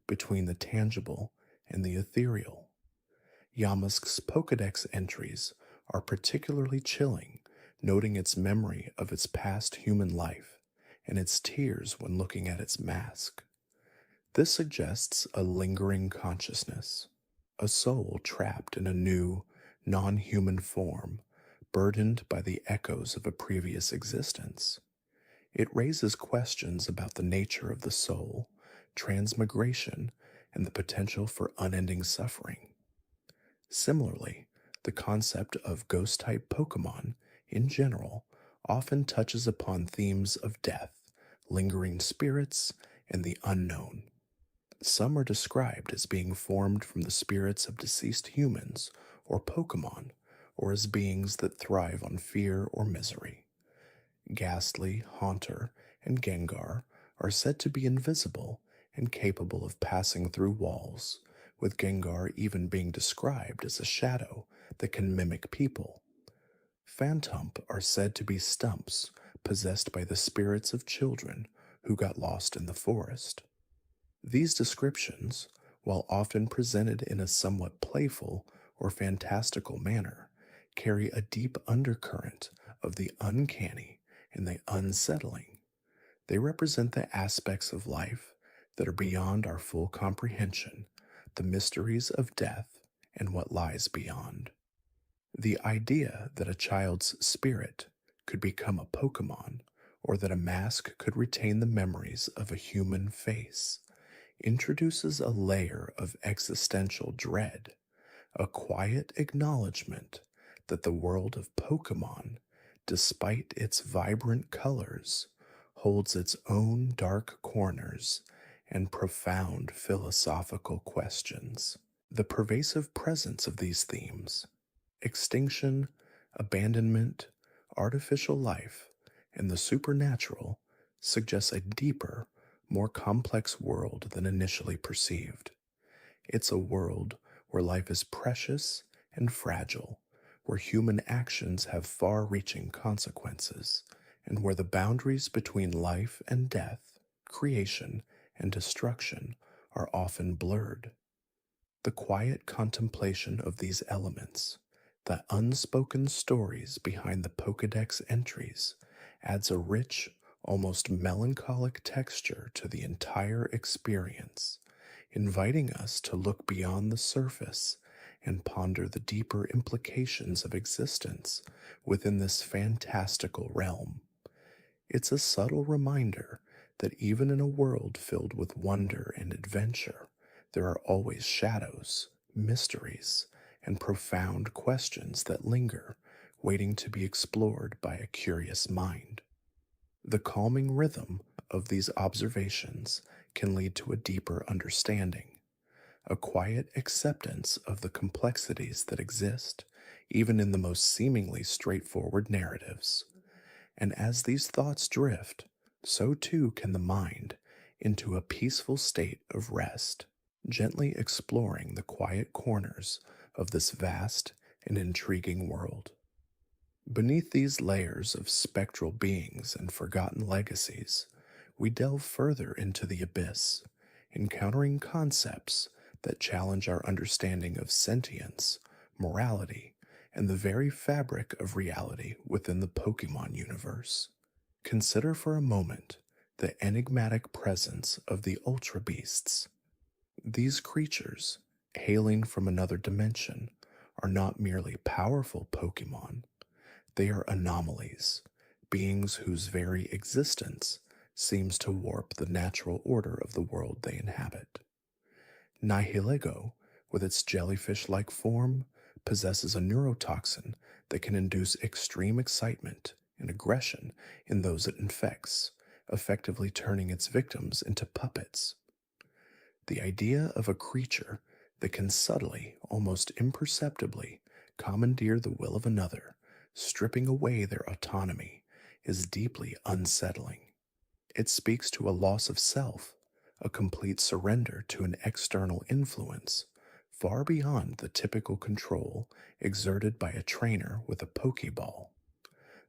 between the tangible and the ethereal. Yamask's Pokedex entries are particularly chilling, noting its memory of its past human life and its tears when looking at its mask. This suggests a lingering consciousness, a soul trapped in a new, non human form, burdened by the echoes of a previous existence. It raises questions about the nature of the soul, transmigration, and the potential for unending suffering. Similarly, the concept of ghost type Pokemon in general often touches upon themes of death, lingering spirits, and the unknown. Some are described as being formed from the spirits of deceased humans or Pokemon, or as beings that thrive on fear or misery. Ghastly, Haunter, and Gengar are said to be invisible and capable of passing through walls, with Gengar even being described as a shadow that can mimic people. Phantump are said to be stumps possessed by the spirits of children who got lost in the forest. These descriptions, while often presented in a somewhat playful or fantastical manner, carry a deep undercurrent of the uncanny and the unsettling. They represent the aspects of life that are beyond our full comprehension, the mysteries of death, and what lies beyond. The idea that a child's spirit could become a Pokemon, or that a mask could retain the memories of a human face, introduces a layer of existential dread, a quiet acknowledgement that the world of Pokemon, despite its vibrant colors, holds its own dark corners and profound philosophical questions. The pervasive presence of these themes, extinction, abandonment, artificial life, and the supernatural, suggests a deeper, more complex world than initially perceived. It's a world where life is precious and fragile, where human actions have far reaching consequences, and where the boundaries between life and death, creation and destruction, are often blurred. The quiet contemplation of these elements, the unspoken stories behind the Pokedex entries, adds a rich, almost melancholic texture to the entire experience, inviting us to look beyond the surface and ponder the deeper implications of existence within this fantastical realm. It's a subtle reminder that even in a world filled with wonder and adventure, there are always shadows, mysteries, and profound questions that linger, waiting to be explored by a curious mind. The calming rhythm of these observations can lead to a deeper understanding, a quiet acceptance of the complexities that exist, even in the most seemingly straightforward narratives. And as these thoughts drift, so too can the mind into a peaceful state of rest, gently exploring the quiet corners of this vast and intriguing world. Beneath these layers of spectral beings and forgotten legacies, we delve further into the abyss, encountering concepts that challenge our understanding of sentience, morality, and the very fabric of reality within the Pokemon universe. Consider for a moment the enigmatic presence of the Ultra Beasts. These creatures, hailing from another dimension, are not merely powerful Pokemon, they are anomalies, beings whose very existence seems to warp the natural order of the world they inhabit. Nihilego, with its jellyfish like form, possesses a neurotoxin that can induce extreme excitement and aggression in those it infects, effectively turning its victims into puppets. The idea of a creature that can subtly, almost imperceptibly, commandeer the will of another, stripping away their autonomy, is deeply unsettling. It speaks to a loss of self, a complete surrender to an external influence, far beyond the typical control exerted by a trainer with a Pokeball.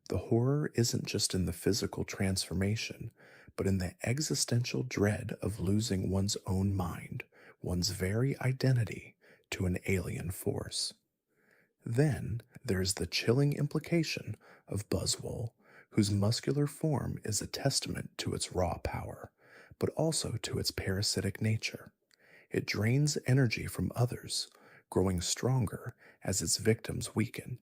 The horror isn't just in the physical transformation, but in the existential dread of losing one's own mind, one's very identity, to an alien force. Then there's the chilling implication of Buzzwole, whose muscular form is a testament to its raw power, but also to its parasitic nature. It drains energy from others, growing stronger as its victims weaken.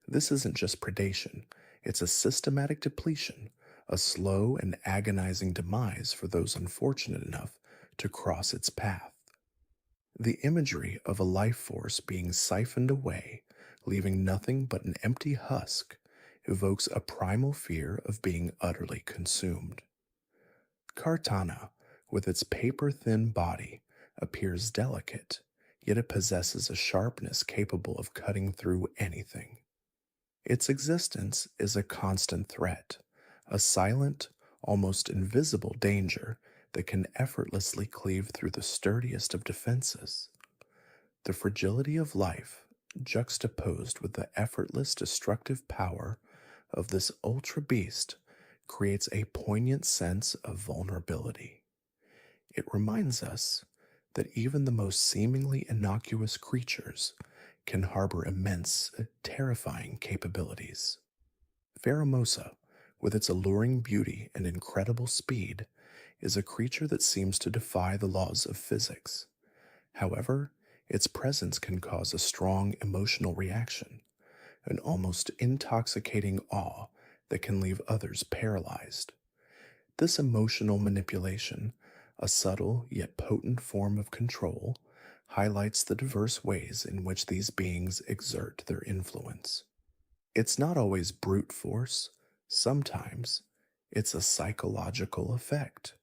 This isn't just predation, it's a systematic depletion, a slow and agonizing demise for those unfortunate enough to cross its path. The imagery of a life force being siphoned away, leaving nothing but an empty husk, evokes a primal fear of being utterly consumed. Kartana, with its paper thin body, appears delicate, yet it possesses a sharpness capable of cutting through anything. Its existence is a constant threat, a silent, almost invisible danger that can effortlessly cleave through the sturdiest of defenses. The fragility of life, juxtaposed with the effortless destructive power of this ultra beast, creates a poignant sense of vulnerability. It reminds us that even the most seemingly innocuous creatures can harbor immense, terrifying capabilities. Pheromosa, with its alluring beauty and incredible speed, is a creature that seems to defy the laws of physics. However, its presence can cause a strong emotional reaction, an almost intoxicating awe that can leave others paralyzed. This emotional manipulation, a subtle yet potent form of control, highlights the diverse ways in which these beings exert their influence. It's not always brute force, sometimes it's a psychological effect,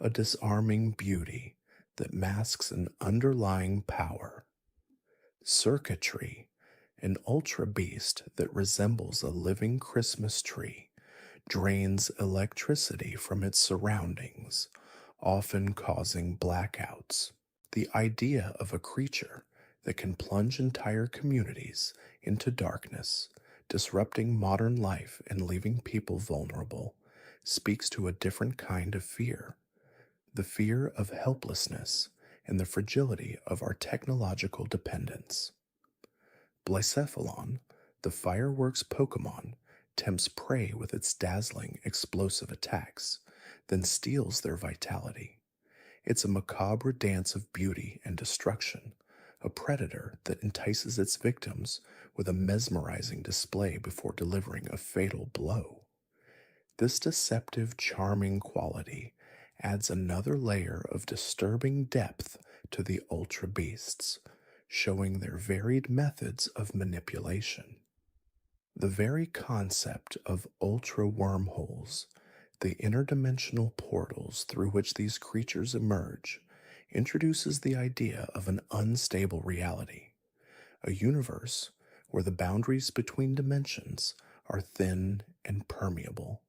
a disarming beauty that masks an underlying power. Circuitry, an ultra beast that resembles a living Christmas tree, drains electricity from its surroundings, often causing blackouts. The idea of a creature that can plunge entire communities into darkness, disrupting modern life and leaving people vulnerable, speaks to a different kind of fear, the fear of helplessness and the fragility of our technological dependence. Blacephalon, the fireworks Pokémon, tempts prey with its dazzling, explosive attacks, then steals their vitality. It's a macabre dance of beauty and destruction, a predator that entices its victims with a mesmerizing display before delivering a fatal blow. This deceptive, charming quality adds another layer of disturbing depth to the ultra beasts, showing their varied methods of manipulation. The very concept of ultra wormholes, the interdimensional portals through which these creatures emerge, introduces the idea of an unstable reality, a universe where the boundaries between dimensions are thin and permeable.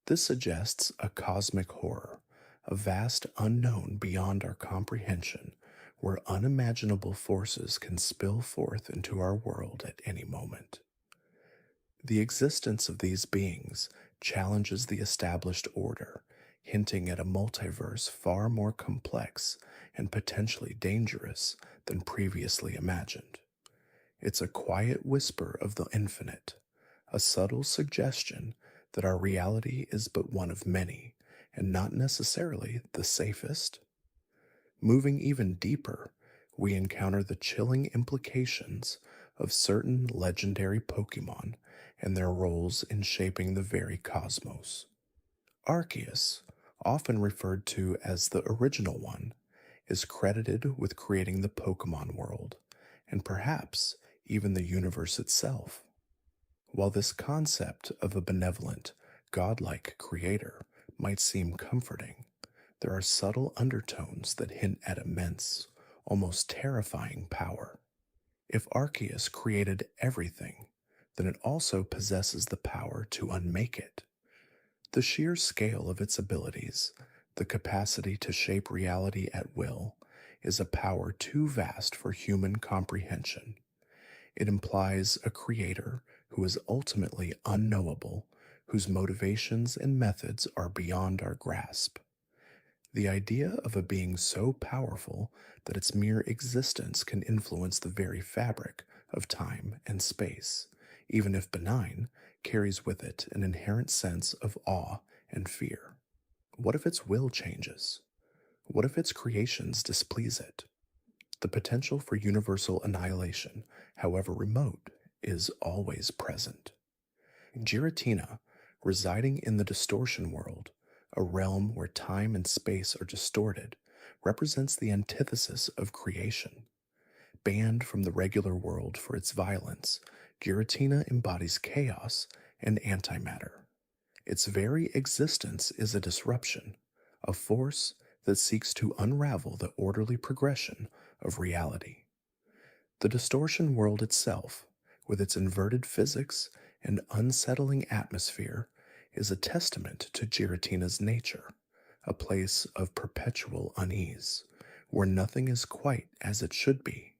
This suggests a cosmic horror, a vast unknown beyond our comprehension, where unimaginable forces can spill forth into our world at any moment. The existence of these beings challenges the established order, hinting at a multiverse far more complex and potentially dangerous than previously imagined. It's a quiet whisper of the infinite, a subtle suggestion that our reality is but one of many, and not necessarily the safest. Moving even deeper, we encounter the chilling implications of certain legendary Pokemon and their roles in shaping the very cosmos. Arceus, often referred to as the original one, is credited with creating the Pokemon world, and perhaps even the universe itself. While this concept of a benevolent, godlike creator might seem comforting, there are subtle undertones that hint at immense, almost terrifying power. If Arceus created everything, then it also possesses the power to unmake it. The sheer scale of its abilities, the capacity to shape reality at will, is a power too vast for human comprehension. It implies a creator who is ultimately unknowable, whose motivations and methods are beyond our grasp. The idea of a being so powerful that its mere existence can influence the very fabric of time and space, even if benign, carries with it an inherent sense of awe and fear. What if its will changes? What if its creations displease it? The potential for universal annihilation, however remote, is always present. Giratina, residing in the distortion world, a realm where time and space are distorted, represents the antithesis of creation. Banned from the regular world for its violence, Giratina embodies chaos and antimatter. Its very existence is a disruption, a force that seeks to unravel the orderly progression of reality. The distortion world itself, with its inverted physics and unsettling atmosphere, is a testament to Giratina's nature, a place of perpetual unease, where nothing is quite as it should be.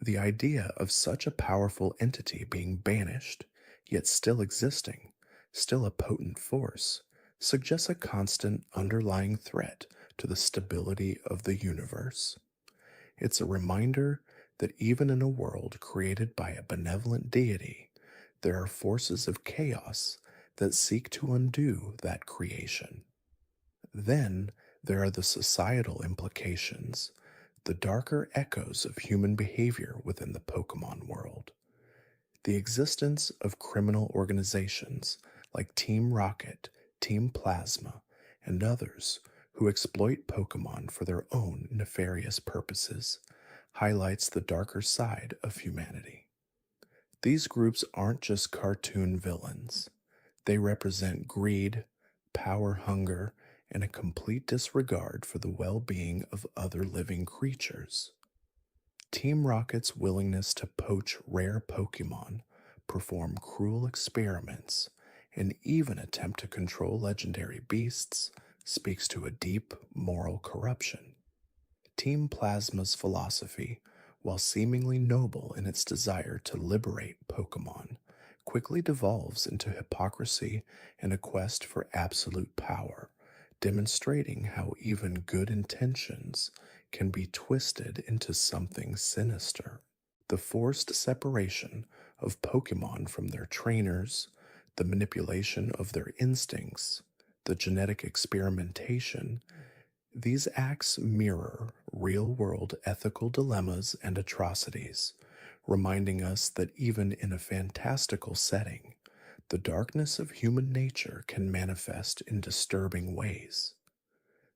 The idea of such a powerful entity being banished, yet still existing, still a potent force, suggests a constant underlying threat to the stability of the universe. It's a reminder that even in a world created by a benevolent deity, there are forces of chaos that seek to undo that creation. Then there are the societal implications, the darker echoes of human behavior within the Pokemon world. The existence of criminal organizations like Team Rocket, Team Plasma, and others who exploit Pokemon for their own nefarious purposes highlights the darker side of humanity. These groups aren't just cartoon villains, they represent greed, power hunger, and a complete disregard for the well being of other living creatures. Team Rocket's willingness to poach rare Pokemon, perform cruel experiments, and even attempt to control legendary beasts speaks to a deep moral corruption. Team Plasma's philosophy, while seemingly noble in its desire to liberate Pokemon, quickly devolves into hypocrisy and a quest for absolute power, demonstrating how even good intentions can be twisted into something sinister. The forced separation of Pokemon from their trainers, the manipulation of their instincts, the genetic experimentation, these acts mirror real world ethical dilemmas and atrocities, reminding us that even in a fantastical setting, the darkness of human nature can manifest in disturbing ways.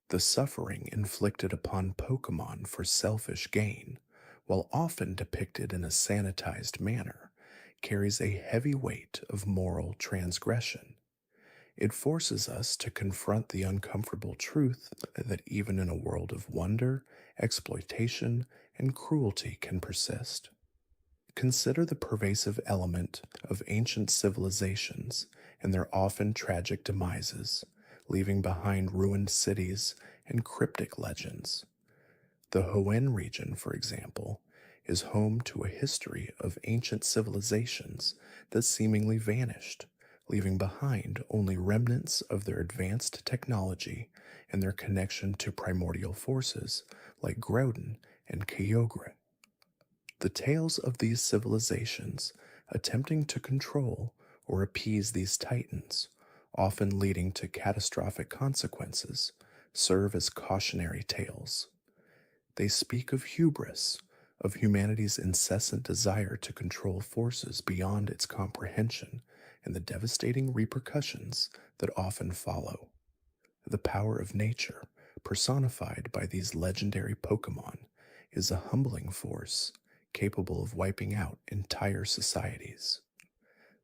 The suffering inflicted upon Pokemon for selfish gain, while often depicted in a sanitized manner, carries a heavy weight of moral transgression. It forces us to confront the uncomfortable truth that even in a world of wonder, exploitation, and cruelty can persist. Consider the pervasive element of ancient civilizations and their often tragic demises, leaving behind ruined cities and cryptic legends. The Hoenn region, for example, is home to a history of ancient civilizations that seemingly vanished, leaving behind only remnants of their advanced technology and their connection to primordial forces like Groudon and Kyogre. The tales of these civilizations attempting to control or appease these titans, often leading to catastrophic consequences, serve as cautionary tales. They speak of hubris, of humanity's incessant desire to control forces beyond its comprehension, and the devastating repercussions that often follow. The power of nature, personified by these legendary Pokemon, is a humbling force capable of wiping out entire societies.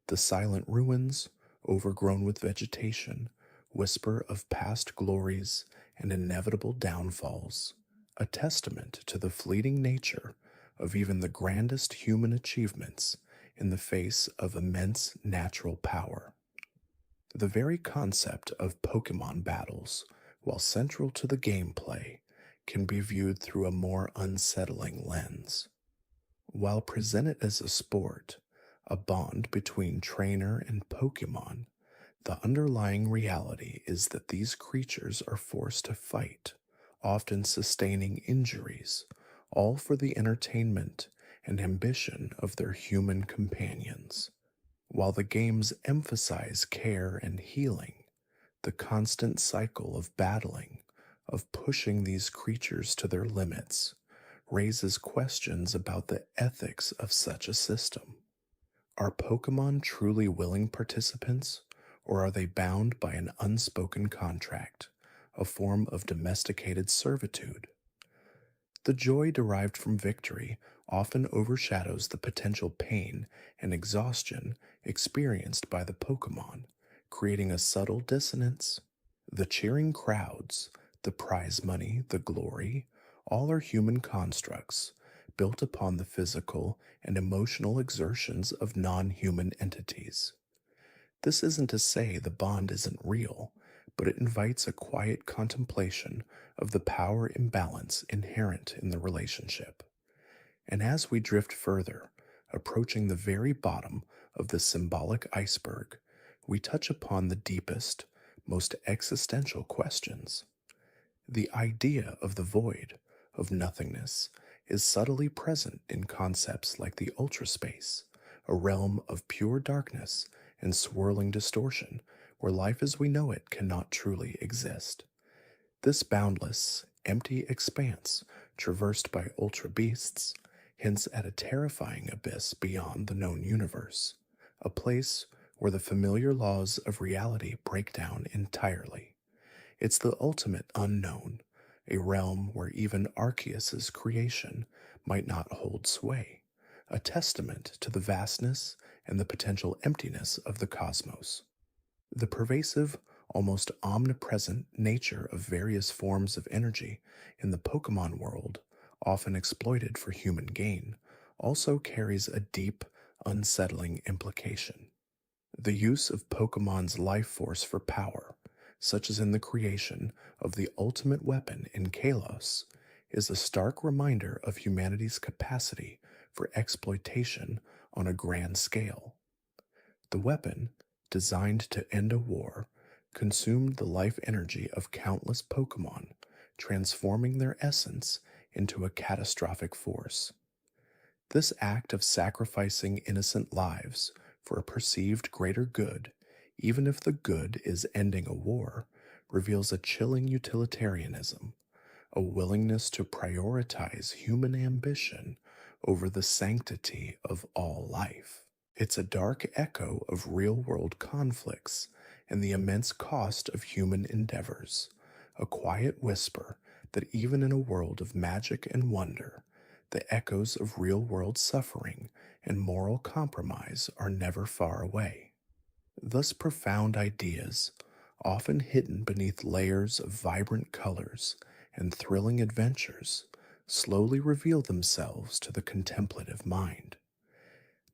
The silent ruins, overgrown with vegetation, whisper of past glories and inevitable downfalls, a testament to the fleeting nature of even the grandest human achievements in the face of immense natural power. The very concept of Pokemon battles, while central to the gameplay, can be viewed through a more unsettling lens. While presented as a sport, a bond between trainer and Pokemon, the underlying reality is that these creatures are forced to fight, often sustaining injuries, all for the entertainment and ambition of their human companions. While the games emphasize care and healing, the constant cycle of battling, of pushing these creatures to their limits, raises questions about the ethics of such a system. Are Pokemon truly willing participants, or are they bound by an unspoken contract, a form of domesticated servitude? The joy derived from victory often overshadows the potential pain and exhaustion experienced by the Pokemon, creating a subtle dissonance. The cheering crowds, the prize money, the glory, all are human constructs built upon the physical and emotional exertions of non human entities. This isn't to say the bond isn't real, but it invites a quiet contemplation of the power imbalance inherent in the relationship. And as we drift further, approaching the very bottom of the symbolic iceberg, we touch upon the deepest, most existential questions. The idea of the void, of nothingness, is subtly present in concepts like the ultraspace, a realm of pure darkness and swirling distortion where life as we know it cannot truly exist. This boundless, empty expanse, traversed by ultra beasts, hints at a terrifying abyss beyond the known universe, a place where the familiar laws of reality break down entirely. It's the ultimate unknown, a realm where even Arceus's creation might not hold sway, a testament to the vastness and the potential emptiness of the cosmos. The pervasive, almost omnipresent nature of various forms of energy in the Pokemon world, often exploited for human gain, also carries a deep, unsettling implication. The use of Pokemon's life force for power, such as in the creation of the ultimate weapon in Kalos, is a stark reminder of humanity's capacity for exploitation on a grand scale. The weapon, designed to end a war, consumed the life energy of countless Pokemon, transforming their essence into a catastrophic force. This act of sacrificing innocent lives for a perceived greater good, even if the good is ending a war, reveals a chilling utilitarianism, a willingness to prioritize human ambition over the sanctity of all life. It's a dark echo of real world conflicts and the immense cost of human endeavors, a quiet whisper that even in a world of magic and wonder, the echoes of real world suffering and moral compromise are never far away. Thus, profound ideas, often hidden beneath layers of vibrant colors and thrilling adventures, slowly reveal themselves to the contemplative mind.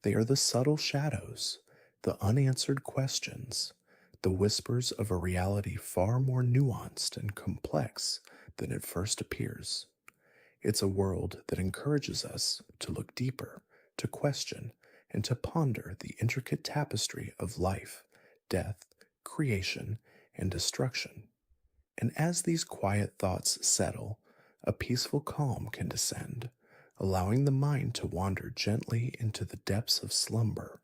They are the subtle shadows, the unanswered questions, the whispers of a reality far more nuanced and complex than it first appears. It's a world that encourages us to look deeper, to question, and to ponder the intricate tapestry of life, death, creation, and destruction. And as these quiet thoughts settle, a peaceful calm can descend, allowing the mind to wander gently into the depths of slumber,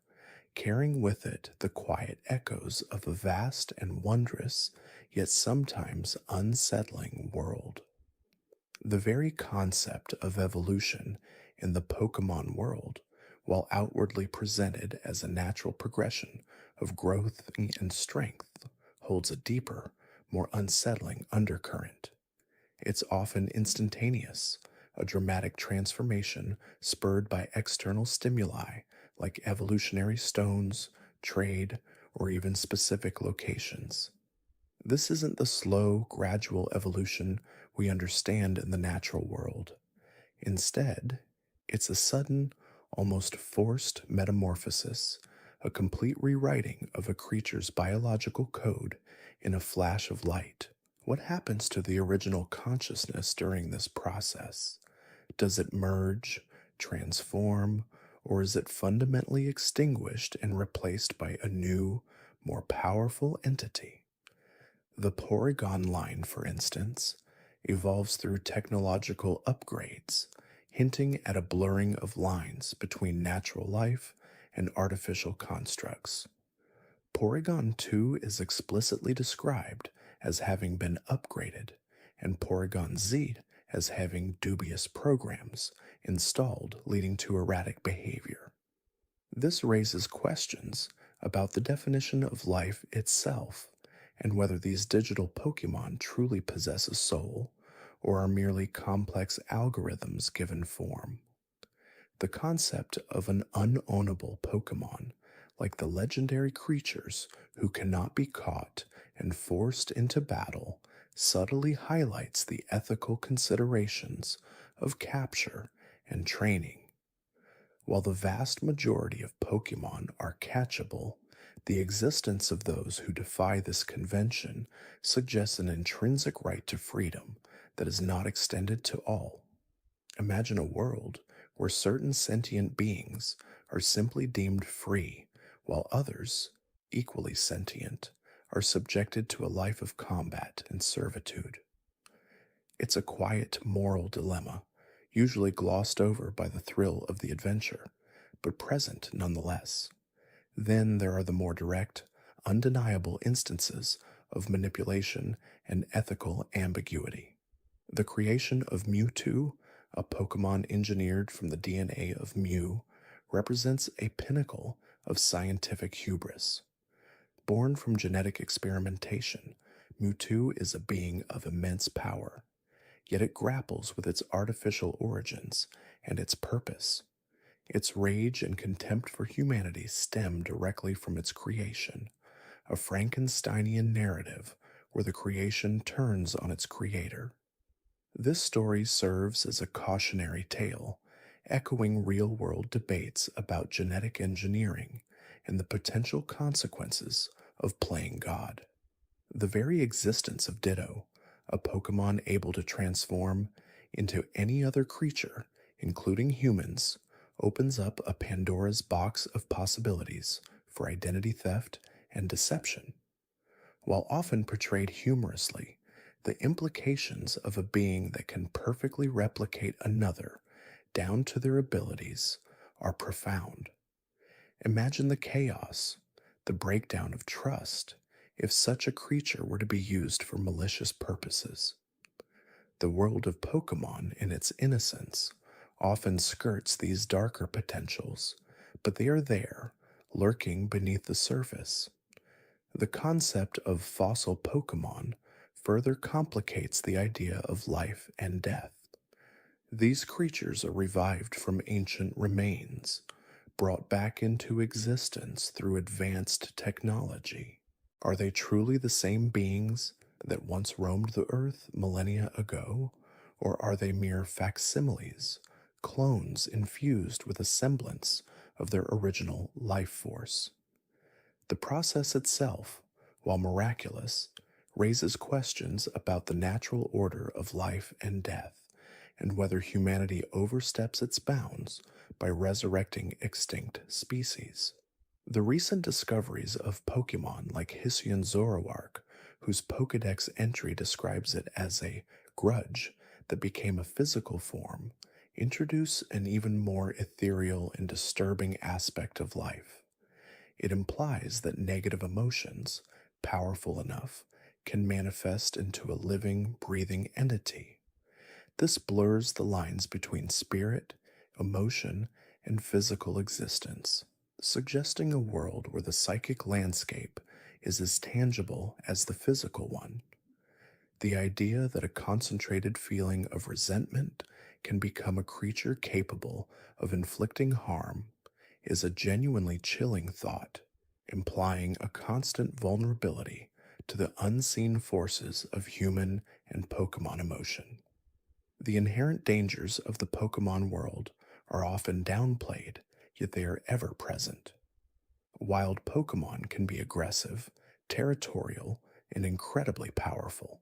carrying with it the quiet echoes of a vast and wondrous, yet sometimes unsettling world. The very concept of evolution in the Pokemon world, while outwardly presented as a natural progression of growth and strength, holds a deeper, more unsettling undercurrent. It's often instantaneous, a dramatic transformation spurred by external stimuli like evolutionary stones, trade, or even specific locations. This isn't the slow, gradual evolution we understand in the natural world. Instead, it's a sudden, almost forced metamorphosis, a complete rewriting of a creature's biological code in a flash of light. What happens to the original consciousness during this process? Does it merge, transform, or is it fundamentally extinguished and replaced by a new, more powerful entity? The Porygon line, for instance, evolves through technological upgrades, hinting at a blurring of lines between natural life and artificial constructs. Porygon 2 is explicitly described as having been upgraded, and Porygon Z as having dubious programs installed leading to erratic behavior. This raises questions about the definition of life itself and whether these digital Pokemon truly possess a soul or are merely complex algorithms given form. The concept of an unownable Pokemon, like the legendary creatures who cannot be caught and forced into battle, subtly highlights the ethical considerations of capture and training. While the vast majority of Pokemon are catchable, the existence of those who defy this convention suggests an intrinsic right to freedom that is not extended to all. Imagine a world where certain sentient beings are simply deemed free, while others, equally sentient, are subjected to a life of combat and servitude. It's a quiet moral dilemma, usually glossed over by the thrill of the adventure, but present nonetheless. Then there are the more direct, undeniable instances of manipulation and ethical ambiguity. The creation of Mewtwo, a Pokemon engineered from the DNA of Mew, represents a pinnacle of scientific hubris. Born from genetic experimentation, Mewtwo is a being of immense power, yet it grapples with its artificial origins and its purpose. Its rage and contempt for humanity stem directly from its creation, a Frankensteinian narrative where the creation turns on its creator. This story serves as a cautionary tale, echoing real world debates about genetic engineering and the potential consequences of playing God. The very existence of Ditto, a Pokemon able to transform into any other creature, including humans, opens up a Pandora's box of possibilities for identity theft and deception. While often portrayed humorously, the implications of a being that can perfectly replicate another down to their abilities are profound. Imagine the chaos, the breakdown of trust, if such a creature were to be used for malicious purposes. The world of Pokemon, in its innocence, often skirts these darker potentials, but they are there, lurking beneath the surface. The concept of fossil Pokemon further complicates the idea of life and death. These creatures are revived from ancient remains, brought back into existence through advanced technology. Are they truly the same beings that once roamed the earth millennia ago, or are they mere facsimiles, clones infused with a semblance of their original life force? The process itself, while miraculous, raises questions about the natural order of life and death, and whether humanity oversteps its bounds by resurrecting extinct species. The recent discoveries of Pokemon like Hisuian Zoroark, whose Pokedex entry describes it as a grudge that became a physical form, introduce an even more ethereal and disturbing aspect of life. It implies that negative emotions, powerful enough, can manifest into a living, breathing entity. This blurs the lines between spirit, emotion, and physical existence, suggesting a world where the psychic landscape is as tangible as the physical one. The idea that a concentrated feeling of resentment can become a creature capable of inflicting harm is a genuinely chilling thought, implying a constant vulnerability to the unseen forces of human and Pokemon emotion. The inherent dangers of the Pokemon world are often downplayed, yet they are ever present. Wild Pokemon can be aggressive, territorial, and incredibly powerful.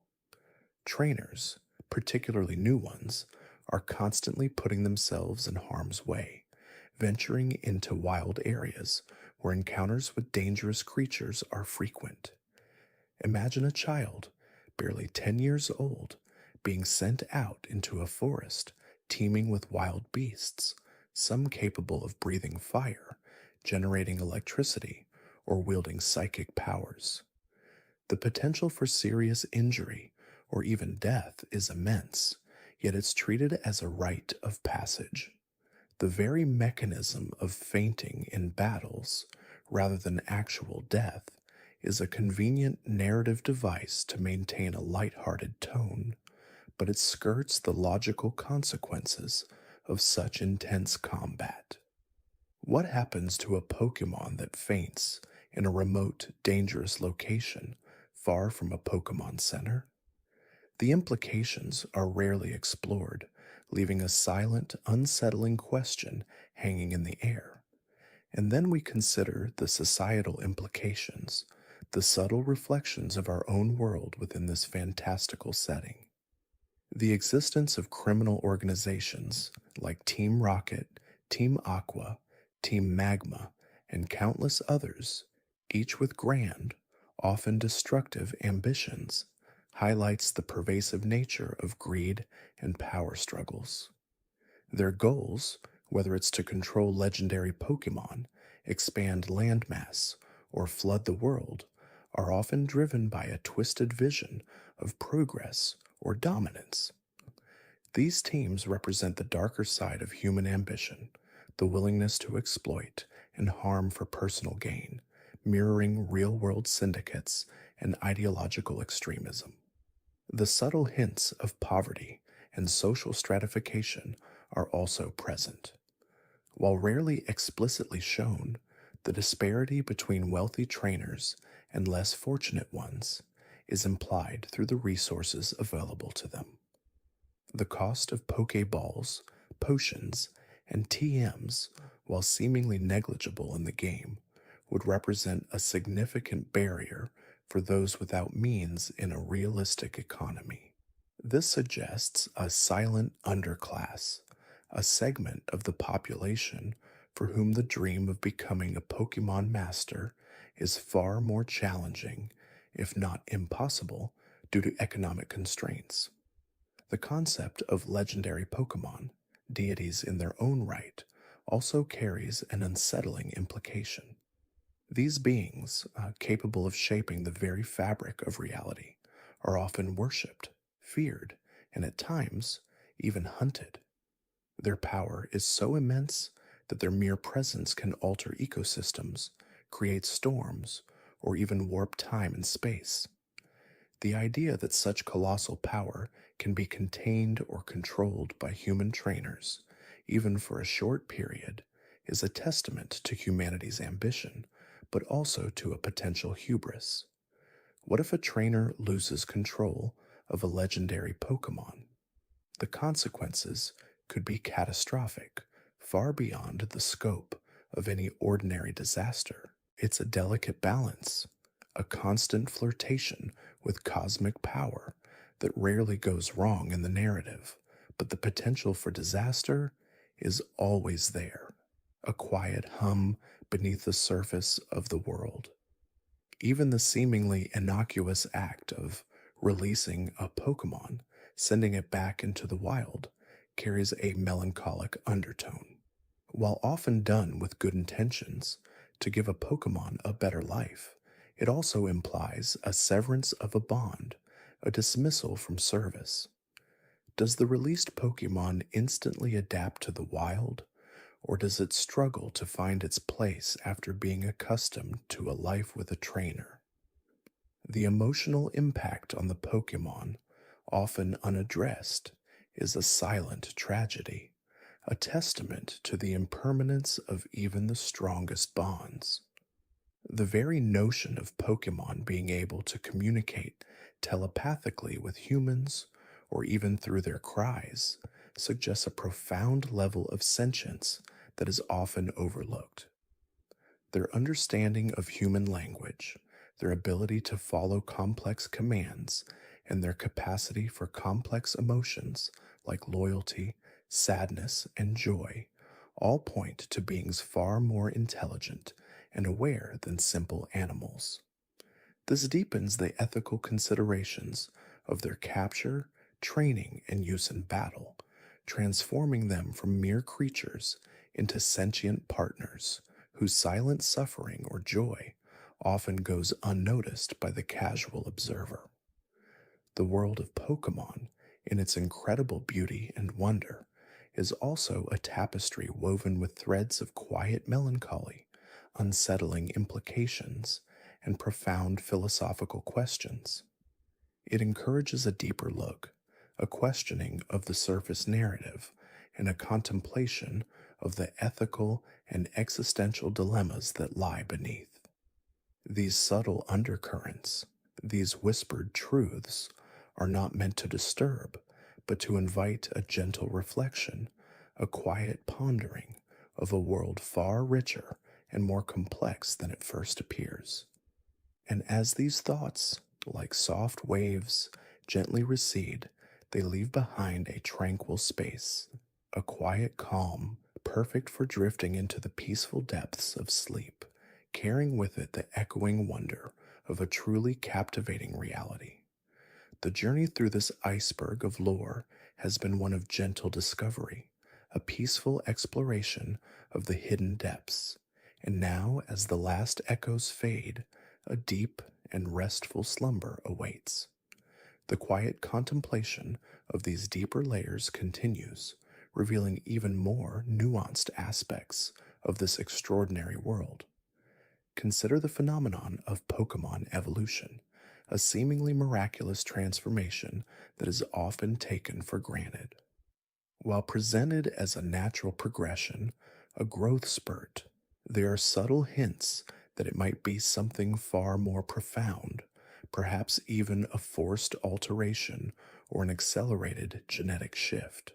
Trainers, particularly new ones, are constantly putting themselves in harm's way, venturing into wild areas where encounters with dangerous creatures are frequent. Imagine a child, barely 10 years old, being sent out into a forest teeming with wild beasts, some capable of breathing fire, generating electricity, or wielding psychic powers. The potential for serious injury or even death is immense, yet it's treated as a rite of passage. The very mechanism of fainting in battles, rather than actual death, is a convenient narrative device to maintain a lighthearted tone, but it skirts the logical consequences of such intense combat. What happens to a Pokemon that faints in a remote, dangerous location far from a Pokemon Center? The implications are rarely explored, leaving a silent, unsettling question hanging in the air. And then we consider the societal implications, the subtle reflections of our own world within this fantastical setting. The existence of criminal organizations like Team Rocket, Team Aqua, Team Magma, and countless others, each with grand, often destructive ambitions, highlights the pervasive nature of greed and power struggles. Their goals, whether it's to control legendary Pokemon, expand landmass, or flood the world, are often driven by a twisted vision of progress or dominance. These teams represent the darker side of human ambition, the willingness to exploit and harm for personal gain, mirroring real world syndicates and ideological extremism. The subtle hints of poverty and social stratification are also present. While rarely explicitly shown, the disparity between wealthy trainers and less fortunate ones is implied through the resources available to them. The cost of Pokeballs, potions, and TMs, while seemingly negligible in the game, would represent a significant barrier for those without means in a realistic economy. This suggests a silent underclass, a segment of the population for whom the dream of becoming a Pokemon master is far more challenging, if not impossible, due to economic constraints. The concept of legendary Pokemon, deities in their own right, also carries an unsettling implication. These beings, capable of shaping the very fabric of reality, are often worshipped, feared, and at times even hunted. Their power is so immense that their mere presence can alter ecosystems, create storms, or even warp time and space. The idea that such colossal power can be contained or controlled by human trainers, even for a short period, is a testament to humanity's ambition, but also to a potential hubris. What if a trainer loses control of a legendary Pokemon? The consequences could be catastrophic, far beyond the scope of any ordinary disaster. It's a delicate balance, a constant flirtation with cosmic power that rarely goes wrong in the narrative, but the potential for disaster is always there, a quiet hum beneath the surface of the world. Even the seemingly innocuous act of releasing a Pokemon, sending it back into the wild, carries a melancholic undertone. While often done with good intentions to give a Pokemon a better life, it also implies a severance of a bond, a dismissal from service. Does the released Pokemon instantly adapt to the wild, or does it struggle to find its place after being accustomed to a life with a trainer? The emotional impact on the Pokemon, often unaddressed, is a silent tragedy, a testament to the impermanence of even the strongest bonds. The very notion of Pokemon being able to communicate telepathically with humans, or even through their cries, suggests a profound level of sentience that is often overlooked. Their understanding of human language, their ability to follow complex commands, and their capacity for complex emotions like loyalty, sadness, and joy all point to beings far more intelligent and aware than simple animals. This deepens the ethical considerations of their capture, training, and use in battle, transforming them from mere creatures into sentient partners whose silent suffering or joy often goes unnoticed by the casual observer. The world of Pokemon, in its incredible beauty and wonder, is also a tapestry woven with threads of quiet melancholy, unsettling implications, and profound philosophical questions. It encourages a deeper look, a questioning of the surface narrative, and a contemplation of the ethical and existential dilemmas that lie beneath. These subtle undercurrents, these whispered truths, are not meant to disturb, but to invite a gentle reflection, a quiet pondering of a world far richer and more complex than it first appears. And as these thoughts, like soft waves, gently recede, they leave behind a tranquil space, a quiet calm, perfect for drifting into the peaceful depths of sleep, carrying with it the echoing wonder of a truly captivating reality. The journey through this iceberg of lore has been one of gentle discovery, a peaceful exploration of the hidden depths, and now, as the last echoes fade, a deep and restful slumber awaits. The quiet contemplation of these deeper layers continues, revealing even more nuanced aspects of this extraordinary world. Consider the phenomenon of Pokemon evolution, a seemingly miraculous transformation that is often taken for granted. While presented as a natural progression, a growth spurt, there are subtle hints that it might be something far more profound, perhaps even a forced alteration or an accelerated genetic shift.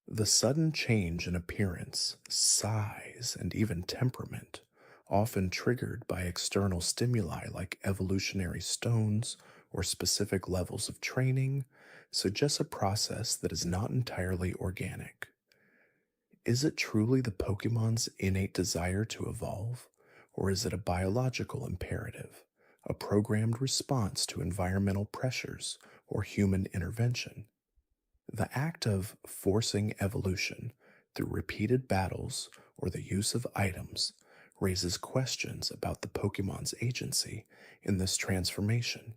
The sudden change in appearance, size, and even temperament, often triggered by external stimuli like evolutionary stones or specific levels of training, suggests a process that is not entirely organic. Is it truly the Pokemon's innate desire to evolve, or is it a biological imperative, a programmed response to environmental pressures or human intervention? The act of forcing evolution through repeated battles or the use of items raises questions about the Pokemon's agency in this transformation.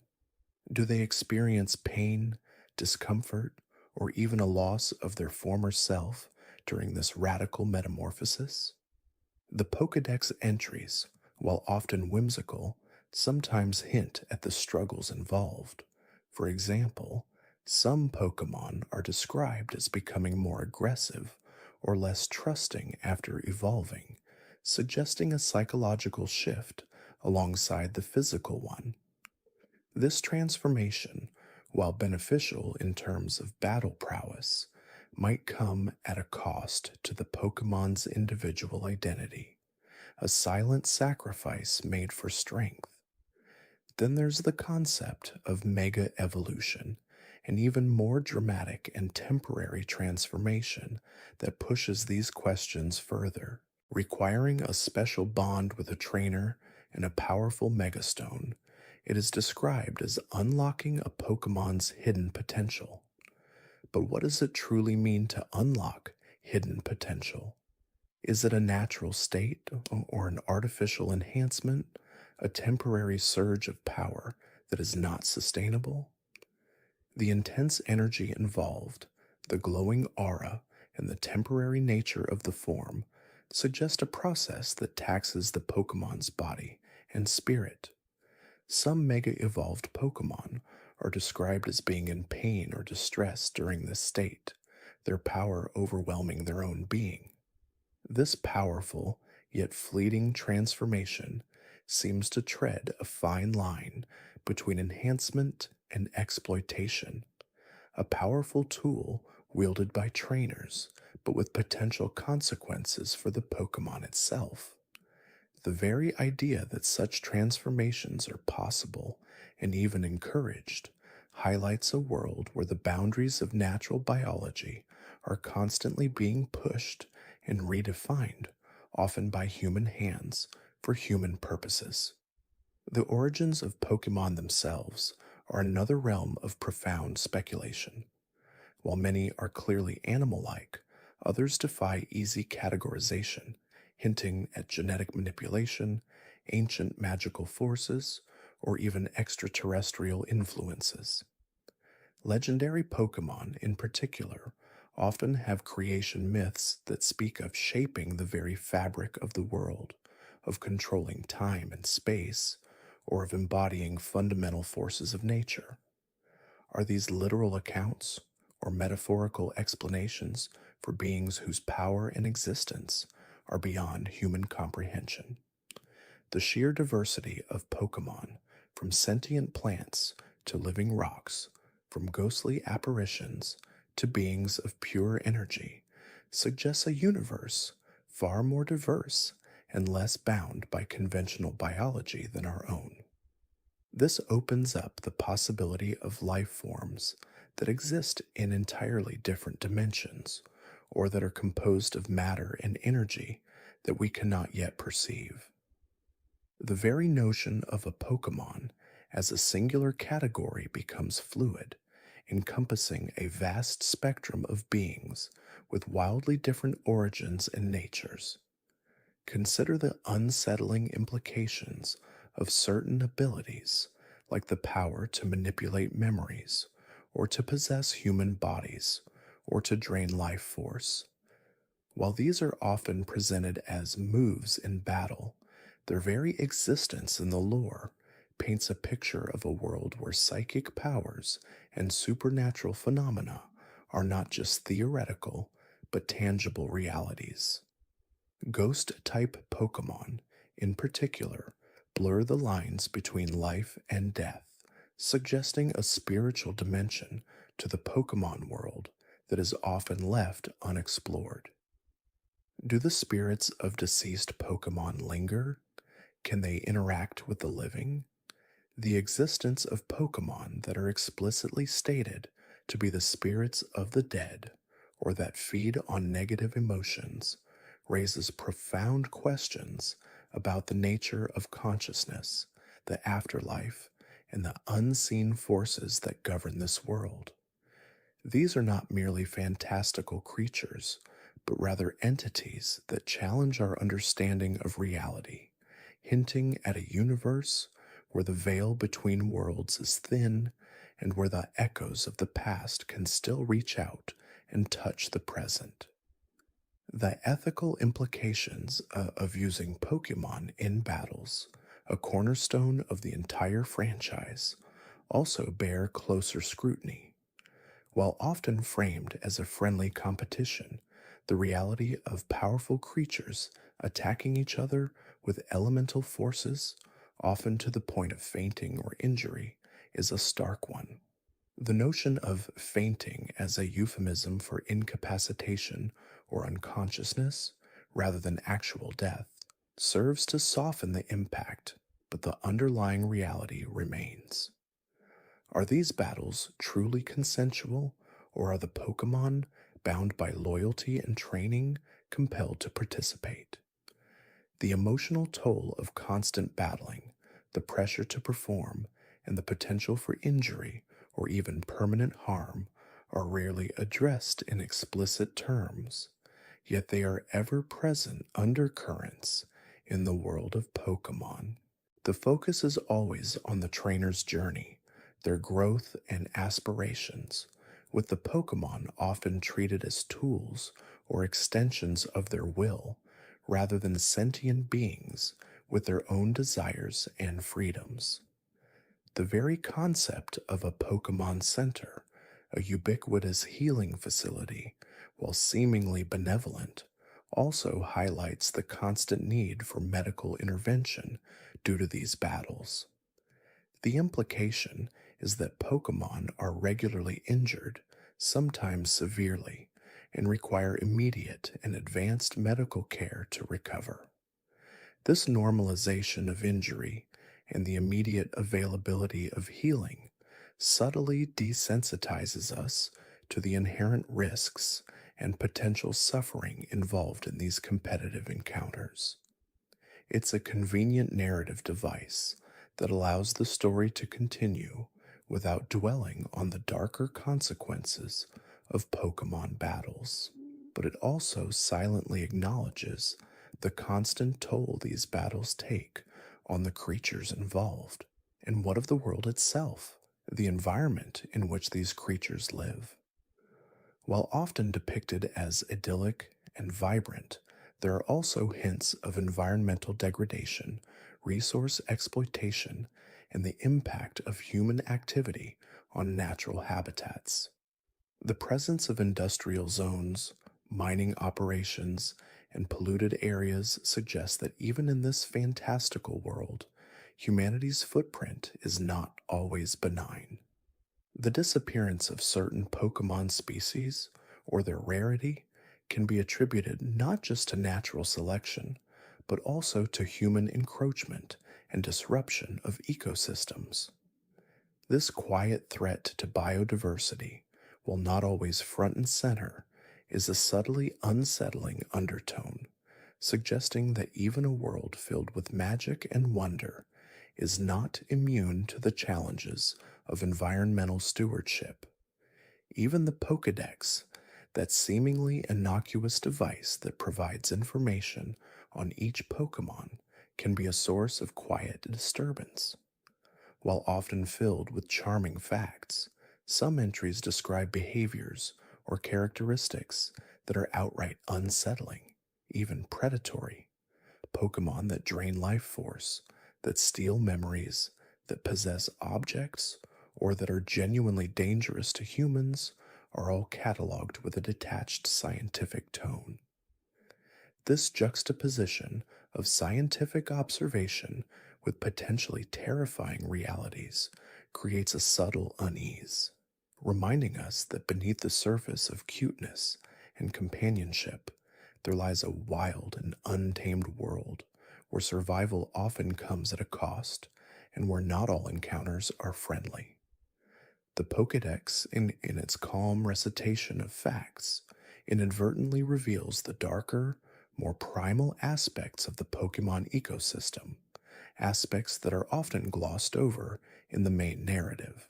Do they experience pain, discomfort, or even a loss of their former self during this radical metamorphosis? The Pokedex entries, while often whimsical, sometimes hint at the struggles involved. For example, some Pokemon are described as becoming more aggressive or less trusting after evolving, suggesting a psychological shift alongside the physical one. This transformation, while beneficial in terms of battle prowess, might come at a cost to the Pokemon's individual identity, a silent sacrifice made for strength. Then there's the concept of mega evolution, an even more dramatic and temporary transformation that pushes these questions further, requiring a special bond with a trainer and a powerful megastone. It is described as unlocking a Pokemon's hidden potential. But what does it truly mean to unlock hidden potential? Is it a natural state or an artificial enhancement, a temporary surge of power that is not sustainable? The intense energy involved, the glowing aura, and the temporary nature of the form suggest a process that taxes the Pokemon's body and spirit. Some mega evolved Pokemon are described as being in pain or distress during this state, their power overwhelming their own being. This powerful yet fleeting transformation seems to tread a fine line between enhancement and exploitation, a powerful tool wielded by trainers, but with potential consequences for the Pokemon itself. The very idea that such transformations are possible and even encouraged highlights a world where the boundaries of natural biology are constantly being pushed and redefined, often by human hands for human purposes. The origins of Pokemon themselves are another realm of profound speculation. While many are clearly animal like, others defy easy categorization, hinting at genetic manipulation, ancient magical forces, or even extraterrestrial influences. Legendary Pokemon, in particular, often have creation myths that speak of shaping the very fabric of the world, of controlling time and space, or of embodying fundamental forces of nature. Are these literal accounts or metaphorical explanations for beings whose power and existence are beyond human comprehension? The sheer diversity of Pokémon, from sentient plants to living rocks, from ghostly apparitions to beings of pure energy, suggests a universe far more diverse and less bound by conventional biology than our own. This opens up the possibility of life forms that exist in entirely different dimensions, or that are composed of matter and energy that we cannot yet perceive. The very notion of a Pokemon as a singular category becomes fluid, encompassing a vast spectrum of beings with wildly different origins and natures. Consider the unsettling implications of certain abilities, like the power to manipulate memories, or to possess human bodies, or to drain life force. While these are often presented as moves in battle, their very existence in the lore paints a picture of a world where psychic powers and supernatural phenomena are not just theoretical, but tangible realities. Ghost type Pokemon, in particular, blur the lines between life and death, suggesting a spiritual dimension to the Pokemon world that is often left unexplored. Do the spirits of deceased Pokemon linger? Can they interact with the living? The existence of Pokemon that are explicitly stated to be the spirits of the dead or that feed on negative emotions raises profound questions about the nature of consciousness, the afterlife, and the unseen forces that govern this world. These are not merely fantastical creatures, but rather entities that challenge our understanding of reality, hinting at a universe where the veil between worlds is thin and where the echoes of the past can still reach out and touch the present. The ethical implications of using Pokemon in battles, a cornerstone of the entire franchise, also bear closer scrutiny. While often framed as a friendly competition, the reality of powerful creatures attacking each other with elemental forces, often to the point of fainting or injury, is a stark one. The notion of fainting as a euphemism for incapacitation or unconsciousness, rather than actual death, serves to soften the impact, but the underlying reality remains. Are these battles truly consensual, or are the Pokemon, bound by loyalty and training, compelled to participate? The emotional toll of constant battling, the pressure to perform, and the potential for injury or even permanent harm are rarely addressed in explicit terms, yet they are ever present undercurrents in the world of Pokemon. The focus is always on the trainer's journey, their growth and aspirations, with the Pokemon often treated as tools or extensions of their will rather than sentient beings with their own desires and freedoms. The very concept of a Pokemon Center, a ubiquitous healing facility, while seemingly benevolent, also highlights the constant need for medical intervention due to these battles. The implication is that Pokemon are regularly injured, sometimes severely, and require immediate and advanced medical care to recover. This normalization of injury and the immediate availability of healing subtly desensitizes us to the inherent risks and potential suffering involved in these competitive encounters. It's a convenient narrative device that allows the story to continue without dwelling on the darker consequences of Pokemon battles. But it also silently acknowledges the constant toll these battles take on the creatures involved. And what of the world itself, the environment in which these creatures live? While often depicted as idyllic and vibrant, there are also hints of environmental degradation, resource exploitation, and the impact of human activity on natural habitats. The presence of industrial zones, mining operations, and polluted areas suggests that even in this fantastical world, humanity's footprint is not always benign. The disappearance of certain Pokemon species or their rarity can be attributed not just to natural selection, but also to human encroachment and disruption of ecosystems. This quiet threat to biodiversity, while not always front and center, is a subtly unsettling undertone, suggesting that even a world filled with magic and wonder is not immune to the challenges of environmental stewardship. Even the Pokédex, that seemingly innocuous device that provides information on each Pokémon, can be a source of quiet disturbance. While often filled with charming facts, some entries describe behaviors or characteristics that are outright unsettling, even predatory. Pokemon that drain life force, that steal memories, that possess objects, or that are genuinely dangerous to humans are all cataloged with a detached scientific tone. This juxtaposition of scientific observation with potentially terrifying realities creates a subtle unease, reminding us that beneath the surface of cuteness and companionship, there lies a wild and untamed world where survival often comes at a cost and where not all encounters are friendly. The Pokédex, in its calm recitation of facts, inadvertently reveals the darker, more primal aspects of the Pokemon ecosystem, aspects that are often glossed over in the main narrative.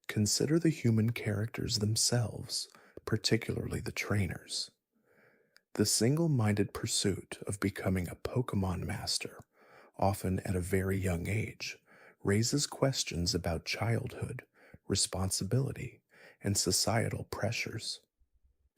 Consider the human characters themselves, particularly the trainers. The single minded pursuit of becoming a Pokemon master, often at a very young age, raises questions about childhood, responsibility, and societal pressures.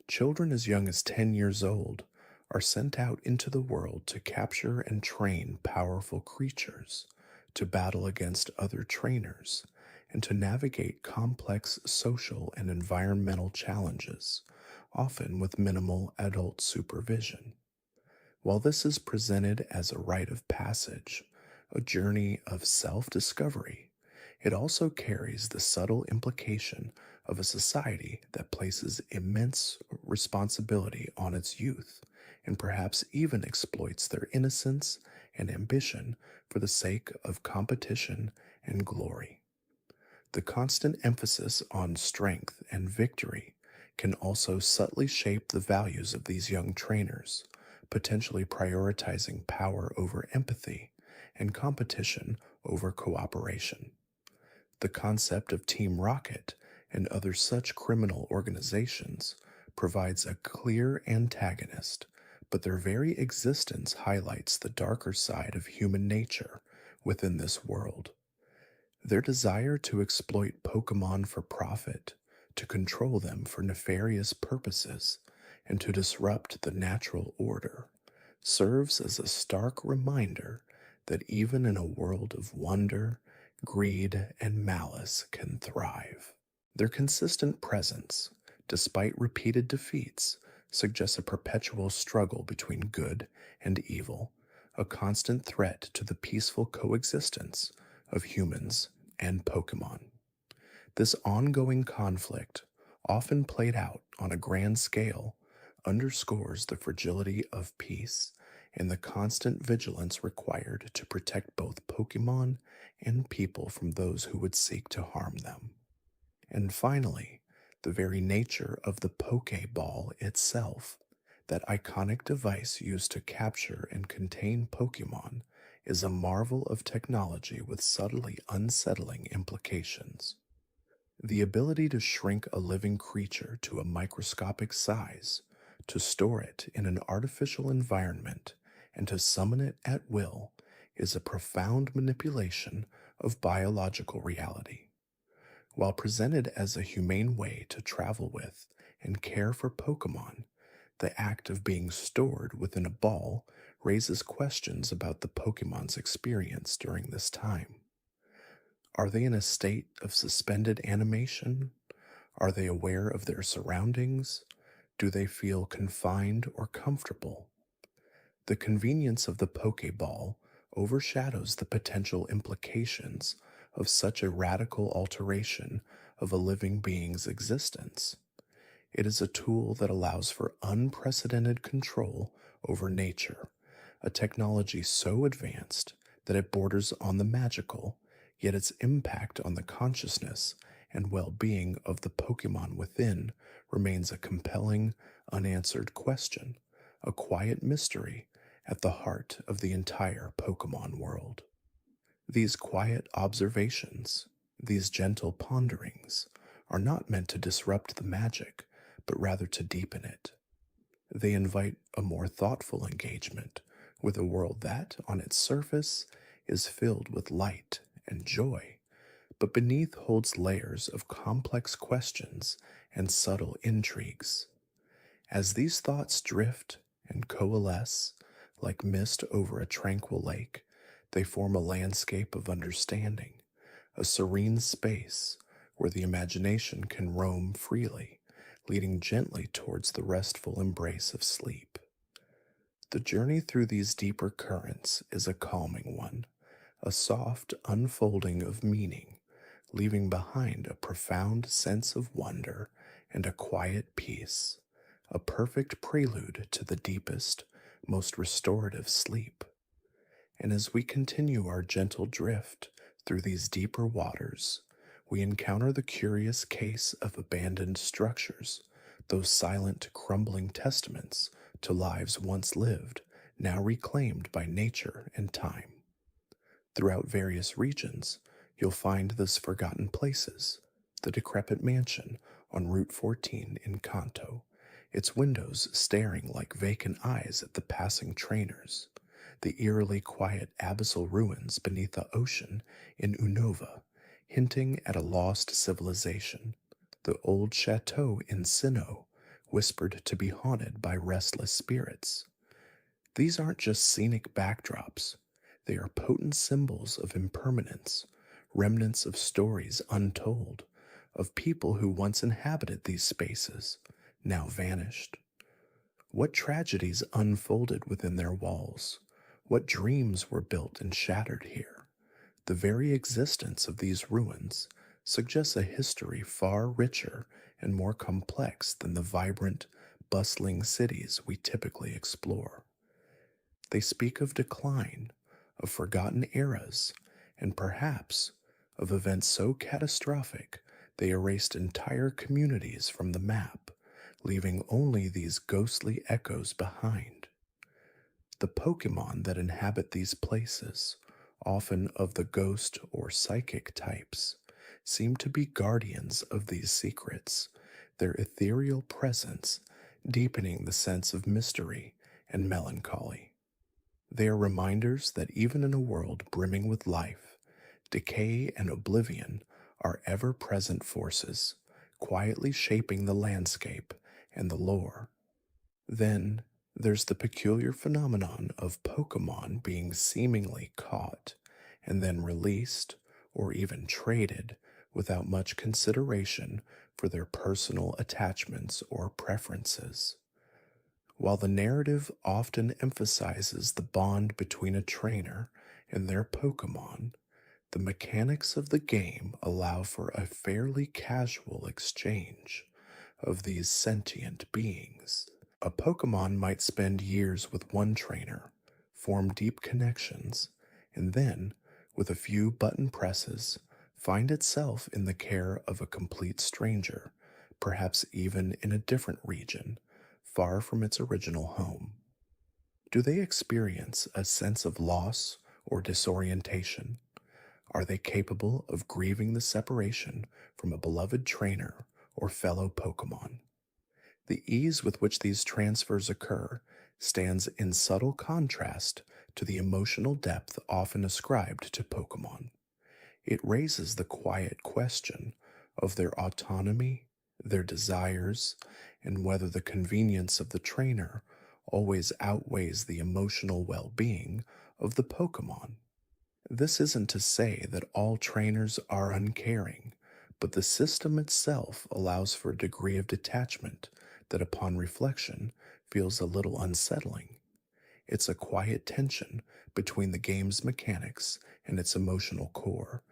Children as young as 10 years old are sent out into the world to capture and train powerful creatures, to battle against other trainers, and to navigate complex social and environmental challenges, often with minimal adult supervision. While this is presented as a rite of passage, a journey of self discovery, it also carries the subtle implication of a society that places immense responsibility on its youth and perhaps even exploits their innocence and ambition for the sake of competition and glory. The constant emphasis on strength and victory can also subtly shape the values of these young trainers, potentially prioritizing power over empathy and competition over cooperation. The concept of Team Rocket and other such criminal organizations provides a clear antagonist, but their very existence highlights the darker side of human nature within this world. Their desire to exploit Pokemon for profit, to control them for nefarious purposes, and to disrupt the natural order serves as a stark reminder that even in a world of wonder, greed, and malice can thrive. Their consistent presence, despite repeated defeats, suggests a perpetual struggle between good and evil, a constant threat to the peaceful coexistence of humans and Pokemon. This ongoing conflict, often played out on a grand scale, underscores the fragility of peace and the constant vigilance required to protect both Pokemon and people from those who would seek to harm them. And finally, the very nature of the Pokeball itself, that iconic device used to capture and contain Pokemon, is a marvel of technology with subtly unsettling implications. The ability to shrink a living creature to a microscopic size, to store it in an artificial environment, and to summon it at will is a profound manipulation of biological reality. While presented as a humane way to travel with and care for Pokémon, the act of being stored within a ball raises questions about the Pokemon's experience during this time. Are they in a state of suspended animation? Are they aware of their surroundings? Do they feel confined or comfortable? The convenience of the Pokeball overshadows the potential implications of such a radical alteration of a living being's existence. It is a tool that allows for unprecedented control over nature, a technology so advanced that it borders on the magical, yet its impact on the consciousness and well being of the Pokemon within remains a compelling, unanswered question, a quiet mystery at the heart of the entire Pokemon world. These quiet observations, these gentle ponderings, are not meant to disrupt the magic, but rather to deepen it. They invite a more thoughtful engagement with a world that, on its surface, is filled with light and joy, but beneath holds layers of complex questions and subtle intrigues. As these thoughts drift and coalesce like mist over a tranquil lake, they form a landscape of understanding, a serene space where the imagination can roam freely, leading gently towards the restful embrace of sleep. The journey through these deeper currents is a calming one, a soft unfolding of meaning, leaving behind a profound sense of wonder and a quiet peace, a perfect prelude to the deepest, most restorative sleep. And as we continue our gentle drift through these deeper waters, we encounter the curious case of abandoned structures, those silent, crumbling testaments to lives once lived, now reclaimed by nature and time. Throughout various regions, you'll find those forgotten places, the decrepit mansion on Route 14 in Kanto, its windows staring like vacant eyes at the passing trainers, the eerily quiet abyssal ruins beneath the ocean in Unova, hinting at a lost civilization, the old chateau in Sinnoh, whispered to be haunted by restless spirits. These aren't just scenic backdrops, they are potent symbols of impermanence, remnants of stories untold, of people who once inhabited these spaces, now vanished. What tragedies unfolded within their walls? What dreams were built and shattered here? The very existence of these ruins suggests a history far richer and more complex than the vibrant, bustling cities we typically explore. They speak of decline, of forgotten eras, and perhaps of events so catastrophic they erased entire communities from the map, leaving only these ghostly echoes behind. The Pokemon that inhabit these places, often of the ghost or psychic types, seem to be guardians of these secrets, their ethereal presence deepening the sense of mystery and melancholy. They are reminders that even in a world brimming with life, decay and oblivion are ever present forces, quietly shaping the landscape and the lore. Then there's the peculiar phenomenon of Pokemon being seemingly caught and then released or even traded without much consideration for their personal attachments or preferences. While the narrative often emphasizes the bond between a trainer and their Pokemon, the mechanics of the game allow for a fairly casual exchange of these sentient beings. A Pokemon might spend years with one trainer, form deep connections, and then, with a few button presses, find itself in the care of a complete stranger, perhaps even in a different region, far from its original home. Do they experience a sense of loss or disorientation? Are they capable of grieving the separation from a beloved trainer or fellow Pokemon? The ease with which these transfers occur stands in subtle contrast to the emotional depth often ascribed to Pokemon. It raises the quiet question of their autonomy, their desires, and whether the convenience of the trainer always outweighs the emotional well being of the Pokemon. This isn't to say that all trainers are uncaring, but the system itself allows for a degree of detachment that, upon reflection, feels a little unsettling. It's a quiet tension between the game's mechanics and its emotional core,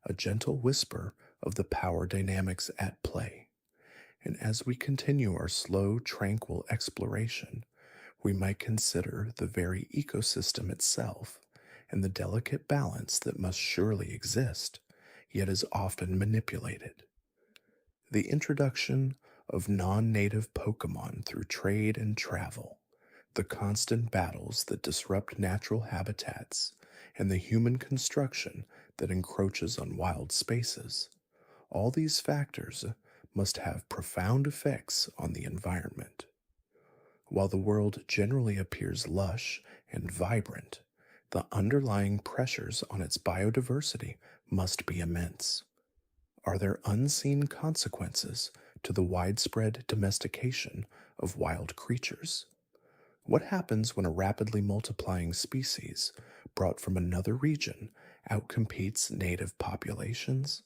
a gentle whisper of the power dynamics at play. And as we continue our slow, tranquil exploration, we might consider the very ecosystem itself and the delicate balance that must surely exist, yet is often manipulated. The introduction of non native Pokemon through trade and travel, the constant battles that disrupt natural habitats, and the human construction that encroaches on wild spaces, all these factors must have profound effects on the environment. While the world generally appears lush and vibrant, the underlying pressures on its biodiversity must be immense. Are there unseen consequences to the widespread domestication of wild creatures? What happens when a rapidly multiplying species brought from another region outcompetes native populations?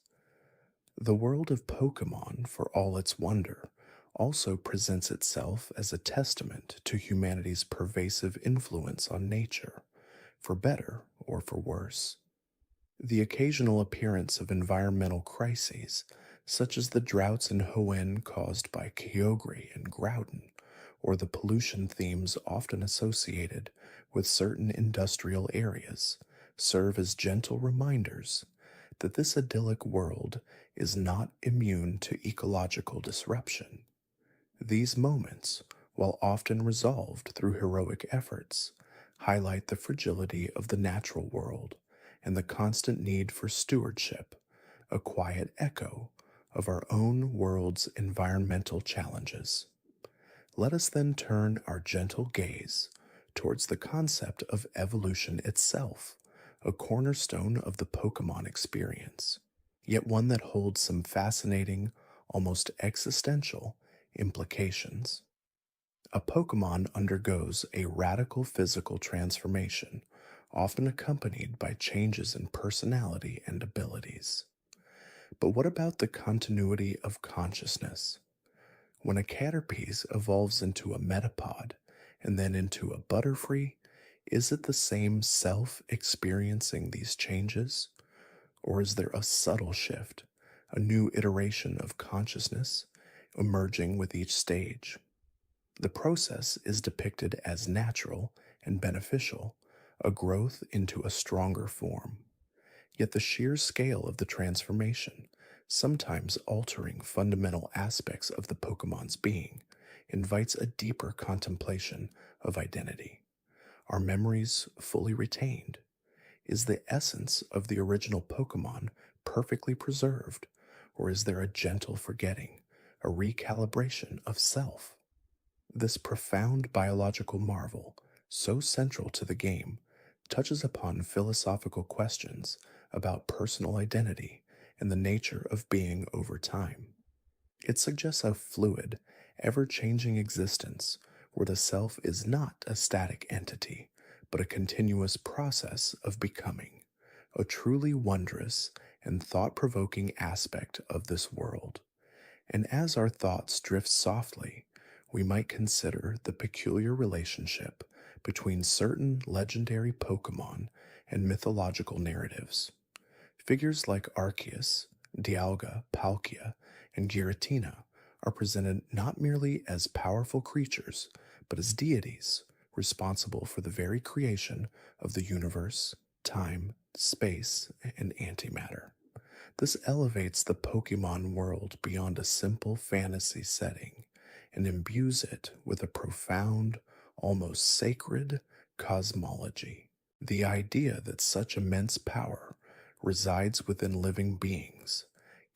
The world of Pokemon, for all its wonder, also presents itself as a testament to humanity's pervasive influence on nature, for better or for worse. The occasional appearance of environmental crises, such as the droughts in Hoenn caused by Kyogre and Groudon, or the pollution themes often associated with certain industrial areas, serve as gentle reminders that this idyllic world is not immune to ecological disruption. These moments, while often resolved through heroic efforts, highlight the fragility of the natural world and the constant need for stewardship, a quiet echo of our own world's environmental challenges. Let us then turn our gentle gaze towards the concept of evolution itself, a cornerstone of the Pokemon experience, yet one that holds some fascinating, almost existential implications. A Pokemon undergoes a radical physical transformation, often accompanied by changes in personality and abilities. But what about the continuity of consciousness? When a Caterpies evolves into a Metapod and then into a Butterfree, is it the same self experiencing these changes? Or is there a subtle shift, a new iteration of consciousness emerging with each stage? The process is depicted as natural and beneficial, a growth into a stronger form. Yet the sheer scale of the transformation, sometimes altering fundamental aspects of the Pokemon's being, invites a deeper contemplation of identity. Are memories fully retained? Is the essence of the original Pokemon perfectly preserved, or is there a gentle forgetting, a recalibration of self? This profound biological marvel, so central to the game, touches upon philosophical questions about personal identity and the nature of being over time. It suggests a fluid, ever changing existence where the self is not a static entity, but a continuous process of becoming, a truly wondrous and thought provoking aspect of this world. And as our thoughts drift softly, we might consider the peculiar relationship between certain legendary Pokemon and mythological narratives. Figures like Arceus, Dialga, Palkia, and Giratina are presented not merely as powerful creatures, but as deities responsible for the very creation of the universe, time, space, and antimatter. This elevates the Pokemon world beyond a simple fantasy setting and imbues it with a profound, almost sacred cosmology. The idea that such immense power resides within living beings,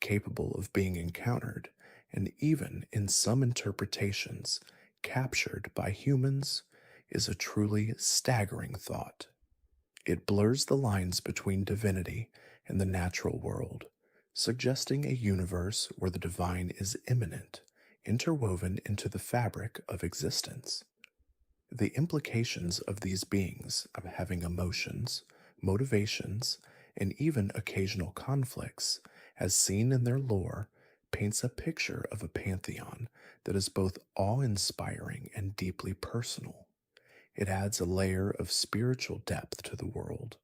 capable of being encountered, and even in some interpretations, captured by humans, is a truly staggering thought. It blurs the lines between divinity and the natural world, suggesting a universe where the divine is immanent, interwoven into the fabric of existence. The implications of these beings of having emotions, motivations, and even occasional conflicts, as seen in their lore, paints a picture of a pantheon that is both awe inspiring and deeply personal. It adds a layer of spiritual depth to the world,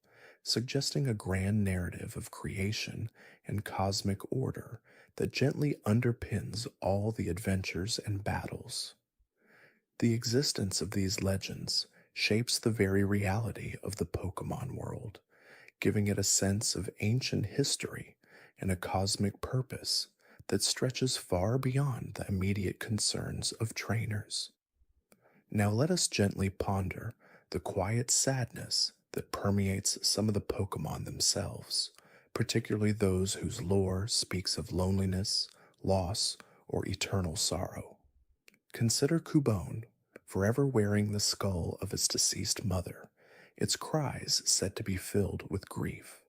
suggesting a grand narrative of creation and cosmic order that gently underpins all the adventures and battles. The existence of these legends shapes the very reality of the Pokemon world, giving it a sense of ancient history and a cosmic purpose that stretches far beyond the immediate concerns of trainers. Now let us gently ponder the quiet sadness that permeates some of the Pokemon themselves, particularly those whose lore speaks of loneliness, loss, or eternal sorrow. Consider Cubone, forever wearing the skull of its deceased mother, its cries said to be filled with grief.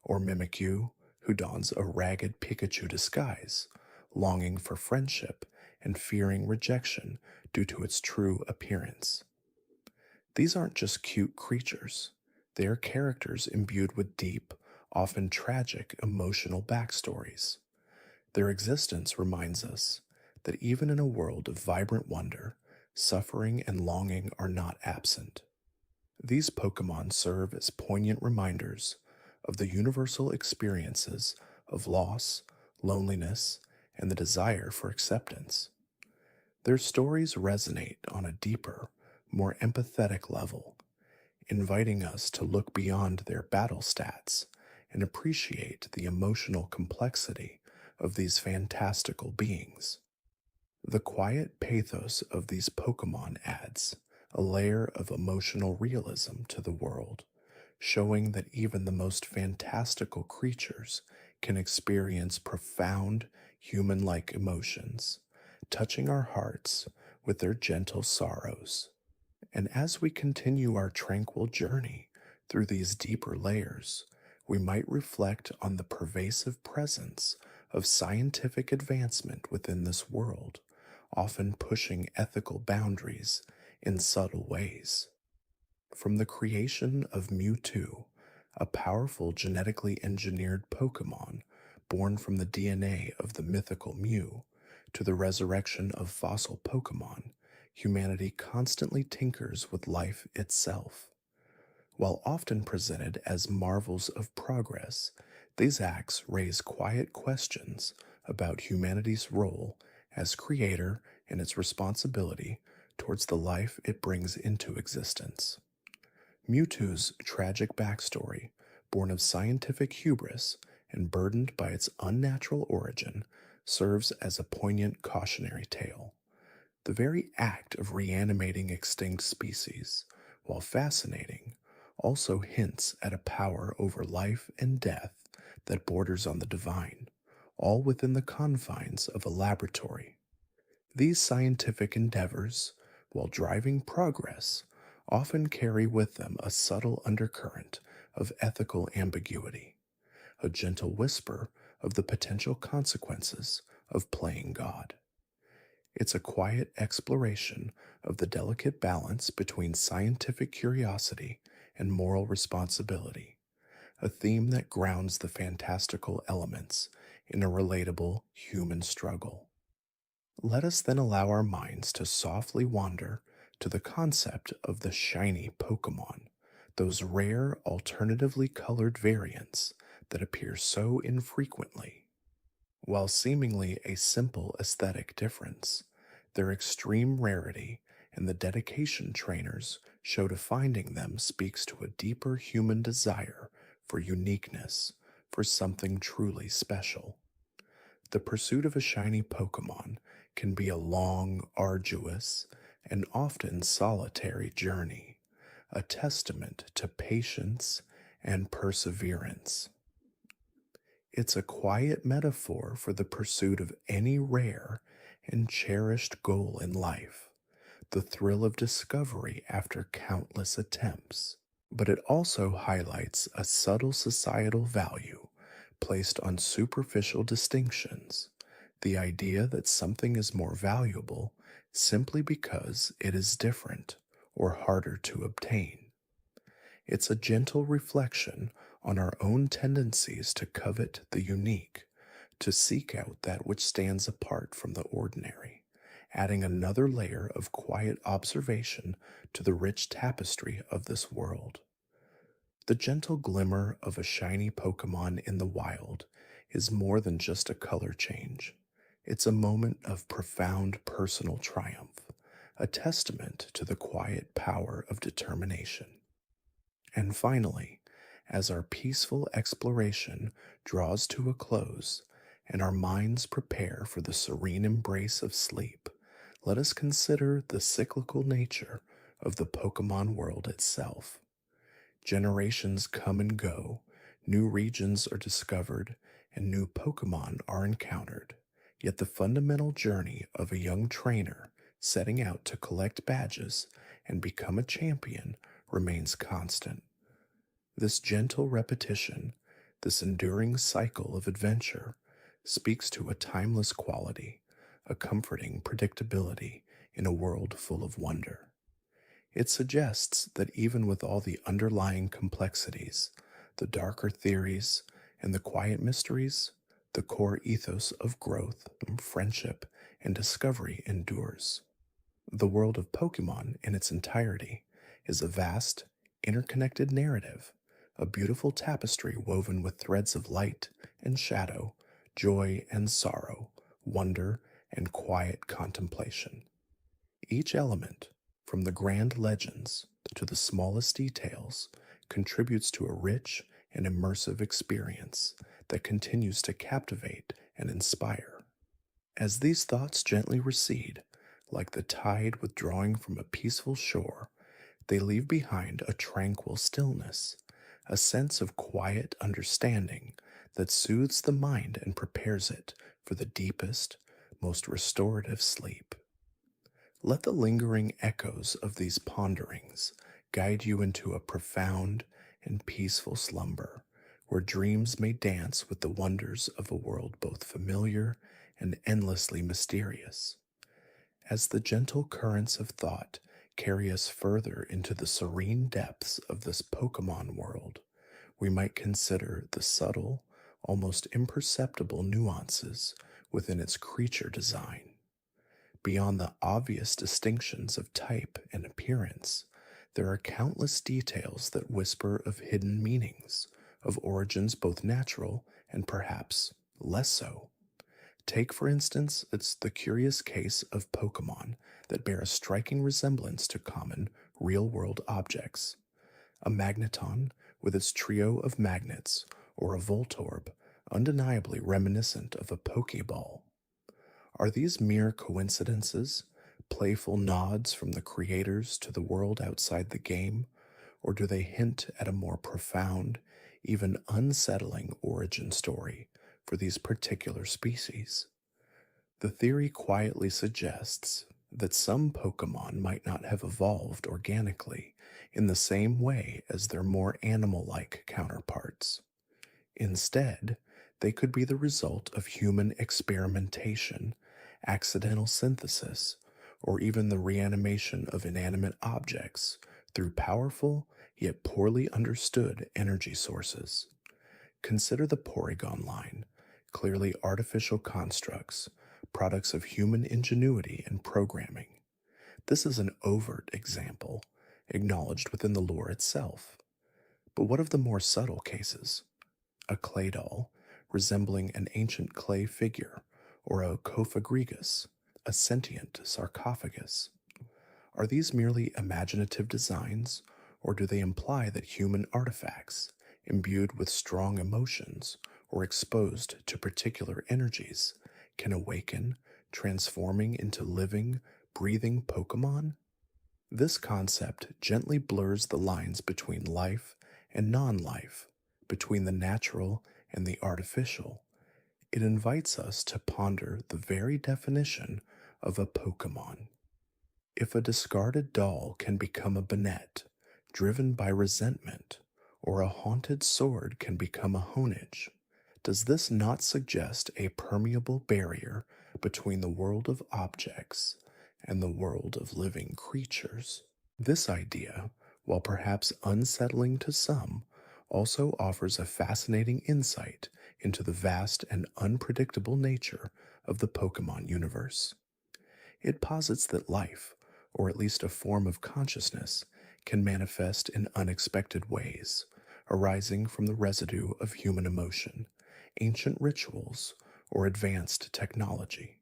Or Mimikyu, who dons a ragged Pikachu disguise, longing for friendship and fearing rejection due to its true appearance. These aren't just cute creatures, they are characters imbued with deep, often tragic emotional backstories. Their existence reminds us that even in a world of vibrant wonder, suffering and longing are not absent. These Pokemon serve as poignant reminders of the universal experiences of loss, loneliness, and the desire for acceptance. Their stories resonate on a deeper, more empathetic level, inviting us to look beyond their battle stats and appreciate the emotional complexity of these fantastical beings. The quiet pathos of these Pokemon adds a layer of emotional realism to the world, showing that even the most fantastical creatures can experience profound human like emotions, touching our hearts with their gentle sorrows. And as we continue our tranquil journey through these deeper layers, we might reflect on the pervasive presence of scientific advancement within this world, often pushing ethical boundaries in subtle ways. From the creation of Mewtwo, a powerful genetically engineered Pokemon born from the DNA of the mythical Mew, to the resurrection of fossil Pokemon, humanity constantly tinkers with life itself. While often presented as marvels of progress, these acts raise quiet questions about humanity's role as creator and its responsibility towards the life it brings into existence. Mewtwo's tragic backstory, born of scientific hubris and burdened by its unnatural origin, serves as a poignant cautionary tale. The very act of reanimating extinct species, while fascinating, also hints at a power over life and death that borders on the divine, all within the confines of a laboratory. These scientific endeavors, while driving progress, often carry with them a subtle undercurrent of ethical ambiguity, a gentle whisper of the potential consequences of playing God. It's a quiet exploration of the delicate balance between scientific curiosity and moral responsibility, a theme that grounds the fantastical elements in a relatable human struggle. Let us then allow our minds to softly wander to the concept of the shiny Pokemon, those rare alternatively colored variants that appear so infrequently. While seemingly a simple aesthetic difference, their extreme rarity and the dedication trainers show to finding them speaks to a deeper human desire for uniqueness, for something truly special. The pursuit of a shiny Pokemon can be a long, arduous, and often solitary journey, a testament to patience and perseverance. It's a quiet metaphor for the pursuit of any rare and cherished goal in life, the thrill of discovery after countless attempts. But it also highlights a subtle societal value placed on superficial distinctions, The idea that something is more valuable simply because it is different or harder to obtain. It's a gentle reflection on our own tendencies to covet the unique, to seek out that which stands apart from the ordinary, adding another layer of quiet observation to the rich tapestry of this world. The gentle glimmer of a shiny Pokemon in the wild is more than just a color change. It's a moment of profound personal triumph, a testament to the quiet power of determination. And finally, as our peaceful exploration draws to a close and our minds prepare for the serene embrace of sleep, let us consider the cyclical nature of the Pokemon world itself. Generations come and go, new regions are discovered, and new Pokemon are encountered. Yet the fundamental journey of a young trainer setting out to collect badges and become a champion remains constant. This gentle repetition, this enduring cycle of adventure, speaks to a timeless quality, a comforting predictability in a world full of wonder. It suggests that even with all the underlying complexities, the darker theories, and the quiet mysteries, the core ethos of growth, friendship, and discovery endures. The world of Pokemon in its entirety is a vast, interconnected narrative, a beautiful tapestry woven with threads of light and shadow, joy and sorrow, wonder and quiet contemplation. Each element, from the grand legends to the smallest details, contributes to a rich and immersive experience that continues to captivate and inspire. As these thoughts gently recede, like the tide withdrawing from a peaceful shore, they leave behind a tranquil stillness, a sense of quiet understanding that soothes the mind and prepares it for the deepest, most restorative sleep. Let the lingering echoes of these ponderings guide you into a profound and peaceful slumber, where dreams may dance with the wonders of a world both familiar and endlessly mysterious. As the gentle currents of thought carry us further into the serene depths of this Pokemon world, we might consider the subtle, almost imperceptible nuances within its creature design. Beyond the obvious distinctions of type and appearance, there are countless details that whisper of hidden meanings, of origins both natural and perhaps less so. Take, for instance, it's the curious case of Pokemon that bear a striking resemblance to common, real world objects. A magneton with its trio of magnets, or a Voltorb, undeniably reminiscent of a Pokeball. Are these mere coincidences, playful nods from the creators to the world outside the game, or do they hint at a more profound, even unsettling origin story for these particular species? The theory quietly suggests that some Pokemon might not have evolved organically in the same way as their more animal like counterparts. Instead, they could be the result of human experimentation, accidental synthesis, or even the reanimation of inanimate objects through powerful yet poorly understood energy sources. Consider the Porygon line, clearly artificial constructs, products of human ingenuity and programming. This is an overt example, acknowledged within the lore itself. But what of the more subtle cases? A clay doll, resembling an ancient clay figure, or a Cofagrigus, a sentient sarcophagus. Are these merely imaginative designs, or do they imply that human artifacts, imbued with strong emotions or exposed to particular energies, can awaken, transforming into living, breathing Pokemon? This concept gently blurs the lines between life and non life, between the natural and the artificial. It invites us to ponder the very definition of a Pokemon. If a discarded doll can become a Banette, driven by resentment, or a haunted sword can become a Honedge, Does this not suggest a permeable barrier between the world of objects and the world of living creatures? This idea, while perhaps unsettling to some, also offers a fascinating insight into the vast and unpredictable nature of the Pokemon universe. It posits that life, or at least a form of consciousness, can manifest in unexpected ways, arising from the residue of human emotion, ancient rituals, or advanced technology.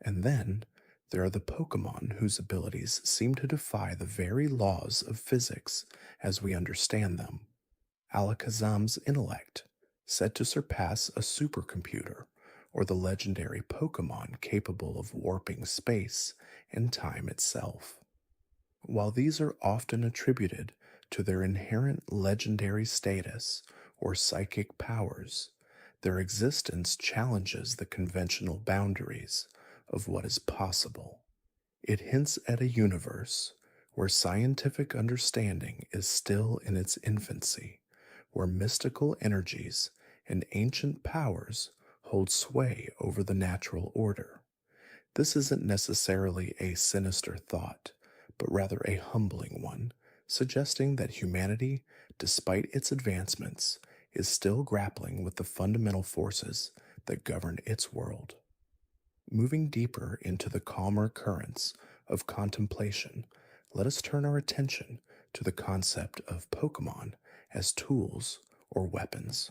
And then, there are the Pokemon whose abilities seem to defy the very laws of physics as we understand them. Alakazam's intellect, said to surpass a supercomputer, or the legendary Pokemon capable of warping space and time itself. While these are often attributed to their inherent legendary status or psychic powers, their existence challenges the conventional boundaries of what is possible. It hints at a universe where scientific understanding is still in its infancy, where mystical energies and ancient powers hold sway over the natural order. This isn't necessarily a sinister thought, but rather a humbling one, suggesting that humanity, despite its advancements, is still grappling with the fundamental forces that govern its world. Moving deeper into the calmer currents of contemplation, let us turn our attention to the concept of Pokemon as tools or weapons.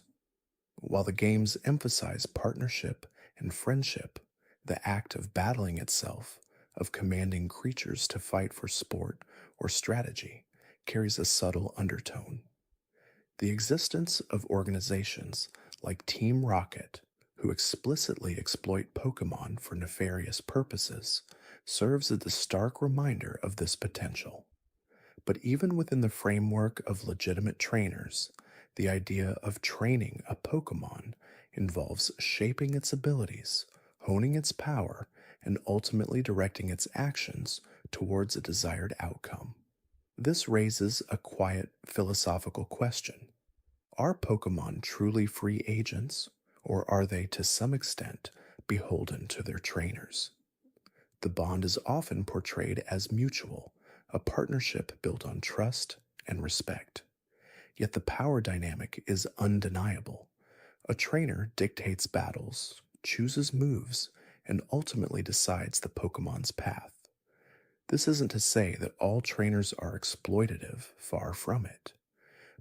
While the games emphasize partnership and friendship, the act of battling itself, of commanding creatures to fight for sport or strategy, carries a subtle undertone. The existence of organizations like Team Rocket, who explicitly exploit Pokemon for nefarious purposes, serves as a stark reminder of this potential. But even within the framework of legitimate trainers, the idea of training a Pokemon involves shaping its abilities, honing its power, and ultimately directing its actions towards a desired outcome. This raises a quiet philosophical question. Are Pokemon truly free agents, or are they to some extent beholden to their trainers? The bond is often portrayed as mutual, a partnership built on trust and respect. Yet the power dynamic is undeniable. A trainer dictates battles, chooses moves, and ultimately decides the Pokemon's path. This isn't to say that all trainers are exploitative, far from it,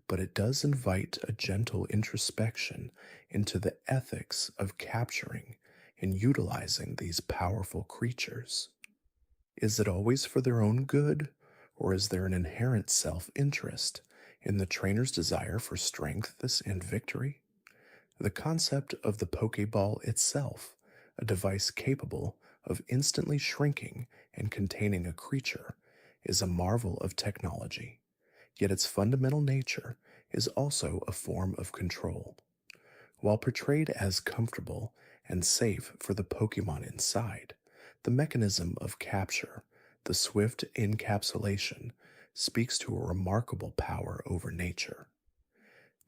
but it does invite a gentle introspection into the ethics of capturing and utilizing these powerful creatures. Is it always for their own good, or is there an inherent self interest in the trainer's desire for strength and victory? The concept of the Pokeball itself, a device capable of instantly shrinking and containing a creature, is a marvel of technology, yet its fundamental nature is also a form of control. While portrayed as comfortable and safe for the Pokemon inside, the mechanism of capture, the swift encapsulation, speaks to a remarkable power over nature.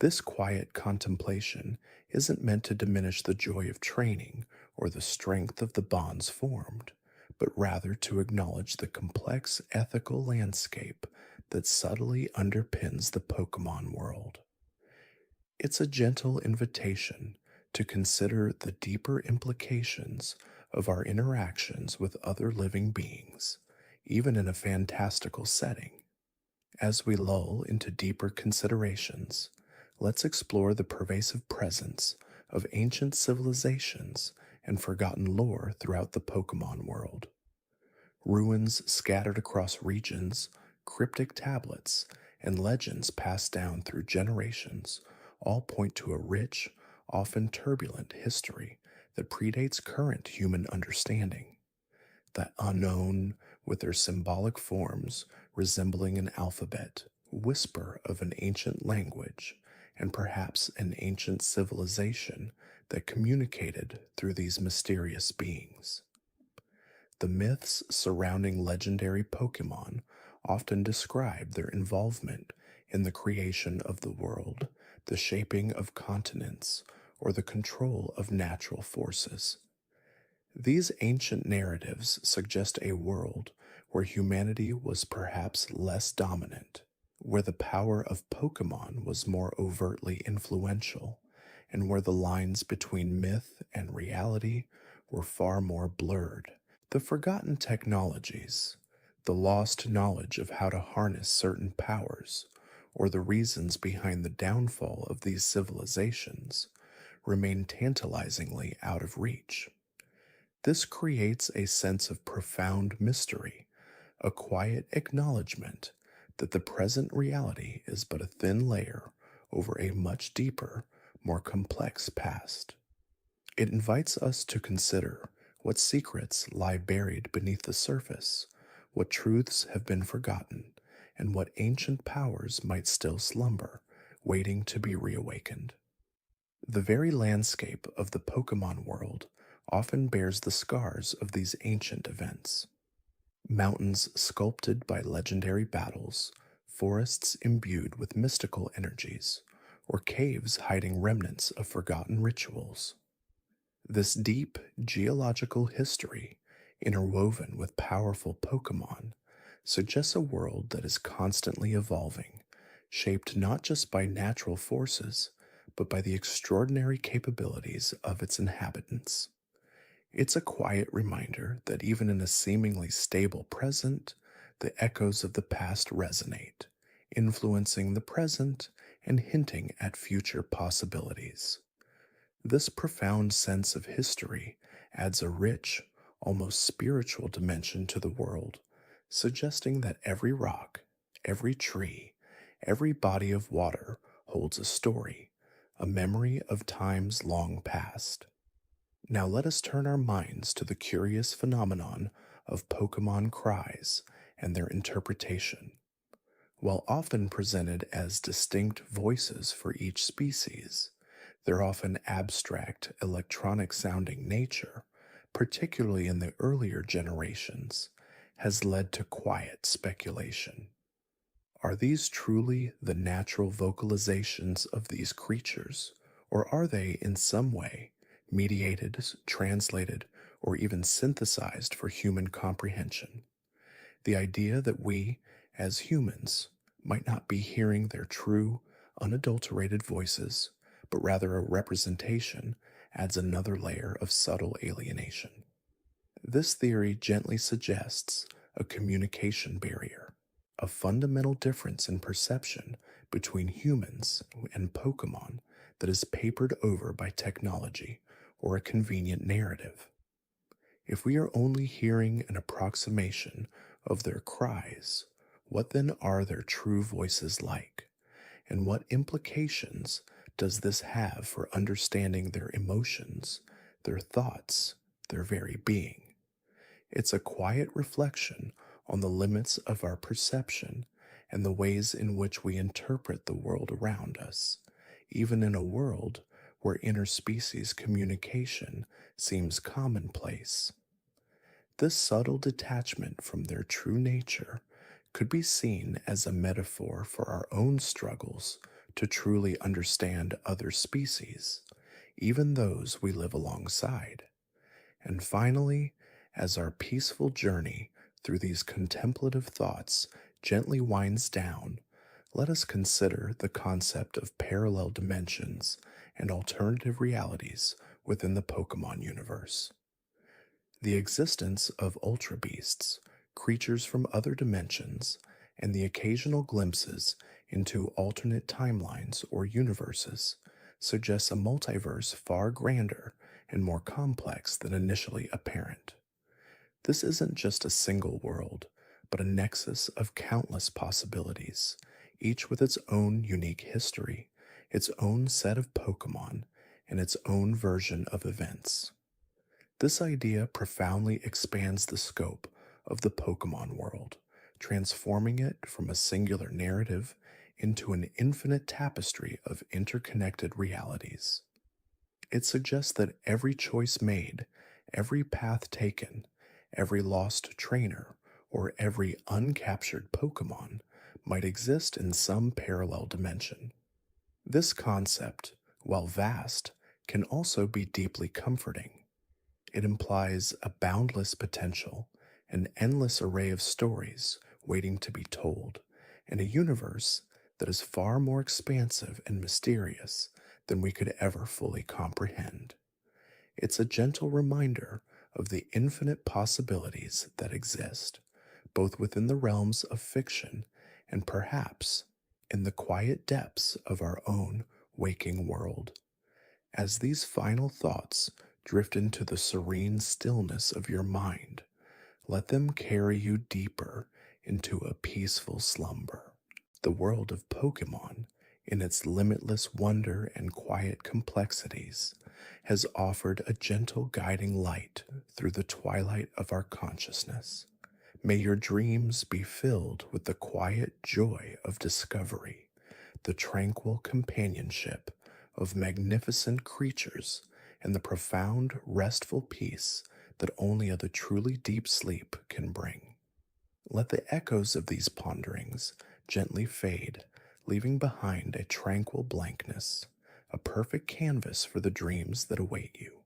This quiet contemplation isn't meant to diminish the joy of training or the strength of the bonds formed, but rather to acknowledge the complex ethical landscape that subtly underpins the Pokemon world. It's a gentle invitation to consider the deeper implications of our interactions with other living beings, even in a fantastical setting. As we lull into deeper considerations, let's explore the pervasive presence of ancient civilizations and forgotten lore throughout the Pokemon world. Ruins scattered across regions, cryptic tablets, and legends passed down through generations all point to a rich, often turbulent history that predates current human understanding. The unknown, with their symbolic forms resembling an alphabet, whisper of an ancient language, and perhaps an ancient civilization that communicated through these mysterious beings. The myths surrounding legendary Pokemon often describe their involvement in the creation of the world, the shaping of continents, or the control of natural forces. These ancient narratives suggest a world where humanity was perhaps less dominant, where the power of Pokemon was more overtly influential, and where the lines between myth and reality were far more blurred. The forgotten technologies, the lost knowledge of how to harness certain powers, or the reasons behind the downfall of these civilizations remain tantalizingly out of reach. This creates a sense of profound mystery, a quiet acknowledgement that the present reality is but a thin layer over a much deeper, more complex past. It invites us to consider what secrets lie buried beneath the surface, what truths have been forgotten, and what ancient powers might still slumber, waiting to be reawakened. The very landscape of the Pokemon world often bears the scars of these ancient events. Mountains sculpted by legendary battles, forests imbued with mystical energies, or caves hiding remnants of forgotten rituals. This deep geological history, interwoven with powerful Pokemon, suggests a world that is constantly evolving, shaped not just by natural forces, but by the extraordinary capabilities of its inhabitants. It's a quiet reminder that even in a seemingly stable present, the echoes of the past resonate, influencing the present and hinting at future possibilities. This profound sense of history adds a rich, almost spiritual dimension to the world, suggesting that every rock, every tree, every body of water holds a story, a memory of times long past. Now let us turn our minds to the curious phenomenon of Pokemon cries and their interpretation. While often presented as distinct voices for each species, their often abstract, electronic sounding nature, particularly in the earlier generations, has led to quiet speculation. Are these truly the natural vocalizations of these creatures, or are they in some way mediated, translated, or even synthesized for human comprehension? The idea that we, as humans, might not be hearing their true, unadulterated voices, but rather a representation, adds another layer of subtle alienation. This theory gently suggests a communication barrier, a fundamental difference in perception between humans and Pokemon that is papered over by technology or a convenient narrative. If we are only hearing an approximation of their cries, what then are their true voices like? And what implications does this have for understanding their emotions, their thoughts, their very being? It's a quiet reflection on the limits of our perception and the ways in which we interpret the world around us, even in a world where interspecies communication seems commonplace. This subtle detachment from their true nature could be seen as a metaphor for our own struggles to truly understand other species, even those we live alongside. And finally, as our peaceful journey through these contemplative thoughts gently winds down, let us consider the concept of parallel dimensions and alternative realities within the Pokemon universe. The existence of Ultra Beasts, creatures from other dimensions, and the occasional glimpses into alternate timelines or universes suggests a multiverse far grander and more complex than initially apparent. This isn't just a single world, but a nexus of countless possibilities, each with its own unique history, its own set of Pokemon, and its own version of events. This idea profoundly expands the scope of the Pokemon world, transforming it from a singular narrative into an infinite tapestry of interconnected realities. It suggests that every choice made, every path taken, every lost trainer, or every uncaptured Pokemon might exist in some parallel dimension. This concept, while vast, can also be deeply comforting. It implies a boundless potential, an endless array of stories waiting to be told, and a universe that is far more expansive and mysterious than we could ever fully comprehend. It's a gentle reminder of the infinite possibilities that exist, both within the realms of fiction and perhaps in the quiet depths of our own waking world. As these final thoughts drift into the serene stillness of your mind, let them carry you deeper into a peaceful slumber. The world of Pokemon, in its limitless wonder and quiet complexities, has offered a gentle guiding light through the twilight of our consciousness. May your dreams be filled with the quiet joy of discovery, the tranquil companionship of magnificent creatures, and the profound, restful peace that only a truly deep sleep can bring. Let the echoes of these ponderings gently fade, leaving behind a tranquil blankness, a perfect canvas for the dreams that await you.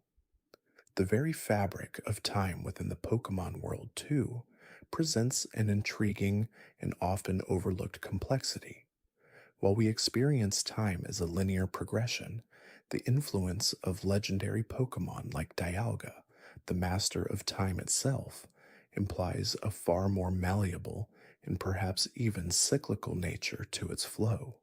The very fabric of time within the Pokemon world, too, presents an intriguing and often overlooked complexity. While we experience time as a linear progression, the influence of legendary Pokemon like Dialga, the master of time itself, implies a far more malleable and perhaps even cyclical nature to its flow.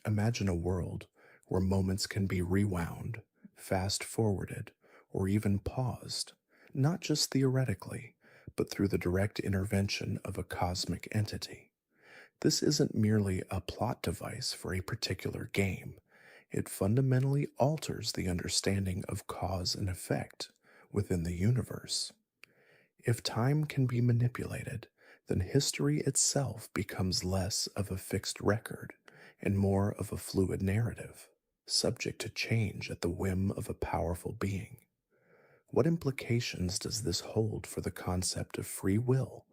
Imagine a world where moments can be rewound, fast forwarded, or even paused, not just theoretically, but through the direct intervention of a cosmic entity. This isn't merely a plot device for a particular game, it fundamentally alters the understanding of cause and effect within the universe. If time can be manipulated, then history itself becomes less of a fixed record and more of a fluid narrative, subject to change at the whim of a powerful being. What implications does this hold for the concept of free will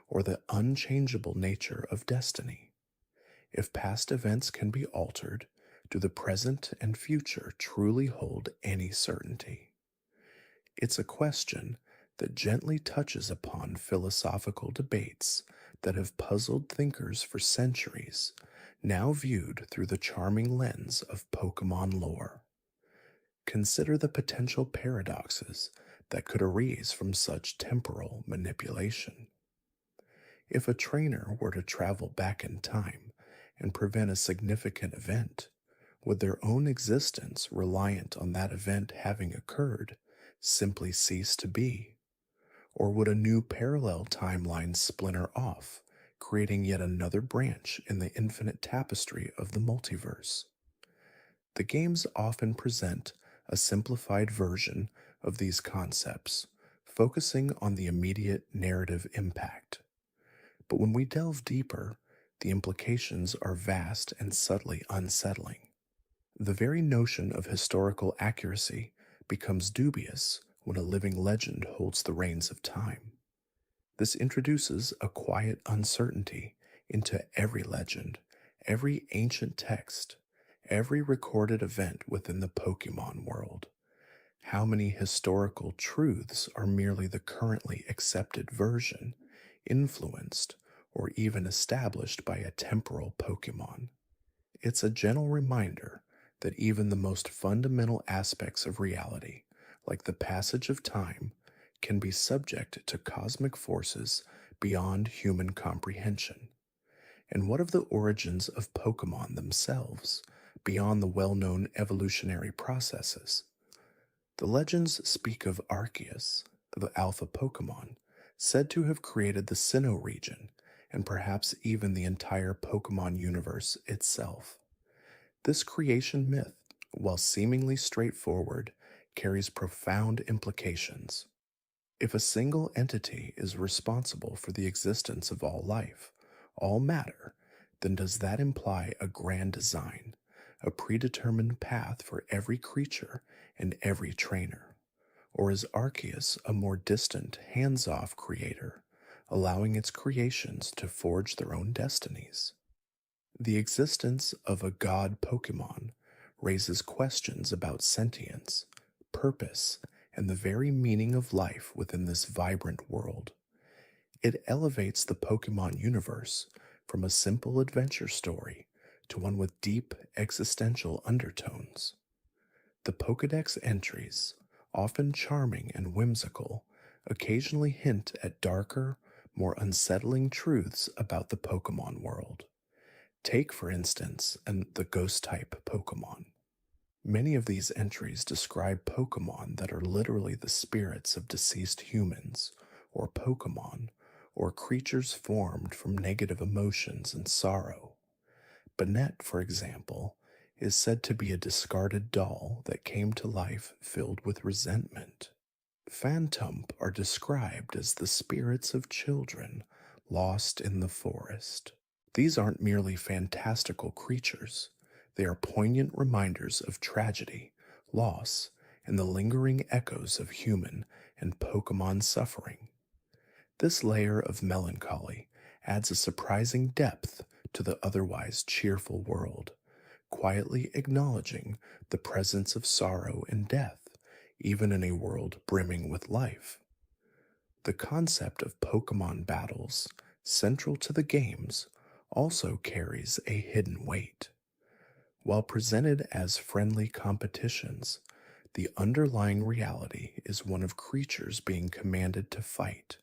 or the unchangeable nature of destiny? If past events can be altered, do the present and future truly hold any certainty? It's a question that gently touches upon philosophical debates that have puzzled thinkers for centuries, now viewed through the charming lens of Pokemon lore. Consider the potential paradoxes that could arise from such temporal manipulation. If a trainer were to travel back in time and prevent a significant event, would their own existence reliant on that event having occurred simply cease to be? Or would a new parallel timeline splinter off, creating yet another branch in the infinite tapestry of the multiverse? The games often present a simplified version of these concepts, focusing on the immediate narrative impact. But when we delve deeper, the implications are vast and subtly unsettling. The very notion of historical accuracy becomes dubious when a living legend holds the reins of time. This introduces a quiet uncertainty into every legend, every ancient text, every recorded event within the Pokemon world. How many historical truths are merely the currently accepted version, influenced, or even established by a temporal Pokemon? It's a gentle reminder that even the most fundamental aspects of reality, like the passage of time, can be subject to cosmic forces beyond human comprehension. And what of the origins of Pokemon themselves, beyond the well-known evolutionary processes? The legends speak of Arceus, the alpha Pokemon, said to have created the Sinnoh region, and perhaps even the entire Pokemon universe itself. This creation myth, while seemingly straightforward, carries profound implications. If a single entity is responsible for the existence of all life, all matter, then does that imply a grand design, a predetermined path for every creature and every trainer? Or is Arceus a more distant, hands-off creator, allowing its creations to forge their own destinies? The existence of a god Pokemon raises questions about sentience, purpose, and the very meaning of life within this vibrant world. It elevates the Pokemon universe from a simple adventure story to one with deep existential undertones. The Pokedex entries, often charming and whimsical, occasionally hint at darker, more unsettling truths about the Pokemon world. Take, for instance, the ghost type Pokemon. Many of these entries describe Pokemon that are literally the spirits of deceased humans, or Pokemon, or creatures formed from negative emotions and sorrow. Banette, for example, is said to be a discarded doll that came to life filled with resentment. Phantump are described as the spirits of children lost in the forest. These aren't merely fantastical creatures, they are poignant reminders of tragedy, loss, and the lingering echoes of human and Pokemon suffering. This layer of melancholy adds a surprising depth to the otherwise cheerful world, quietly acknowledging the presence of sorrow and death, even in a world brimming with life. The concept of Pokemon battles, central to the games, also carries a hidden weight. While presented as friendly competitions, the underlying reality is one of creatures being commanded to fight,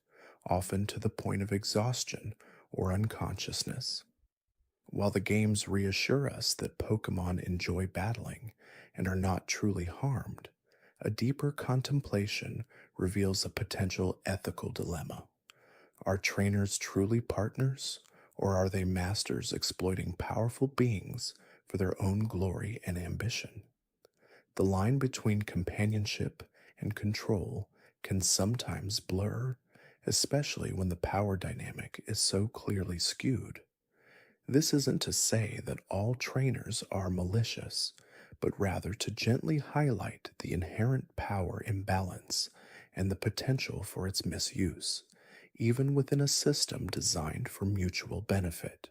often to the point of exhaustion or unconsciousness. While the games reassure us that Pokemon enjoy battling and are not truly harmed, a deeper contemplation reveals a potential ethical dilemma. Are trainers truly partners, or are they masters exploiting powerful beings for their own glory and ambition? The line between companionship and control can sometimes blur, especially when the power dynamic is so clearly skewed. This isn't to say that all trainers are malicious, but rather to gently highlight the inherent power imbalance and the potential for its misuse, even within a system designed for mutual benefit.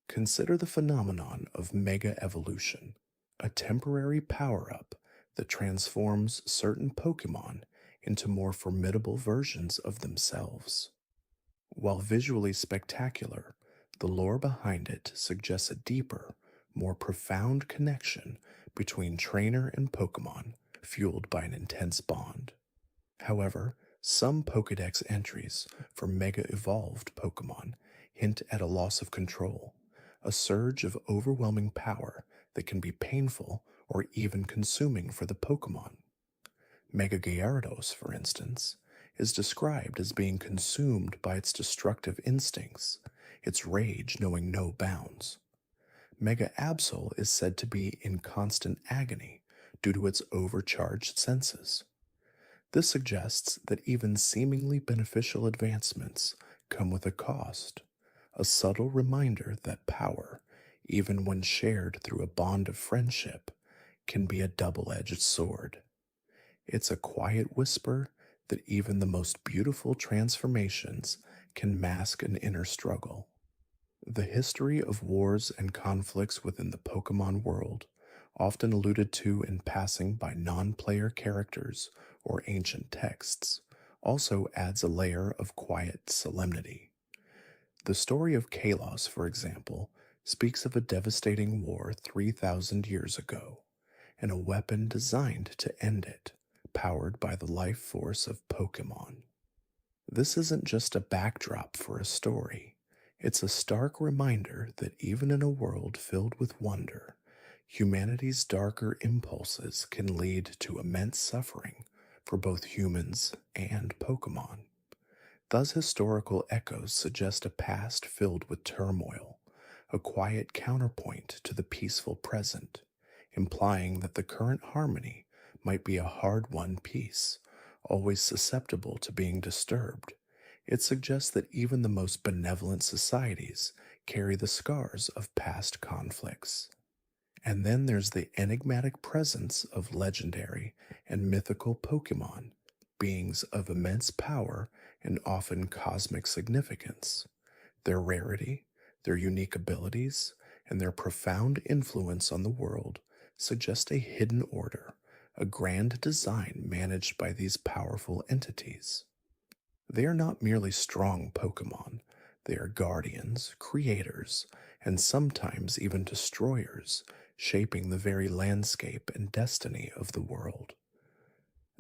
Consider the phenomenon of mega evolution, a temporary power up that transforms certain Pokemon into more formidable versions of themselves. While visually spectacular, the lore behind it suggests a deeper, more profound connection between trainer and Pokemon, fueled by an intense bond. However, some Pokedex entries for Mega Evolved Pokemon hint at a loss of control, a surge of overwhelming power that can be painful or even consuming for the Pokemon. Mega Gyarados, for instance, is described as being consumed by its destructive instincts, its rage knowing no bounds. Mega Absol is said to be in constant agony due to its overcharged senses. This suggests that even seemingly beneficial advancements come with a cost, a subtle reminder that power, even when shared through a bond of friendship, can be a double edged sword. It's a quiet whisper that even the most beautiful transformations can mask an inner struggle. The history of wars and conflicts within the Pokemon world, often alluded to in passing by non player characters or ancient texts, also adds a layer of quiet solemnity. The story of Kalos, for example, speaks of a devastating war 3,000 years ago, and a weapon designed to end it, powered by the life force of Pokemon. This isn't just a backdrop for a story, it's a stark reminder that even in a world filled with wonder, humanity's darker impulses can lead to immense suffering for both humans and Pokemon. Thus, historical echoes suggest a past filled with turmoil, a quiet counterpoint to the peaceful present, implying that the current harmony might be a hard won peace, always susceptible to being disturbed. It suggests that even the most benevolent societies carry the scars of past conflicts. And then there's the enigmatic presence of legendary and mythical Pokemon, beings of immense power and often cosmic significance. Their rarity, their unique abilities, and their profound influence on the world suggest a hidden order, a grand design managed by these powerful entities. They are not merely strong Pokemon, they are guardians, creators, and sometimes even destroyers, shaping the very landscape and destiny of the world.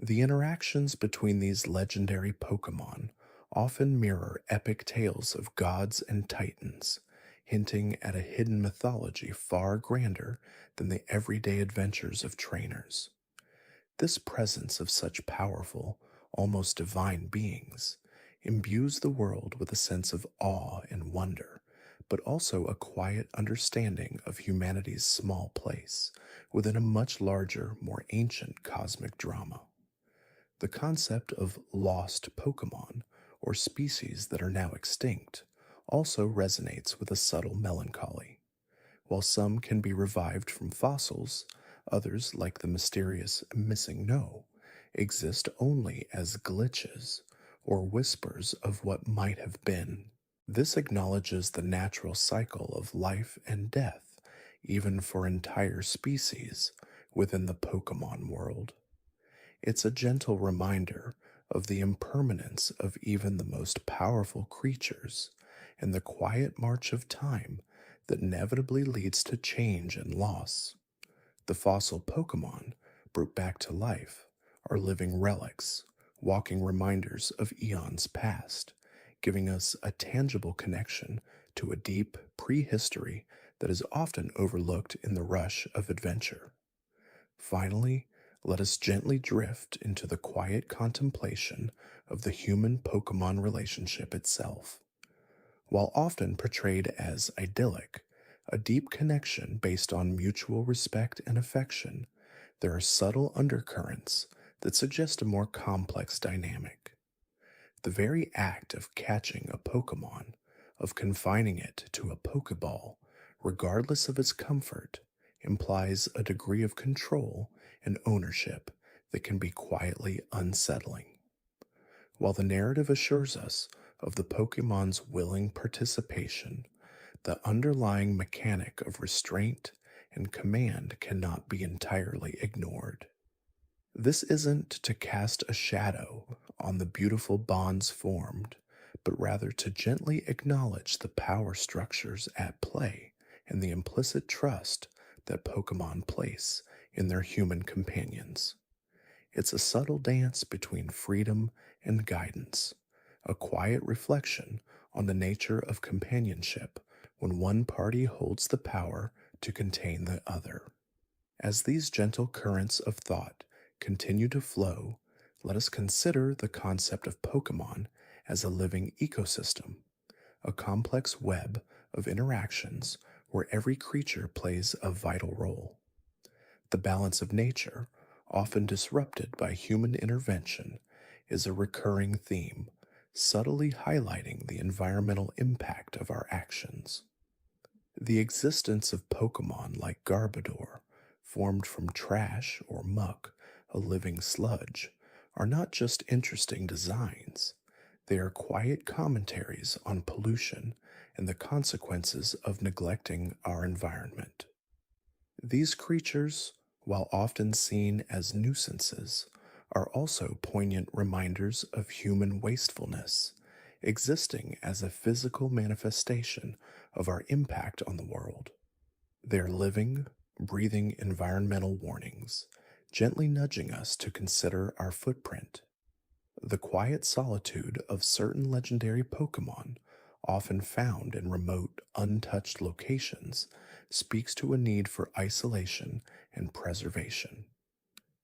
The interactions between these legendary Pokemon often mirror epic tales of gods and titans, hinting at a hidden mythology far grander than the everyday adventures of trainers. This presence of such powerful, almost divine beings imbues the world with a sense of awe and wonder, but also a quiet understanding of humanity's small place within a much larger, more ancient cosmic drama. The concept of lost Pokemon, or species that are now extinct, also resonates with a subtle melancholy. While some can be revived from fossils, others, like the mysterious Missing No, exist only as glitches or whispers of what might have been. This acknowledges the natural cycle of life and death, even for entire species within the Pokemon world. It's a gentle reminder of the impermanence of even the most powerful creatures and the quiet march of time that inevitably leads to change and loss. The fossil Pokemon, brought back to life, are living relics, walking reminders of eons past, giving us a tangible connection to a deep prehistory that is often overlooked in the rush of adventure. Finally, let us gently drift into the quiet contemplation of the human Pokemon relationship itself. While often portrayed as idyllic, a deep connection based on mutual respect and affection, there are subtle undercurrents that suggest a more complex dynamic. The very act of catching a Pokemon, of confining it to a Pokeball, regardless of its comfort, implies a degree of control and ownership that can be quietly unsettling. While the narrative assures us of the Pokemon's willing participation, the underlying mechanic of restraint and command cannot be entirely ignored. This isn't to cast a shadow on the beautiful bonds formed, but rather to gently acknowledge the power structures at play and the implicit trust that Pokemon place in their human companions. It's a subtle dance between freedom and guidance, a quiet reflection on the nature of companionship when one party holds the power to contain the other. As these gentle currents of thought continue to flow, let us consider the concept of Pokemon as a living ecosystem, a complex web of interactions where every creature plays a vital role. The balance of nature, often disrupted by human intervention, is a recurring theme, subtly highlighting the environmental impact of our actions. The existence of Pokemon like Garbodor, formed from trash or muck, a living sludge, are not just interesting designs. They are quiet commentaries on pollution and the consequences of neglecting our environment. These creatures, while often seen as nuisances, are also poignant reminders of human wastefulness, existing as a physical manifestation of our impact on the world. They're living, breathing environmental warnings, gently nudging us to consider our footprint. The quiet solitude of certain legendary Pokemon, often found in remote, untouched locations, speaks to a need for isolation and preservation.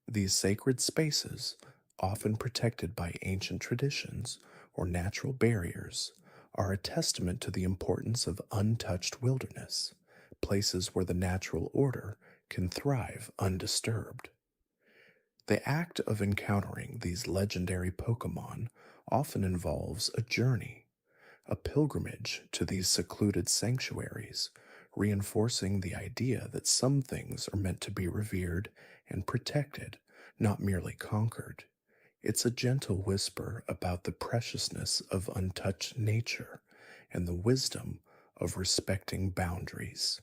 These sacred spaces, often protected by ancient traditions or natural barriers, are a testament to the importance of untouched wilderness, places where the natural order can thrive undisturbed. The act of encountering these legendary Pokemon often involves a journey, a pilgrimage to these secluded sanctuaries, reinforcing the idea that some things are meant to be revered and protected, not merely conquered. It's a gentle whisper about the preciousness of untouched nature and the wisdom of respecting boundaries.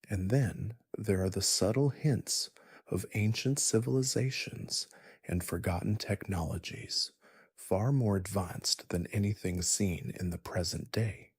And then there are the subtle hints of ancient civilizations and forgotten technologies, far more advanced than anything seen in the present day.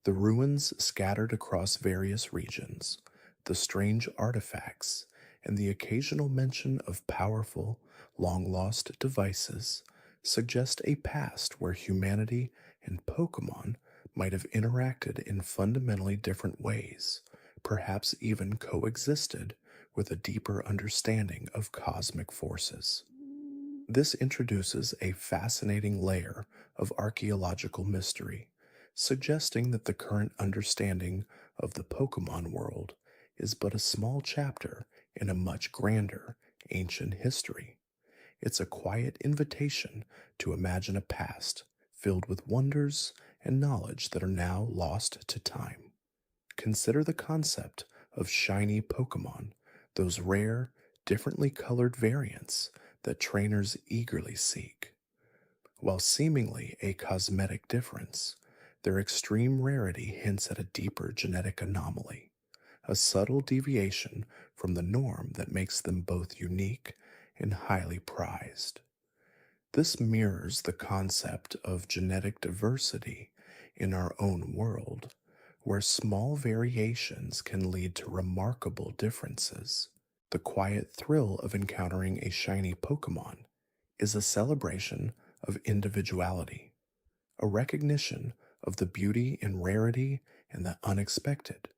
The ruins scattered across various regions, the strange artifacts, and the occasional mention of powerful, long lost devices suggest a past where humanity and Pokemon might have interacted in fundamentally different ways, perhaps even coexisted with a deeper understanding of cosmic forces. This introduces a fascinating layer of archaeological mystery, suggesting that the current understanding of the Pokemon world is but a small chapter in a much grander ancient history. It's a quiet invitation to imagine a past filled with wonders and knowledge that are now lost to time. Consider the concept of shiny Pokemon, those rare, differently colored variants that trainers eagerly seek. While seemingly a cosmetic difference, their extreme rarity hints at a deeper genetic anomaly, a subtle deviation from the norm that makes them both unique and highly prized. This mirrors the concept of genetic diversity in our own world, where small variations can lead to remarkable differences. The quiet thrill of encountering a shiny Pokemon is a celebration of individuality, a recognition of the beauty in rarity and the unexpected.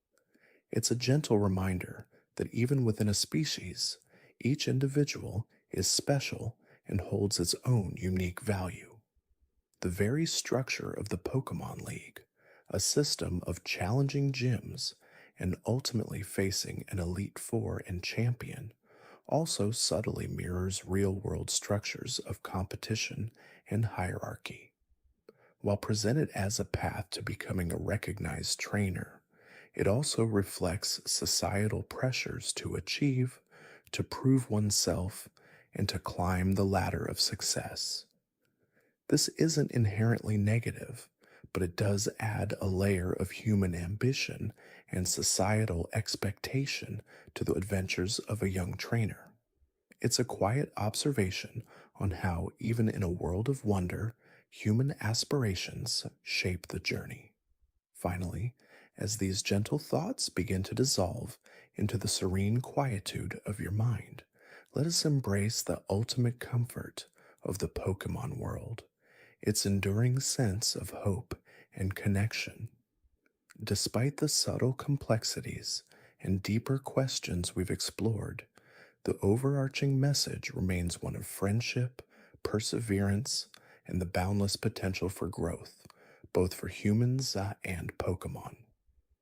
It's a gentle reminder that even within a species, each individual is special and holds its own unique value. The very structure of the Pokemon League, a system of challenging gyms and ultimately facing an Elite Four and champion, also subtly mirrors real world structures of competition and hierarchy. While presented as a path to becoming a recognized trainer, it also reflects societal pressures to achieve, to prove oneself, and to climb the ladder of success. This isn't inherently negative, but it does add a layer of human ambition and societal expectation to the adventures of a young trainer. It's a quiet observation on how, even in a world of wonder, human aspirations shape the journey. Finally, as these gentle thoughts begin to dissolve into the serene quietude of your mind, let us embrace the ultimate comfort of the Pokemon world, its enduring sense of hope and connection. Despite the subtle complexities and deeper questions we've explored, the overarching message remains one of friendship, perseverance, and the boundless potential for growth, both for humans and Pokemon.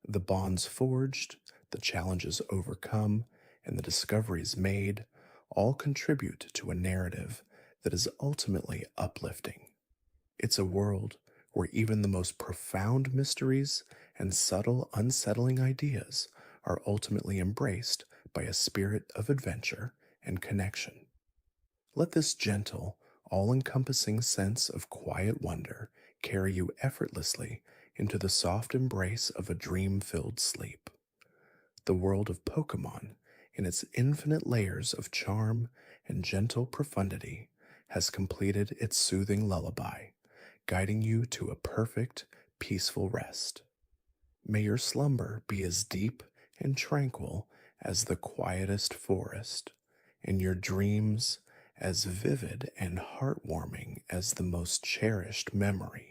The bonds forged, the challenges overcome, and the discoveries made all contribute to a narrative that is ultimately uplifting. It's a world where even the most profound mysteries and subtle, unsettling ideas are ultimately embraced by a spirit of adventure and connection. Let this gentle, all encompassing sense of quiet wonder carry you effortlessly into the soft embrace of a dream filled sleep. The world of Pokemon, in its infinite layers of charm and gentle profundity, has completed its soothing lullaby, guiding you to a perfect, peaceful rest. May your slumber be as deep and tranquil as the quietest forest, and your dreams as vivid and heartwarming as the most cherished memory.